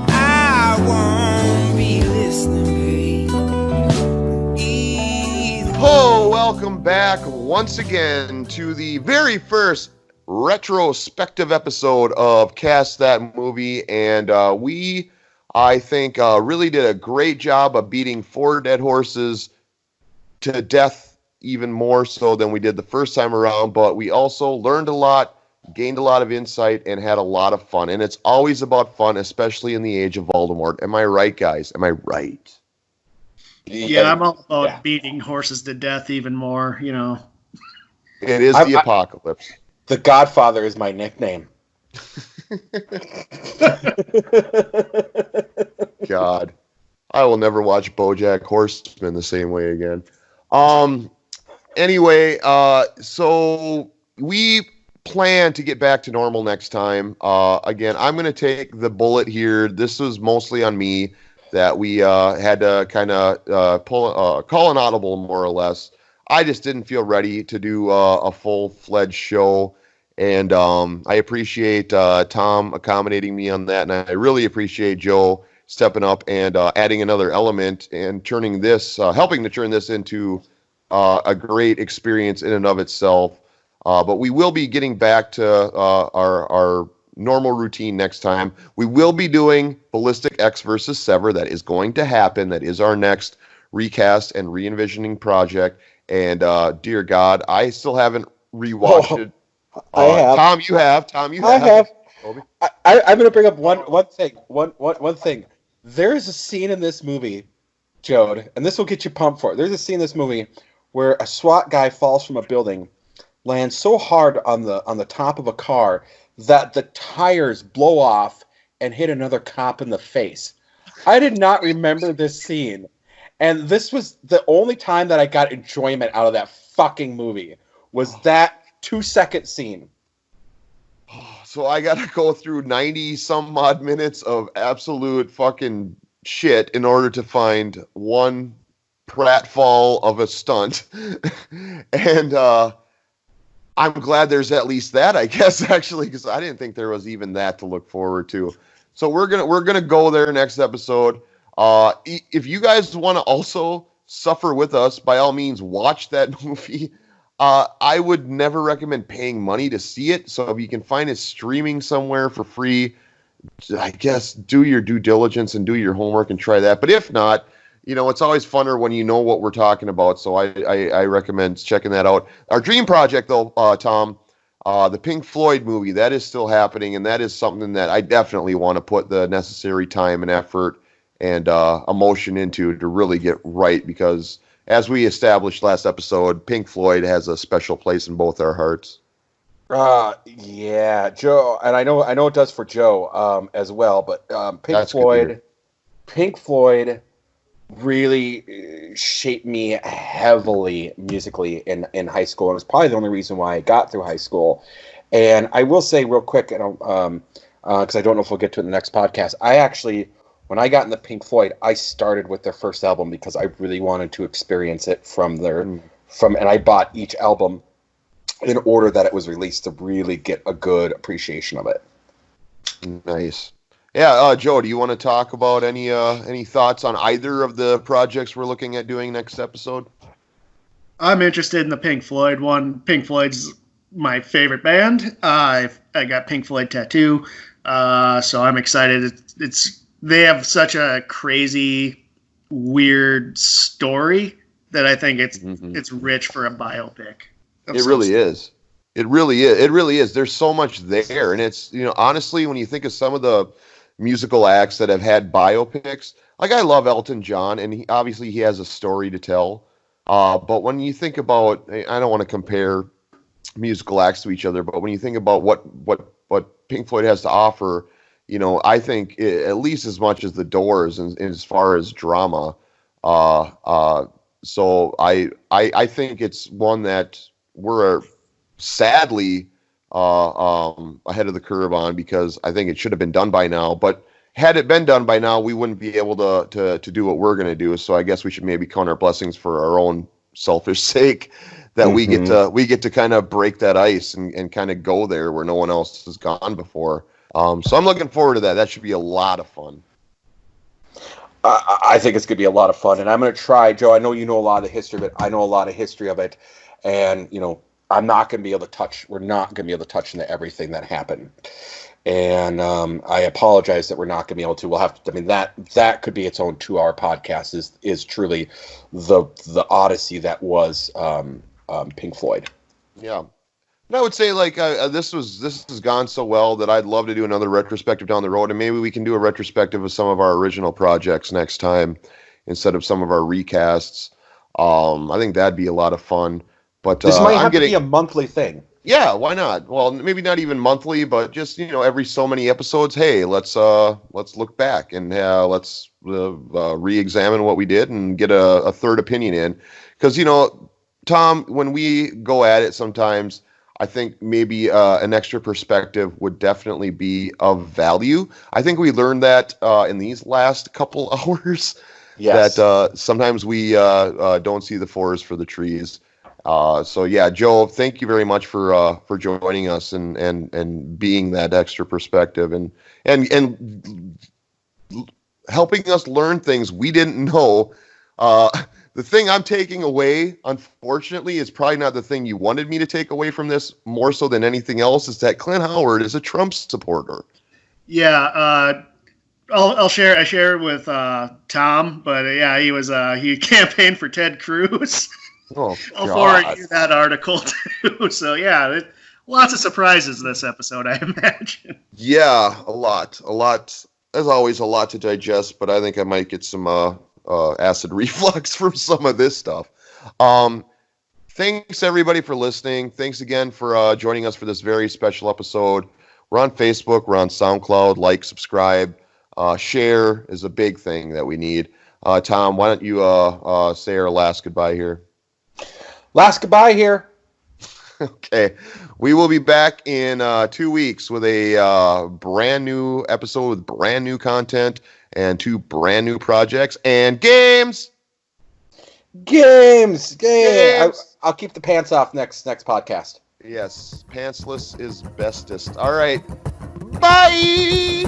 S4: I won't be listening, babe.
S1: Oh, welcome back once again to the very first retrospective episode of Cast That Movie, and we, I think, really did a great job of beating 4 dead horses to death, even more so than we did the first time around, but we also learned a lot, gained a lot of insight, and had a lot of fun. And it's always about fun, especially in the age of Voldemort. Am I right, guys? Am I right?
S3: Yeah, I'm all about beating horses to death even more, you know.
S1: It is the apocalypse.
S2: The Godfather is my nickname.
S1: God. I will never watch BoJack Horseman the same way again. Anyway, so we plan to get back to normal next time. Again, I'm going to take the bullet here. This was mostly on me that we had to kind of call an audible, more or less. I just didn't feel ready to do a full-fledged show, and I appreciate Thom accommodating me on that, and I really appreciate Joe stepping up and adding another element and turning this, helping to turn this into a great experience in and of itself. But we will be getting back to our normal routine next time. We will be doing Ballistic X versus Sever. That is going to happen. That is our next recast and re-envisioning project. And dear God, I still haven't rewatched it.
S2: I have.
S1: Thom, you have. Thom, you
S2: I
S1: have.
S2: I'm going to bring up one thing. There is a scene in this movie, Joad, and this will get you pumped for it. There's a scene in this movie where a SWAT guy falls from a building, lands so hard on the top of a car that the tires blow off and hit another cop in the face. I did not remember this scene, and this was the only time that I got enjoyment out of that fucking movie, was that 2-second scene.
S1: So I got to go through 90-some-odd minutes of absolute fucking shit in order to find one pratfall of a stunt. And I'm glad there's at least that, I guess, actually, because I didn't think there was even that to look forward to. So we're gonna go there next episode. If you guys want to also suffer with us, by all means, watch that movie. I would never recommend paying money to see it. So if you can find it streaming somewhere for free, I guess do your due diligence and do your homework and try that. But if not, you know, it's always funner when you know what we're talking about. So I recommend checking that out. Our dream project, though, Thom, the Pink Floyd movie, that is still happening. And that is something that I definitely want to put the necessary time and effort and emotion into to really get right, because as we established last episode, Pink Floyd has a special place in both our hearts.
S2: Yeah, Joe, and I know it does for Joe as well. But Pink Floyd really shaped me heavily musically in high school, and it's probably the only reason why I got through high school. And I will say real quick, because I don't know if we'll get to it in the next podcast, I actually, when I got into Pink Floyd, I started with their first album because I really wanted to experience it and I bought each album in order that it was released to really get a good appreciation of it.
S1: Nice. Yeah, Joe, do you want to talk about any thoughts on either of the projects we're looking at doing next episode?
S3: I'm interested in the Pink Floyd one. Pink Floyd's my favorite band. I got Pink Floyd tattoo, so I'm excited. They have such a crazy, weird story that I think it's rich for a biopic.
S1: It really is. It really is. It really is. There's so much there, and it's, honestly, when you think of some of the musical acts that have had biopics, like I love Elton John, and obviously he has a story to tell. But when you think about, I don't want to compare musical acts to each other, but when you think about what Pink Floyd has to offer, I think at least as much as the Doors, and as far as drama. So I think it's one that we're sadly ahead of the curve on, because I think it should have been done by now. But had it been done by now, we wouldn't be able to do what we're going to do. So I guess we should maybe count our blessings for our own selfish sake, that we get to kind of break that ice and kind of go there where no one else has gone before. So I'm looking forward to that. That should be a lot of fun.
S2: I think it's going to be a lot of fun, and I'm going to try, Joe. I know you know a lot of the history of it. I know a lot of history of it, and I'm not going to be able to touch. We're not going to be able to touch into everything that happened, and I apologize that we're not going to be able to. We'll have to. I mean, that could be its own 2-hour podcast. Is truly the odyssey that was Pink Floyd.
S1: Yeah. And I would say, this has gone so well that I'd love to do another retrospective down the road, and maybe we can do a retrospective of some of our original projects next time instead of some of our recasts. I think that'd be a lot of fun. But
S2: this might have to be a monthly thing.
S1: Yeah, why not? Well, maybe not even monthly, but just every so many episodes. Hey, let's look back and let's re-examine what we did and get a third opinion in, because Thom, when we go at it sometimes, I think maybe an extra perspective would definitely be of value. I think we learned that in these last couple hours. Yes. That sometimes we don't see the forest for the trees. So yeah, Joe, thank you very much for joining us and being that extra perspective and helping us learn things we didn't know. The thing I'm taking away, unfortunately, is probably not the thing you wanted me to take away from this, more so than anything else, is that Clint Howard is a Trump supporter.
S3: Yeah, I'll share. I share with Thom, but yeah, he campaigned for Ted Cruz.
S1: Oh,
S3: I'll forward you that article too. So yeah, lots of surprises this episode, I imagine.
S1: Yeah, a lot. As always, a lot to digest, but I think I might get some acid reflux from some of this stuff. Thanks everybody for listening. Thanks again for joining us for this very special episode. We're on Facebook, we're on SoundCloud. Like, subscribe, share is a big thing that we need. Thom, why don't you say our last goodbye here?
S2: Last goodbye here.
S1: Okay, we will be back in 2 weeks with a brand new episode with brand new content and 2 brand new projects and games.
S2: I'll keep the pants off next podcast.
S1: Yes, pantsless is bestest. All right, bye.